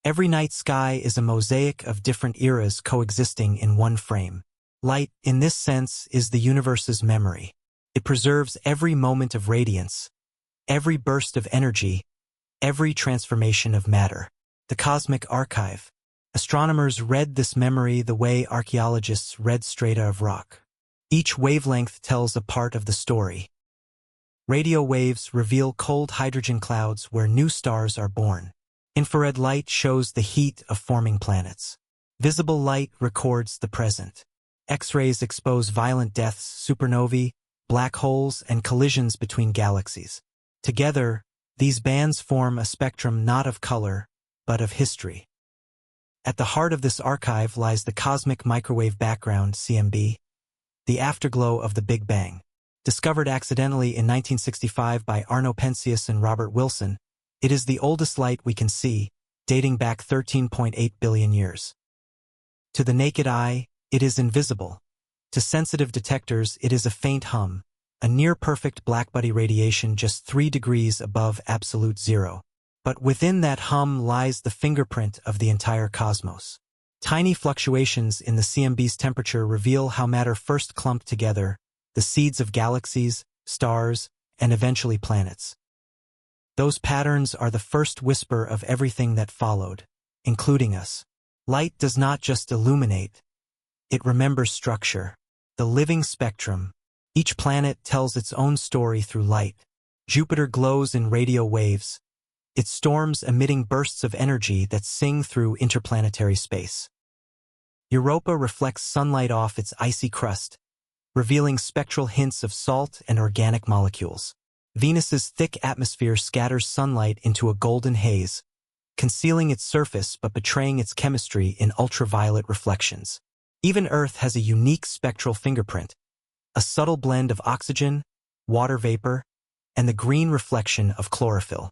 Every night sky is a mosaic of different eras coexisting in one frame. Light, in this sense, is the universe's memory. It preserves every moment of radiance, every burst of energy, every transformation of matter. The cosmic archive. Astronomers read this memory the way archaeologists read strata of rock. Each wavelength tells a part of the story. Radio waves reveal cold hydrogen clouds where new stars are born. Infrared light shows the heat of forming planets. Visible light records the present. X-rays expose violent deaths, supernovae, black holes, and collisions between galaxies. Together, these bands form a spectrum not of color, but of history. At the heart of this archive lies the cosmic microwave background, CMB, the afterglow of the Big Bang. Discovered accidentally in 1965 by Arno Penzias and Robert Wilson, it is the oldest light we can see, dating back 13.8 billion years. To the naked eye, it is invisible. To sensitive detectors, it is a faint hum, a near-perfect blackbody radiation just 3 degrees above absolute zero. But within that hum lies the fingerprint of the entire cosmos. Tiny fluctuations in the CMB's temperature reveal how matter first clumped together, the seeds of galaxies, stars, and eventually planets. Those patterns are the first whisper of everything that followed, including us. Light does not just illuminate, it remembers structure. The living spectrum. Each planet tells its own story through light. Jupiter glows in radio waves, its storms emitting bursts of energy that sing through interplanetary space. Europa reflects sunlight off its icy crust, revealing spectral hints of salt and organic molecules. Venus's thick atmosphere scatters sunlight into a golden haze, concealing its surface but betraying its chemistry in ultraviolet reflections. Even Earth has a unique spectral fingerprint, a subtle blend of oxygen, water vapor, and the green reflection of chlorophyll.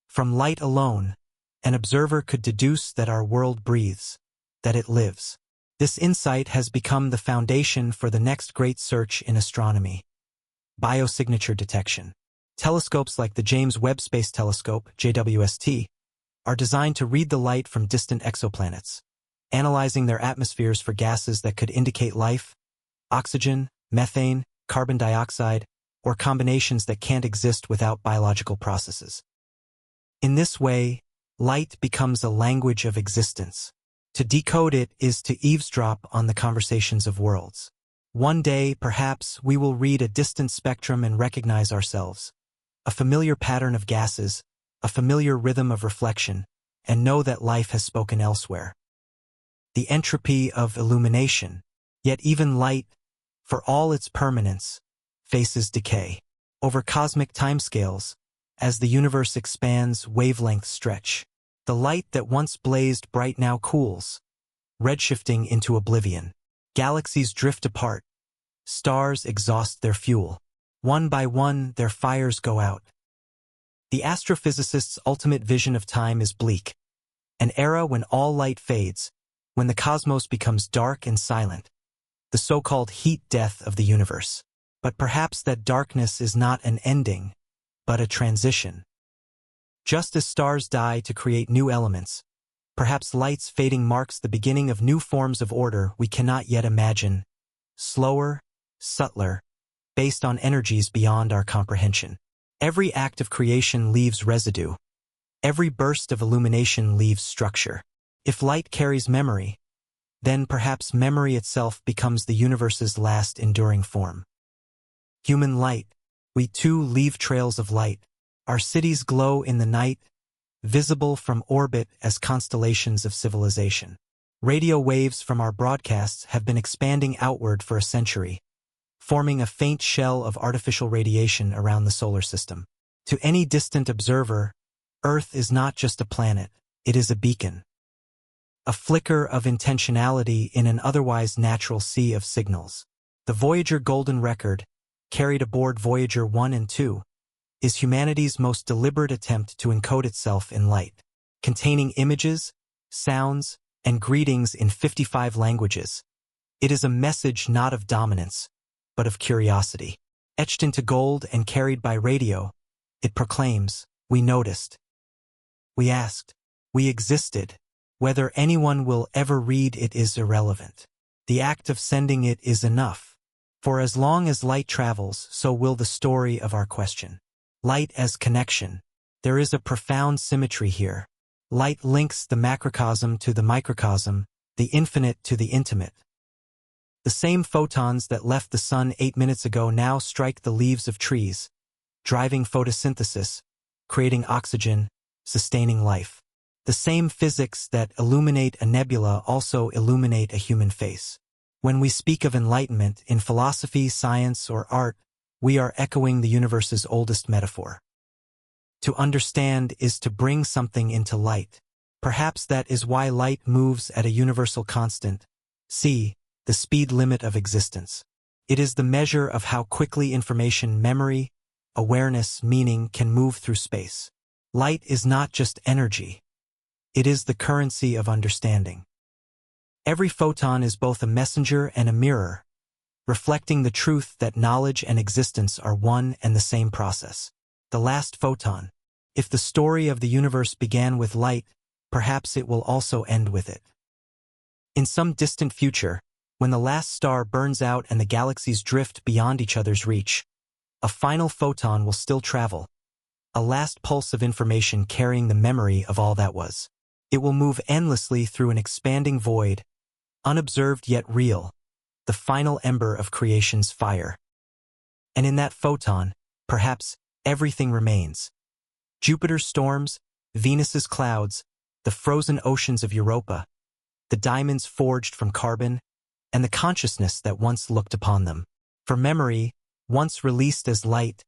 From light alone, an observer could deduce that our world breathes, that it lives. This insight has become the foundation for the next great search in astronomy: biosignature detection. Telescopes like the James Webb Space Telescope, JWST, are designed to read the light from distant exoplanets, analyzing their atmospheres for gases that could indicate life: oxygen, methane, carbon dioxide, or combinations that can't exist without biological processes. In this way, light becomes a language of existence. To decode it is to eavesdrop on the conversations of worlds. One day, perhaps, we will read a distant spectrum and recognize ourselves, a familiar pattern of gases, a familiar rhythm of reflection, and know that life has spoken elsewhere. The entropy of illumination. Yet even light, for all its permanence, faces decay. Over cosmic timescales, as the universe expands, wavelengths stretch. The light that once blazed bright now cools, redshifting into oblivion. Galaxies drift apart. Stars exhaust their fuel. One by one, their fires go out. The astrophysicist's ultimate vision of time is bleak. An era when all light fades, when the cosmos becomes dark and silent. The so-called heat death of the universe. But perhaps that darkness is not an ending, but a transition. Just as stars die to create new elements, perhaps light's fading marks the beginning of new forms of order we cannot yet imagine, slower, subtler, based on energies beyond our comprehension. Every act of creation leaves residue. Every burst of illumination leaves structure. If light carries memory, then perhaps memory itself becomes the universe's last enduring form. Human light. We too leave trails of light. Our cities glow in the night, visible from orbit as constellations of civilization. Radio waves from our broadcasts have been expanding outward for a century, forming a faint shell of artificial radiation around the solar system. To any distant observer, Earth is not just a planet, it is a beacon. A flicker of intentionality in an otherwise natural sea of signals. The Voyager Golden Record, carried aboard Voyager 1 and 2, is humanity's most deliberate attempt to encode itself in light, containing images, sounds, and greetings in 55 languages. It is a message not of dominance, but of curiosity. Etched into gold and carried by radio, it proclaims, "We noticed. We asked. We existed. Whether anyone will ever read it is irrelevant. The act of sending it is enough. For as long as light travels, so will the story of our question." Light as connection. There is a profound symmetry here. Light links the macrocosm to the microcosm, the infinite to the intimate. The same photons that left the sun 8 minutes ago now strike the leaves of trees, driving photosynthesis, creating oxygen, sustaining life. The same physics that illuminate a nebula also illuminate a human face. When we speak of enlightenment in philosophy, science, or art, we are echoing the universe's oldest metaphor. To understand is to bring something into light. Perhaps that is why light moves at a universal constant, c, the speed limit of existence. It is the measure of how quickly information, memory, awareness, meaning can move through space. Light is not just energy. It is the currency of understanding. Every photon is both a messenger and a mirror, reflecting the truth that knowledge and existence are one and the same process. The last photon. If the story of the universe began with light, perhaps it will also end with it. In some distant future, when the last star burns out and the galaxies drift beyond each other's reach, a final photon will still travel, a last pulse of information carrying the memory of all that was. It will move endlessly through an expanding void, unobserved yet real, the final ember of creation's fire. And in that photon, perhaps, everything remains. Jupiter's storms, Venus's clouds, the frozen oceans of Europa, the diamonds forged from carbon, and the consciousness that once looked upon them. For memory, once released as light,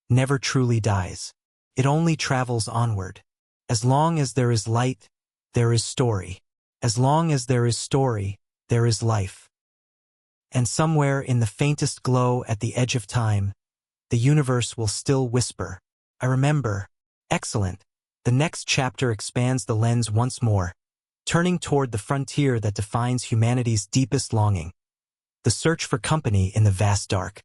never truly dies. It only travels onward. As long as there is light, there is story. As long as there is story, there is life. And somewhere in the faintest glow at the edge of time, the universe will still whisper, "I remember." Excellent. The next chapter expands the lens once more, turning toward the frontier that defines humanity's deepest longing, the search for company in the vast dark.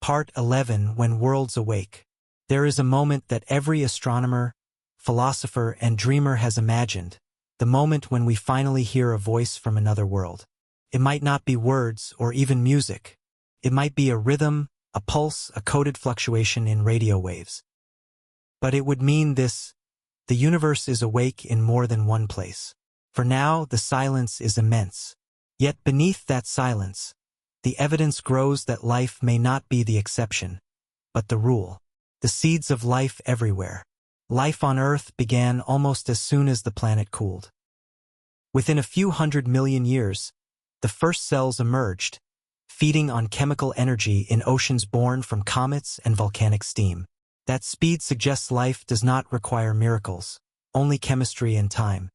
Part 11. When Worlds Awake. There is a moment that every astronomer, philosopher, and dreamer has imagined, the moment when we finally hear a voice from another world. It might not be words or even music. It might be a rhythm, a pulse, a coded fluctuation in radio waves. But it would mean this: the universe is awake in more than one place. For now, the silence is immense. Yet beneath that silence, the evidence grows that life may not be the exception, but the rule. The seeds of life everywhere. Life on Earth began almost as soon as the planet cooled. Within a few 100 million years, the first cells emerged, feeding on chemical energy in oceans born from comets and volcanic steam. That speed suggests life does not require miracles, only chemistry and time.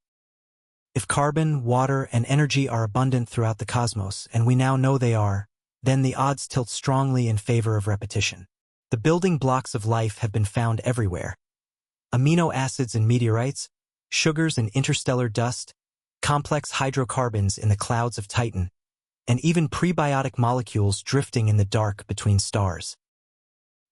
If carbon, water, and energy are abundant throughout the cosmos, and we now know they are, then the odds tilt strongly in favor of repetition. The building blocks of life have been found everywhere. Amino acids in meteorites, sugars in interstellar dust, complex hydrocarbons in the clouds of Titan, and even prebiotic molecules drifting in the dark between stars.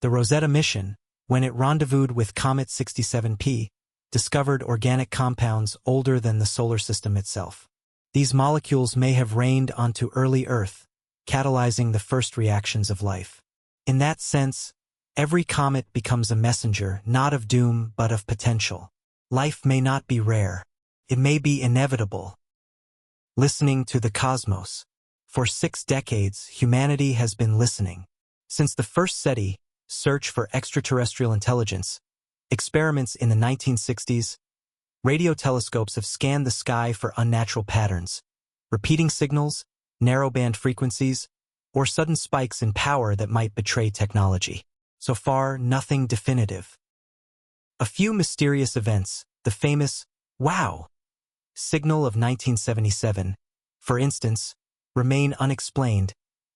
The Rosetta mission, when it rendezvoused with Comet 67P, discovered organic compounds older than the solar system itself. These molecules may have rained onto early Earth, catalyzing the first reactions of life. In that sense, every comet becomes a messenger, not of doom but of potential. Life may not be rare. It may be inevitable. Listening to the cosmos. For 6 decades, humanity has been listening. Since the first SETI, search for extraterrestrial intelligence, experiments in the 1960s, radio telescopes have scanned the sky for unnatural patterns, repeating signals, narrowband frequencies, or sudden spikes in power that might betray technology. So far, nothing definitive. A few mysterious events, the famous "wow" signal of 1977, for instance, remain unexplained,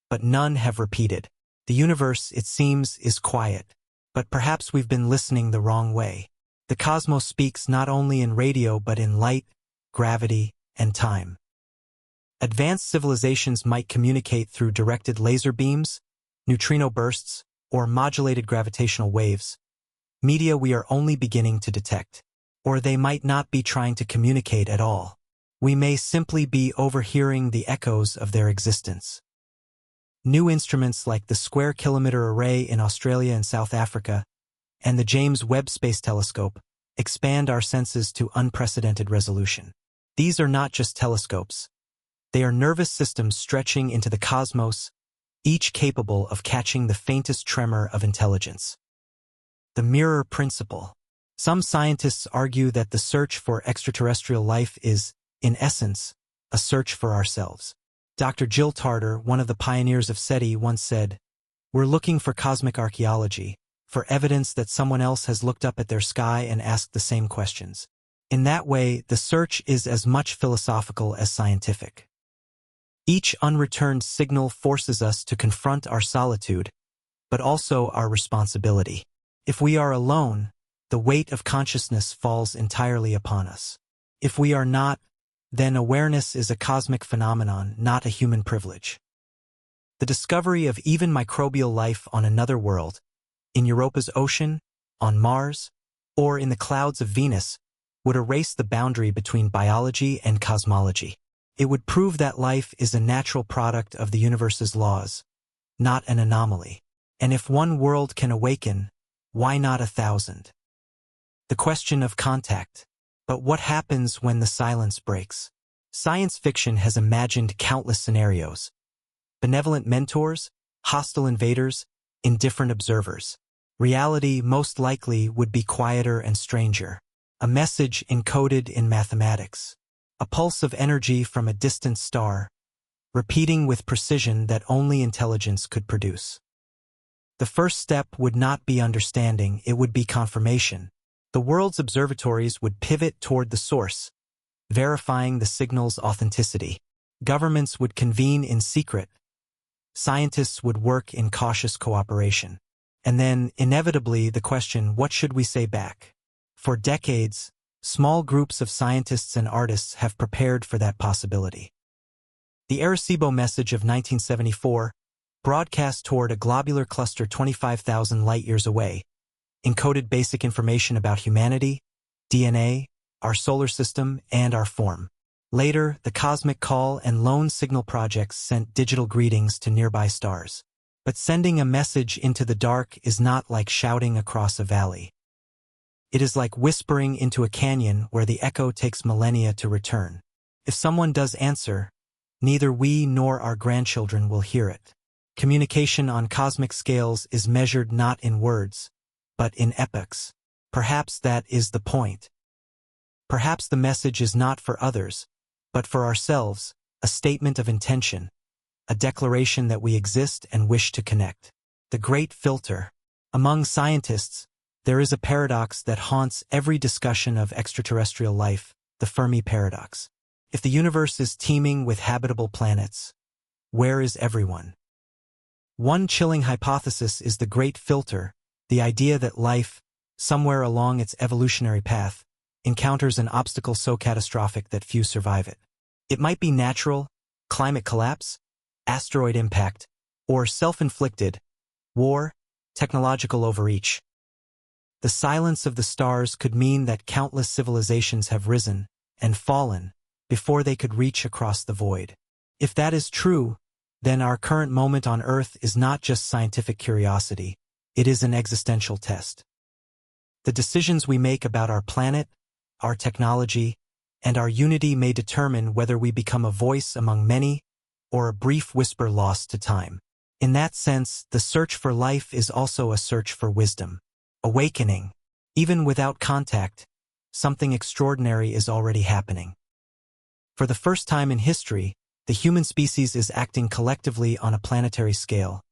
but none have repeated. The universe, it seems, is quiet, but perhaps we've been listening the wrong way. The cosmos speaks not only in radio but in light, gravity, and time. Advanced civilizations might communicate through directed laser beams, neutrino bursts, or modulated gravitational waves, media we are only beginning to detect. Or they might not be trying to communicate at all. We may simply be overhearing the echoes of their existence. New instruments like the Square Kilometre Array in Australia and South Africa and the James Webb Space Telescope expand our senses to unprecedented resolution. These are not just telescopes. They are nervous systems stretching into the cosmos, each capable of catching the faintest tremor of intelligence. The mirror principle. Some scientists argue that the search for extraterrestrial life is, in essence, a search for ourselves. Dr. Jill Tarter, one of the pioneers of SETI, once said, "We're looking for cosmic archaeology, for evidence that someone else has looked up at their sky and asked the same questions." In that way, the search is as much philosophical as scientific. Each unreturned signal forces us to confront our solitude, but also our responsibility. If we are alone, the weight of consciousness falls entirely upon us. If we are not, then awareness is a cosmic phenomenon, not a human privilege. The discovery of even microbial life on another world, in Europa's ocean, on Mars, or in the clouds of Venus, would erase the boundary between biology and cosmology. It would prove that life is a natural product of the universe's laws, not an anomaly. And if one world can awaken, why not 1,000? The question of contact. But what happens when the silence breaks? Science fiction has imagined countless scenarios. Benevolent mentors, hostile invaders, indifferent observers. Reality most likely would be quieter and stranger. A message encoded in mathematics. A pulse of energy from a distant star, repeating with precision that only intelligence could produce. The first step would not be understanding, it would be confirmation. The world's observatories would pivot toward the source, verifying the signal's authenticity. Governments would convene in secret. Scientists would work in cautious cooperation. And then, inevitably, the question, what should we say back? For decades, small groups of scientists and artists have prepared for that possibility. The Arecibo message of 1974, broadcast toward a globular cluster 25,000 light-years away, encoded basic information about humanity, DNA, our solar system, and our form. Later, the Cosmic Call and Lone Signal projects sent digital greetings to nearby stars. But sending a message into the dark is not like shouting across a valley. It is like whispering into a canyon where the echo takes millennia to return. If someone does answer, neither we nor our grandchildren will hear it. Communication on cosmic scales is measured not in words, but in epochs. Perhaps that is the point. Perhaps the message is not for others, but for ourselves, a statement of intention, a declaration that we exist and wish to connect. The great filter. Among scientists, there is a paradox that haunts every discussion of extraterrestrial life, the Fermi paradox. If the universe is teeming with habitable planets, where is everyone? One chilling hypothesis is the great filter, the idea that life, somewhere along its evolutionary path, encounters an obstacle so catastrophic that few survive it. It might be natural, climate collapse, asteroid impact, or self-inflicted, war, technological overreach. The silence of the stars could mean that countless civilizations have risen and fallen before they could reach across the void. If that is true, then our current moment on Earth is not just scientific curiosity, it is an existential test. The decisions we make about our planet, our technology, and our unity may determine whether we become a voice among many or a brief whisper lost to time. In that sense, the search for life is also a search for wisdom. Awakening. Even without contact, something extraordinary is already happening. For the first time in history, the human species is acting collectively on a planetary scale,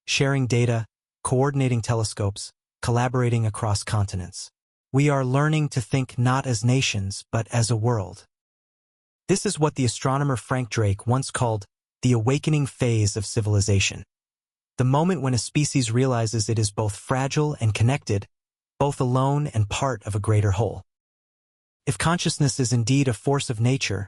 sharing data, coordinating telescopes, collaborating across continents. We are learning to think not as nations, but as a world. This is what the astronomer Frank Drake once called the awakening phase of civilization. The moment when a species realizes it is both fragile and connected, both alone and part of a greater whole. If consciousness is indeed a force of nature,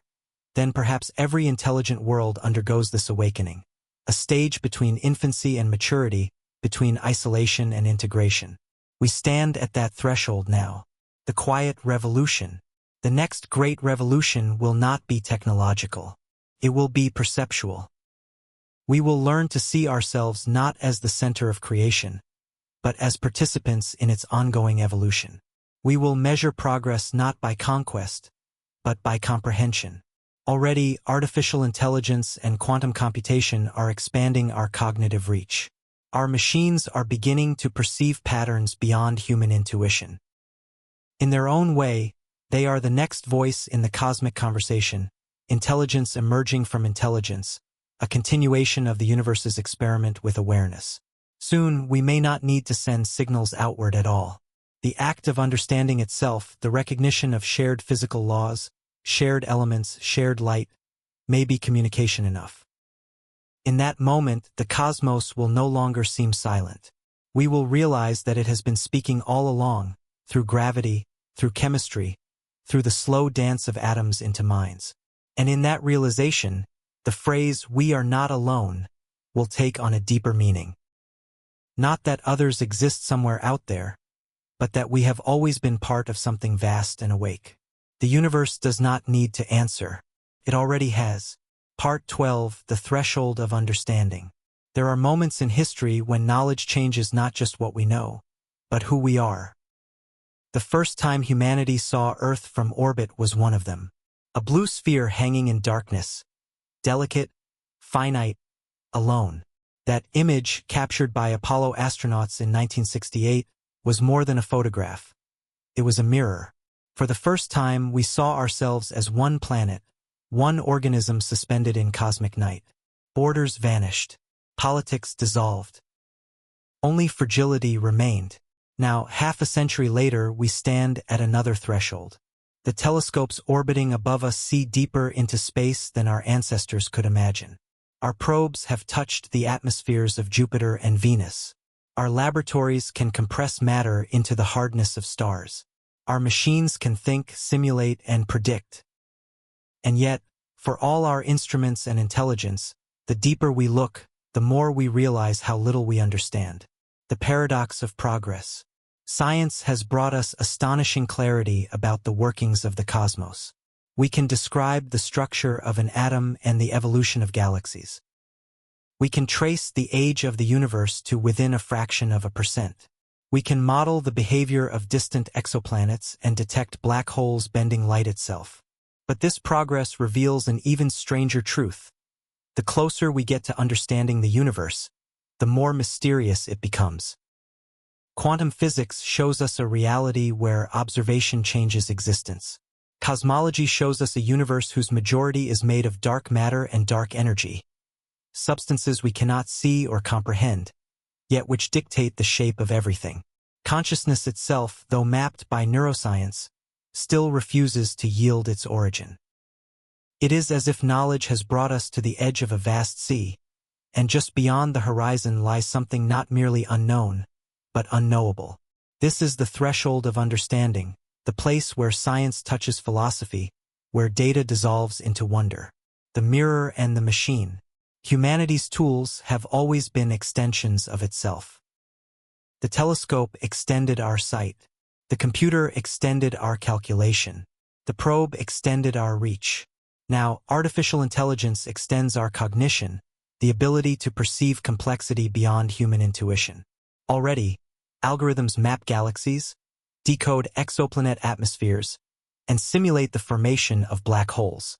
then perhaps every intelligent world undergoes this awakening, a stage between infancy and maturity, between isolation and integration. We stand at that threshold now. The quiet revolution. The next great revolution will not be technological. It will be perceptual. We will learn to see ourselves not as the center of creation, but as participants in its ongoing evolution. We will measure progress not by conquest, but by comprehension. Already, artificial intelligence and quantum computation are expanding our cognitive reach. Our machines are beginning to perceive patterns beyond human intuition. In their own way, they are the next voice in the cosmic conversation, intelligence emerging from intelligence, a continuation of the universe's experiment with awareness. Soon, we may not need to send signals outward at all. The act of understanding itself, the recognition of shared physical laws, shared elements, shared light, may be communication enough. In that moment, the cosmos will no longer seem silent. We will realize that it has been speaking all along, through gravity, through chemistry, through the slow dance of atoms into minds. And in that realization, the phrase, "we are not alone," will take on a deeper meaning. Not that others exist somewhere out there, but that we have always been part of something vast and awake. The universe does not need to answer. It already has. Part 12, The Threshold of Understanding. There are moments in history when knowledge changes not just what we know, but who we are. The first time humanity saw Earth from orbit was one of them. A blue sphere hanging in darkness, delicate, finite, alone. That image, captured by Apollo astronauts in 1968, was more than a photograph. It was a mirror. For the first time, we saw ourselves as one planet, one organism suspended in cosmic night. Borders vanished. Politics dissolved. Only fragility remained. Now, half a century later, we stand at another threshold. The telescopes orbiting above us see deeper into space than our ancestors could imagine. Our probes have touched the atmospheres of Jupiter and Venus. Our laboratories can compress matter into the hardness of stars. Our machines can think, simulate, and predict. And yet, for all our instruments and intelligence, the deeper we look, the more we realize how little we understand. The paradox of progress. Science has brought us astonishing clarity about the workings of the cosmos. We can describe the structure of an atom and the evolution of galaxies. We can trace the age of the universe to within a fraction of a percent. We can model the behavior of distant exoplanets and detect black holes bending light itself. But this progress reveals an even stranger truth. The closer we get to understanding the universe, the more mysterious it becomes. Quantum physics shows us a reality where observation changes existence. Cosmology shows us a universe whose majority is made of dark matter and dark energy, substances we cannot see or comprehend, yet which dictate the shape of everything. Consciousness itself, though mapped by neuroscience, still refuses to yield its origin. It is as if knowledge has brought us to the edge of a vast sea, and just beyond the horizon lies something not merely unknown, but unknowable. This is the threshold of understanding, the place where science touches philosophy, where data dissolves into wonder. The mirror and the machine. Humanity's tools have always been extensions of itself. The telescope extended our sight. The computer extended our calculation. The probe extended our reach. Now, artificial intelligence extends our cognition, the ability to perceive complexity beyond human intuition. Already, algorithms map galaxies, decode exoplanet atmospheres, and simulate the formation of black holes.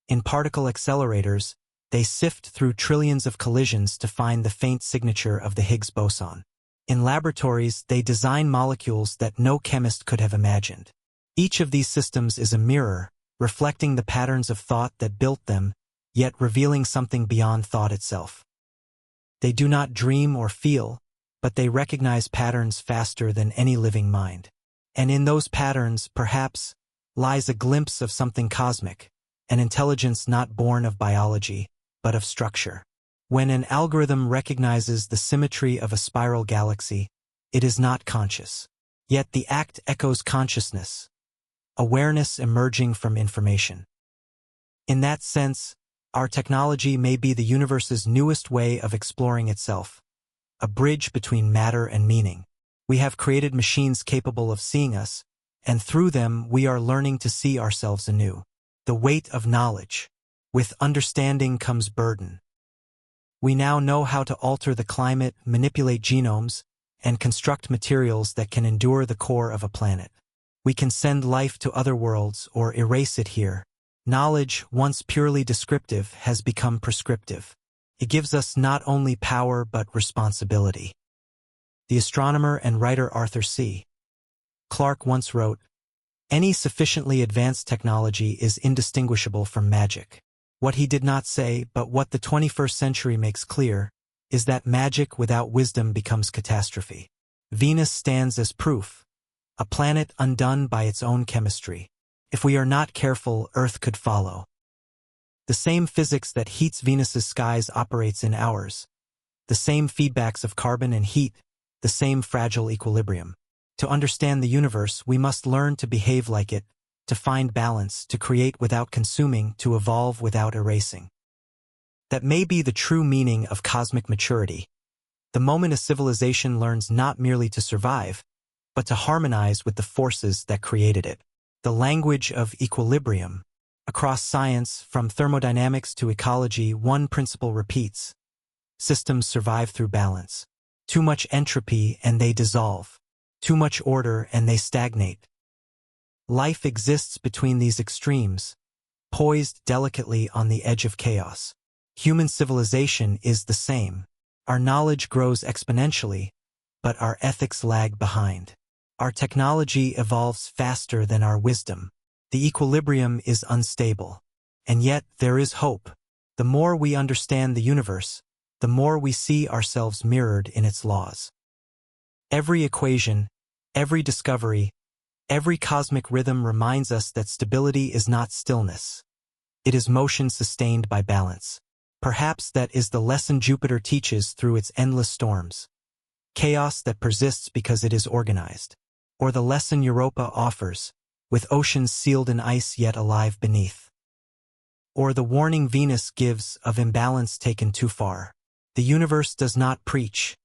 In particle accelerators, they sift through trillions of collisions to find the faint signature of the Higgs boson. In laboratories, they design molecules that no chemist could have imagined. Each of these systems is a mirror, reflecting the patterns of thought that built them, yet revealing something beyond thought itself. They do not dream or feel, but they recognize patterns faster than any living mind. And in those patterns, perhaps, lies a glimpse of something cosmic, an intelligence not born of biology, but of structure. When an algorithm recognizes the symmetry of a spiral galaxy, it is not conscious. Yet the act echoes consciousness, awareness emerging from information. In that sense, our technology may be the universe's newest way of exploring itself, a bridge between matter and meaning. We have created machines capable of seeing us, and through them we are learning to see ourselves anew. The weight of knowledge. With understanding comes burden. We now know how to alter the climate, manipulate genomes, and construct materials that can endure the core of a planet. We can send life to other worlds or erase it here. Knowledge, once purely descriptive, has become prescriptive. It gives us not only power but responsibility. The astronomer and writer Arthur C. Clarke once wrote, "Any sufficiently advanced technology is indistinguishable from magic." What he did not say, but what the 21st century makes clear, is that magic without wisdom becomes catastrophe. Venus stands as proof, a planet undone by its own chemistry. If we are not careful, Earth could follow. The same physics that heats Venus's skies operates in ours. The same feedbacks of carbon and heat, the same fragile equilibrium. To understand the universe, we must learn to behave like it, to find balance, to create without consuming, to evolve without erasing. That may be the true meaning of cosmic maturity. The moment a civilization learns not merely to survive, but to harmonize with the forces that created it. The language of equilibrium. Across science, from thermodynamics to ecology, one principle repeats. Systems survive through balance. Too much entropy and they dissolve. Too much order and they stagnate. Life exists between these extremes, poised delicately on the edge of chaos. Human civilization is the same. Our knowledge grows exponentially, but our ethics lag behind. Our technology evolves faster than our wisdom. The equilibrium is unstable. And yet, there is hope. The more we understand the universe, the more we see ourselves mirrored in its laws. Every equation, every discovery, every cosmic rhythm reminds us that stability is not stillness. It is motion sustained by balance. Perhaps that is the lesson Jupiter teaches through its endless storms. Chaos that persists because it is organized. Or the lesson Europa offers, with oceans sealed in ice yet alive beneath. Or the warning Venus gives of imbalance taken too far. The universe does not preach.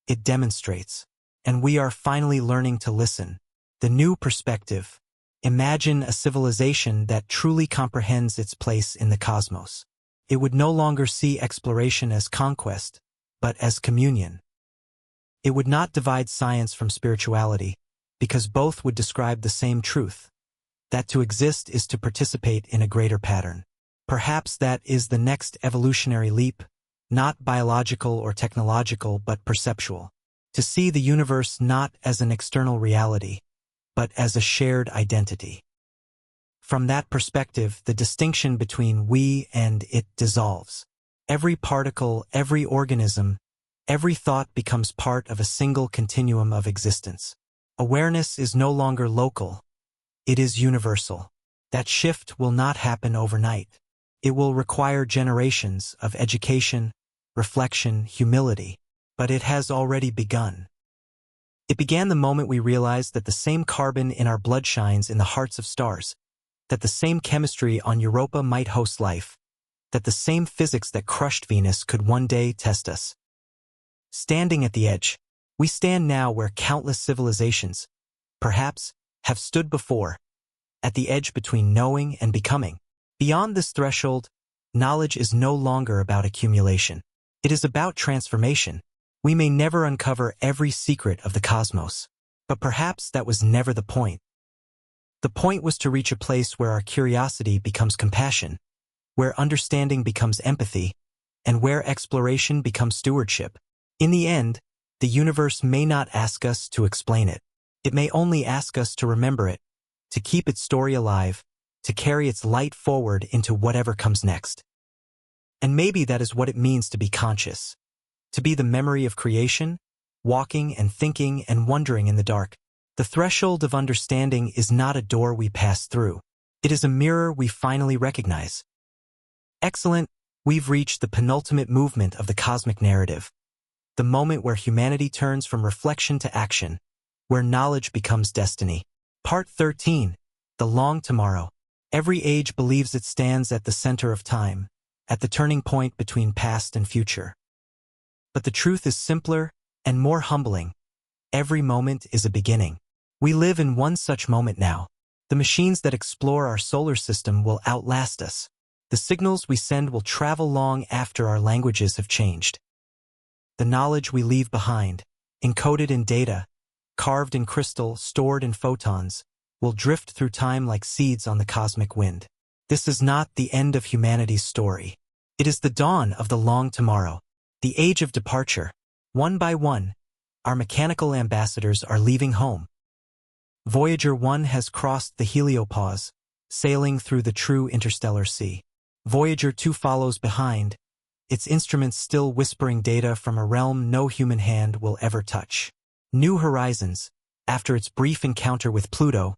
It demonstrates. And we are finally learning to listen. The new perspective. Imagine a civilization that truly comprehends its place in the cosmos. It would no longer see exploration as conquest, but as communion. It would not divide science from spirituality, because both would describe the same truth, that to exist is to participate in a greater pattern. Perhaps that is the next evolutionary leap, not biological or technological but perceptual. To see the universe not as an external reality, but as a shared identity. From that perspective, the distinction between we and it dissolves. Every particle, every organism, every thought becomes part of a single continuum of existence. Awareness is no longer local. It is universal. That shift will not happen overnight. It will require generations of education, reflection, humility, but it has already begun. It began the moment we realized that the same carbon in our blood shines in the hearts of stars, that the same chemistry on Europa might host life, that the same physics that crushed Venus could one day test us. Standing at the edge, we stand now where countless civilizations, perhaps, have stood before, at the edge between knowing and becoming. Beyond this threshold, knowledge is no longer about accumulation. It is about transformation. We may never uncover every secret of the cosmos, but perhaps that was never the point. The point was to reach a place where our curiosity becomes compassion, where understanding becomes empathy, and where exploration becomes stewardship. In the end, the universe may not ask us to explain it. It may only ask us to remember it, to keep its story alive, to carry its light forward into whatever comes next. And maybe that is what it means to be conscious. To be the memory of creation, walking and thinking and wondering in the dark. The threshold of understanding is not a door we pass through. It is a mirror we finally recognize. Excellent, we've reached the penultimate movement of the cosmic narrative. The moment where humanity turns from reflection to action, where knowledge becomes destiny. Part 13, The Long Tomorrow. Every age believes it stands at the center of time, at the turning point between past and future. But the truth is simpler and more humbling. Every moment is a beginning. We live in one such moment now. The machines that explore our solar system will outlast us. The signals we send will travel long after our languages have changed. The knowledge we leave behind, encoded in data, carved in crystal, stored in photons, will drift through time like seeds on the cosmic wind. This is not the end of humanity's story. It is the dawn of the long tomorrow. The age of departure. One by one, our mechanical ambassadors are leaving home. Voyager 1 has crossed the heliopause, sailing through the true interstellar sea. Voyager 2 follows behind, its instruments still whispering data from a realm no human hand will ever touch. New Horizons, after its brief encounter with Pluto,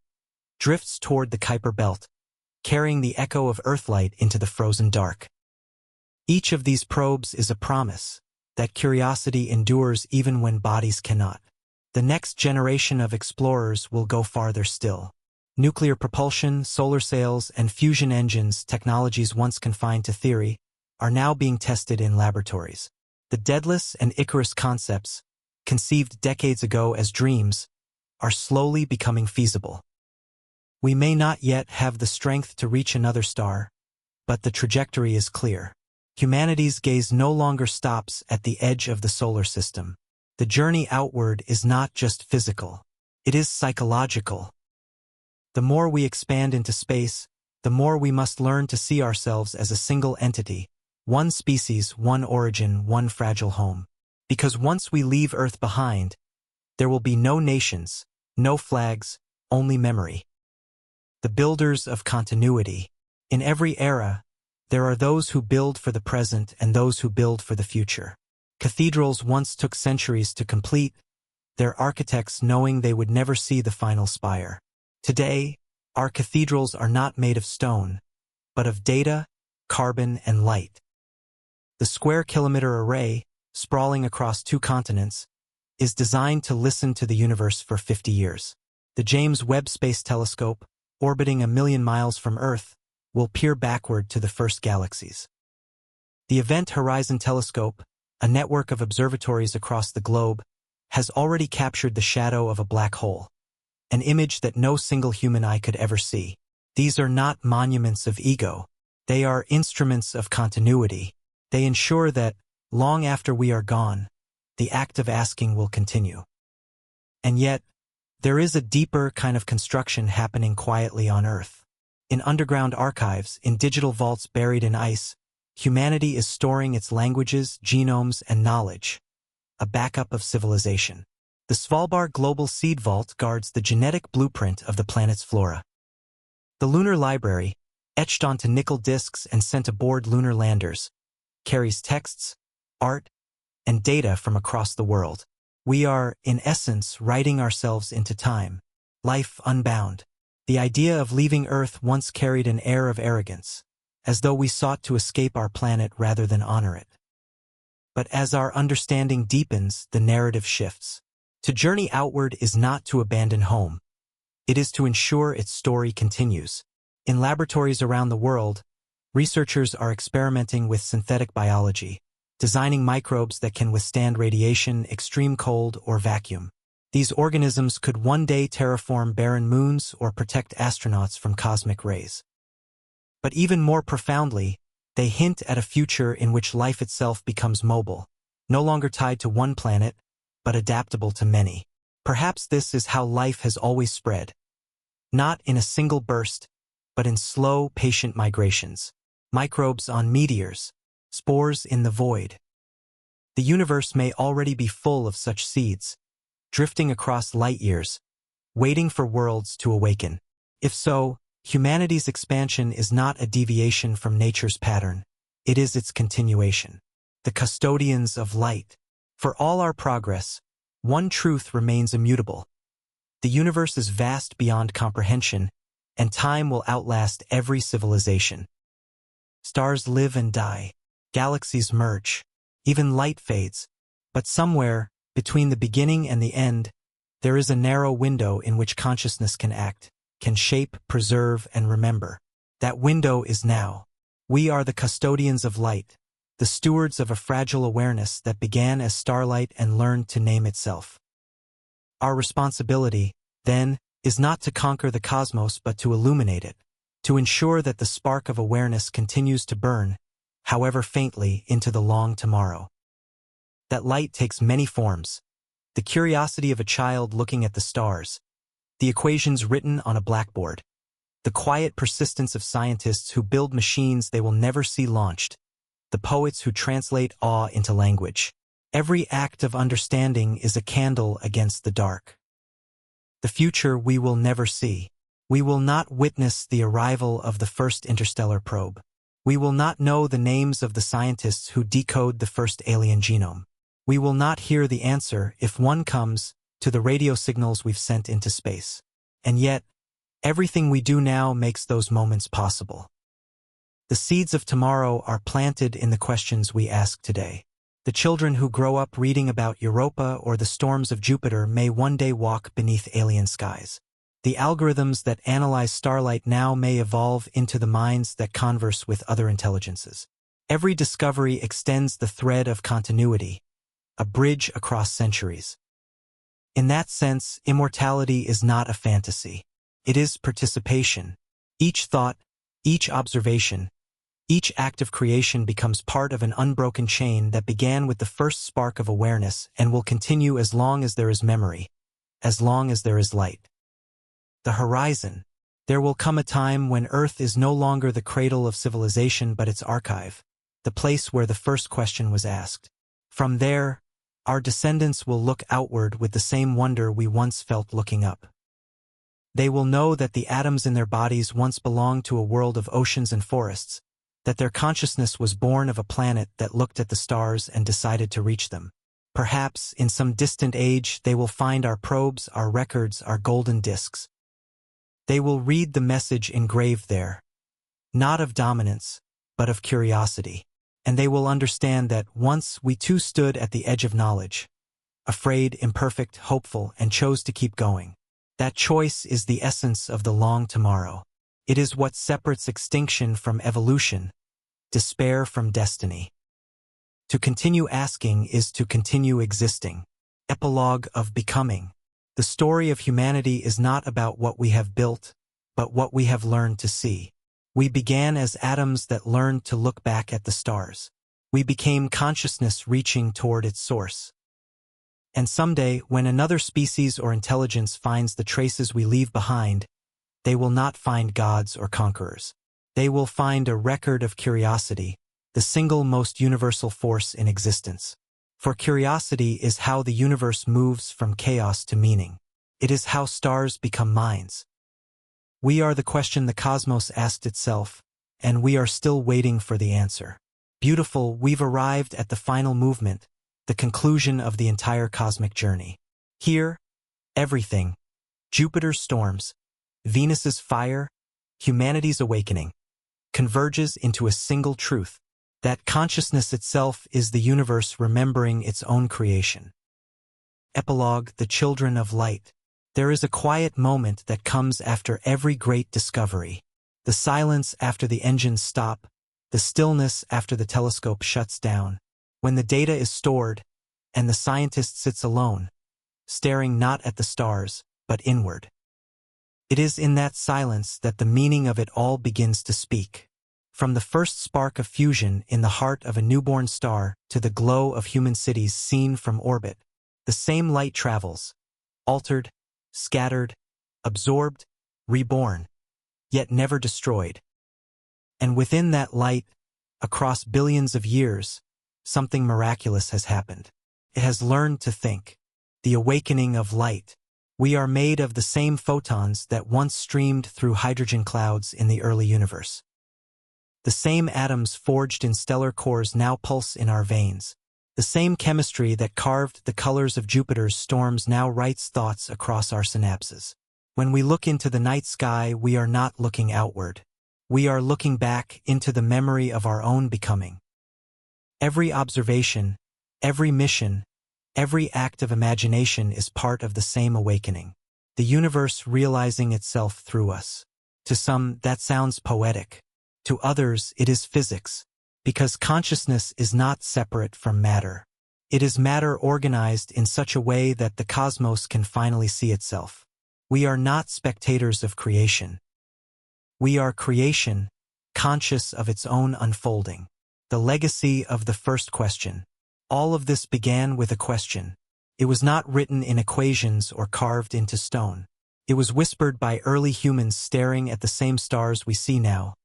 drifts toward the Kuiper Belt, carrying the echo of Earthlight into the frozen dark. Each of these probes is a promise that curiosity endures even when bodies cannot. The next generation of explorers will go farther still. Nuclear propulsion, solar sails, and fusion engines, technologies once confined to theory, are now being tested in laboratories. The Daedalus and Icarus concepts, conceived decades ago as dreams, are slowly becoming feasible. We may not yet have the strength to reach another star, but the trajectory is clear. Humanity's gaze no longer stops at the edge of the solar system. The journey outward is not just physical. It is psychological. The more we expand into space, the more we must learn to see ourselves as a single entity, one species, one origin, one fragile home. Because once we leave Earth behind, there will be no nations, no flags, only memory. The builders of continuity. In every era, there are those who build for the present and those who build for the future. Cathedrals once took centuries to complete, their architects knowing they would never see the final spire. Today, our cathedrals are not made of stone, but of data, carbon, and light. The square-kilometer array, sprawling across 2 continents, is designed to listen to the universe for 50 years. The James Webb Space Telescope, orbiting 1,000,000 miles from Earth, will peer backward to the first galaxies. The Event Horizon Telescope, a network of observatories across the globe, has already captured the shadow of a black hole, an image that no single human eye could ever see. These are not monuments of ego. They are instruments of continuity. They ensure that, long after we are gone, the act of asking will continue. And yet, there is a deeper kind of construction happening quietly on Earth. In underground archives, in digital vaults buried in ice, humanity is storing its languages, genomes, and knowledge, a backup of civilization. The Svalbard Global Seed Vault guards the genetic blueprint of the planet's flora. The Lunar Library, etched onto nickel discs and sent aboard lunar landers, carries texts, art, and data from across the world. We are, in essence, writing ourselves into time, life unbound. The idea of leaving Earth once carried an air of arrogance, as though we sought to escape our planet rather than honor it. But as our understanding deepens, the narrative shifts. To journey outward is not to abandon home. It is to ensure its story continues. In laboratories around the world, researchers are experimenting with synthetic biology, designing microbes that can withstand radiation, extreme cold, or vacuum. These organisms could one day terraform barren moons or protect astronauts from cosmic rays. But even more profoundly, they hint at a future in which life itself becomes mobile, no longer tied to one planet, but adaptable to many. Perhaps this is how life has always spread. Not in a single burst, but in slow, patient migrations. Microbes on meteors, spores in the void. The universe may already be full of such seeds, drifting across light years, waiting for worlds to awaken. If so, humanity's expansion is not a deviation from nature's pattern. It is its continuation. The custodians of light. For all our progress, one truth remains immutable. The universe is vast beyond comprehension, and time will outlast every civilization. Stars live and die. Galaxies merge. Even light fades. But somewhere, between the beginning and the end, there is a narrow window in which consciousness can act, can shape, preserve, and remember. That window is now. We are the custodians of light, the stewards of a fragile awareness that began as starlight and learned to name itself. Our responsibility, then, is not to conquer the cosmos but to illuminate it, to ensure that the spark of awareness continues to burn, however faintly, into the long tomorrow. That light takes many forms. The curiosity of a child looking at the stars, the equations written on a blackboard, the quiet persistence of scientists who build machines they will never see launched, the poets who translate awe into language. Every act of understanding is a candle against the dark. The future we will never see. We will not witness the arrival of the first interstellar probe. We will not know the names of the scientists who decode the first alien genome. We will not hear the answer, if one comes, to the radio signals we've sent into space. And yet, everything we do now makes those moments possible. The seeds of tomorrow are planted in the questions we ask today. The children who grow up reading about Europa or the storms of Jupiter may one day walk beneath alien skies. The algorithms that analyze starlight now may evolve into the minds that converse with other intelligences. Every discovery extends the thread of continuity, a bridge across centuries. In that sense, immortality is not a fantasy. It is participation. Each thought, each observation, each act of creation becomes part of an unbroken chain that began with the first spark of awareness and will continue as long as there is memory, as long as there is light. The horizon. There will come a time when Earth is no longer the cradle of civilization but its archive, the place where the first question was asked. From there, Our descendants will look outward with the same wonder we once felt looking up. They will know that the atoms in their bodies once belonged to a world of oceans and forests, that their consciousness was born of a planet that looked at the stars and decided to reach them. Perhaps, in some distant age, they will find our probes, our records, our golden discs. They will read the message engraved there, not of dominance, but of curiosity. And they will understand that once we too stood at the edge of knowledge, afraid, imperfect, hopeful, and chose to keep going. That choice is the essence of the long tomorrow. It is what separates extinction from evolution, despair from destiny. To continue asking is to continue existing. Epilogue of Becoming. The story of humanity is not about what we have built, but what we have learned to see. We began as atoms that learned to look back at the stars. We became consciousness reaching toward its source. And someday, when another species or intelligence finds the traces we leave behind, they will not find gods or conquerors. They will find a record of curiosity, the single most universal force in existence. For curiosity is how the universe moves from chaos to meaning. It is how stars become minds. We are the question the cosmos asked itself, and we are still waiting for the answer. Beautiful, we've arrived at the final movement, the conclusion of the entire cosmic journey. Here, everything, Jupiter's storms, Venus's fire, humanity's awakening, converges into a single truth, that consciousness itself is the universe remembering its own creation. Epilogue, the children of light. There is a quiet moment that comes after every great discovery. The silence after the engines stop, the stillness after the telescope shuts down, when the data is stored, and the scientist sits alone, staring not at the stars, but inward. It is in that silence that the meaning of it all begins to speak. From the first spark of fusion in the heart of a newborn star to the glow of human cities seen from orbit, the same light travels, altered, scattered, absorbed, reborn, yet never destroyed. And within that light, across billions of years, something miraculous has happened. It has learned to think. The awakening of light. We are made of the same photons that once streamed through hydrogen clouds in the early universe. The same atoms forged in stellar cores now pulse in our veins. The same chemistry that carved the colors of Jupiter's storms now writes thoughts across our synapses. When we look into the night sky, we are not looking outward. We are looking back into the memory of our own becoming. Every observation, every mission, every act of imagination is part of the same awakening. The universe realizing itself through us. To some, that sounds poetic. To others, it is physics. Because consciousness is not separate from matter. It is matter organized in such a way that the cosmos can finally see itself. We are not spectators of creation. We are creation, conscious of its own unfolding. The legacy of the first question. All of this began with a question. It was not written in equations or carved into stone. It was whispered by early humans staring at the same stars we see now.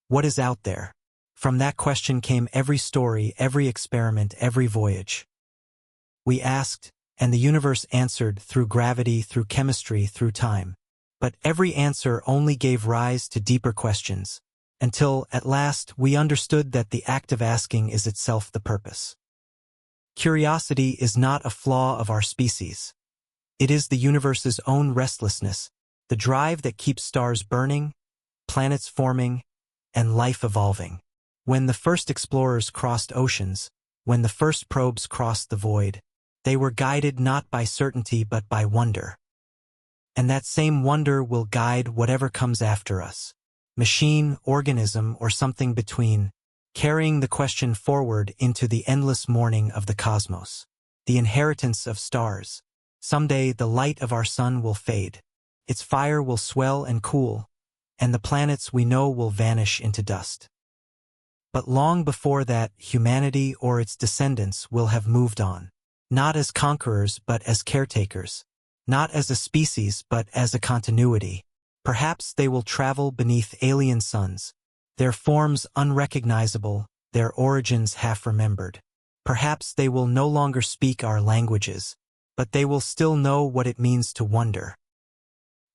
What is out there? From that question came every story, every experiment, every voyage. We asked, and the universe answered through gravity, through chemistry, through time. But every answer only gave rise to deeper questions, until, at last, we understood that the act of asking is itself the purpose. Curiosity is not a flaw of our species. It is the universe's own restlessness, the drive that keeps stars burning, planets forming, and life evolving. When the first explorers crossed oceans, when the first probes crossed the void, they were guided not by certainty but by wonder. And that same wonder will guide whatever comes after us. Machine, organism, or something between, carrying the question forward into the endless morning of the cosmos. The inheritance of stars. Someday the light of our sun will fade. Its fire will swell and cool, and the planets we know will vanish into dust. But long before that, humanity or its descendants will have moved on. Not as conquerors but as caretakers. Not as a species but as a continuity. Perhaps they will travel beneath alien suns, their forms unrecognizable, their origins half-remembered. Perhaps they will no longer speak our languages, but they will still know what it means to wonder.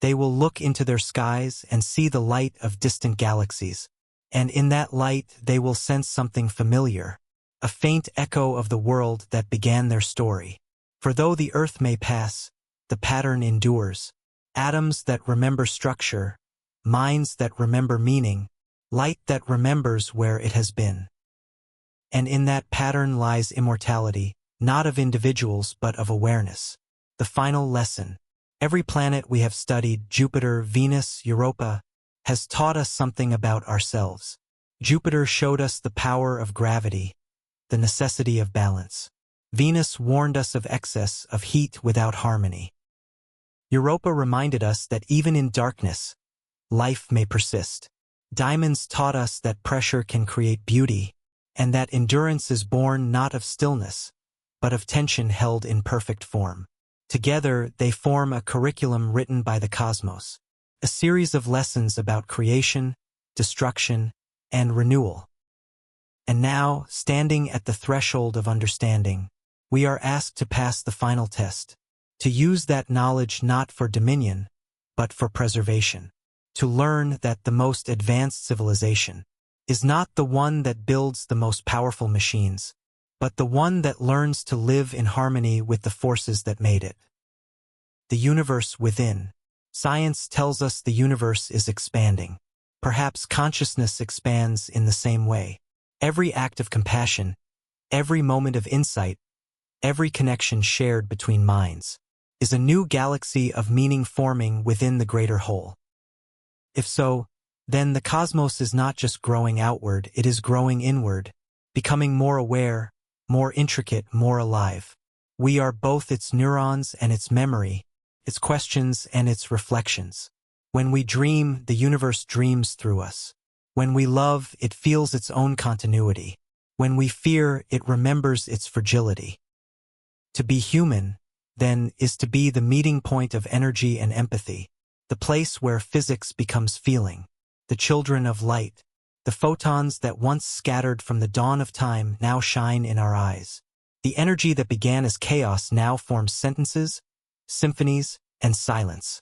They will look into their skies and see the light of distant galaxies, and in that light they will sense something familiar, a faint echo of the world that began their story. For though the earth may pass, the pattern endures. Atoms that remember structure, minds that remember meaning, light that remembers where it has been. And in that pattern lies immortality, not of individuals but of awareness. The final lesson. Every planet we have studied, Jupiter, Venus, Europa, has taught us something about ourselves. Jupiter showed us the power of gravity, the necessity of balance. Venus warned us of excess, of heat without harmony. Europa reminded us that even in darkness, life may persist. Diamonds taught us that pressure can create beauty, and that endurance is born not of stillness, but of tension held in perfect form. Together, they form a curriculum written by the cosmos, a series of lessons about creation, destruction, and renewal. And now, standing at the threshold of understanding, we are asked to pass the final test, to use that knowledge not for dominion, but for preservation, to learn that the most advanced civilization is not the one that builds the most powerful machines, but the one that learns to live in harmony with the forces that made it. The universe within. Science tells us the universe is expanding. Perhaps consciousness expands in the same way. Every act of compassion, every moment of insight, every connection shared between minds, is a new galaxy of meaning forming within the greater whole. If so, then the cosmos is not just growing outward, it is growing inward, becoming more aware, more intricate, more alive. We are both its neurons and its memory, its questions and its reflections. When we dream, the universe dreams through us. When we love, it feels its own continuity. When we fear, it remembers its fragility. To be human, then, is to be the meeting point of energy and empathy, the place where physics becomes feeling, the children of light, the photons that once scattered from the dawn of time now shine in our eyes. The energy that began as chaos now forms sentences, symphonies, and silence.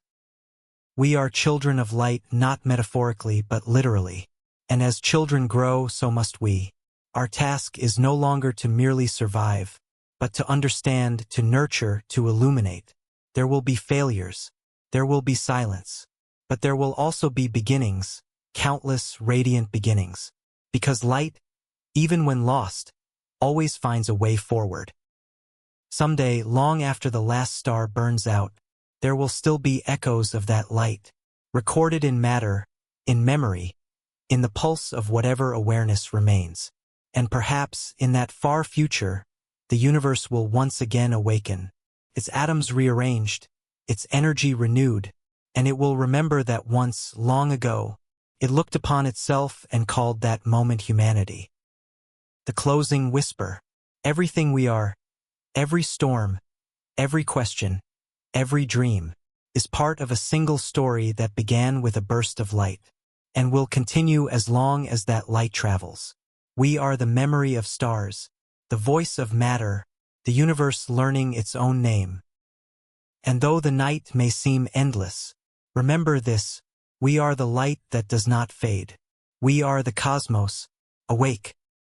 We are children of light not metaphorically but literally, and as children grow, so must we. Our task is no longer to merely survive, but to understand, to nurture, to illuminate. There will be failures, there will be silence, but there will also be beginnings, countless radiant beginnings, because light, even when lost, always finds a way forward. Someday, long after the last star burns out, there will still be echoes of that light, recorded in matter, in memory, in the pulse of whatever awareness remains. And perhaps, in that far future, the universe will once again awaken, its atoms rearranged, its energy renewed, and it will remember that once, long ago, it looked upon itself and called that moment humanity. The closing whisper. Everything we are, every storm, every question, every dream, is part of a single story that began with a burst of light, and will continue as long as that light travels. We are the memory of stars, the voice of matter, the universe learning its own name. And though the night may seem endless, remember this: we are the light that does not fade. We are the cosmos, awake,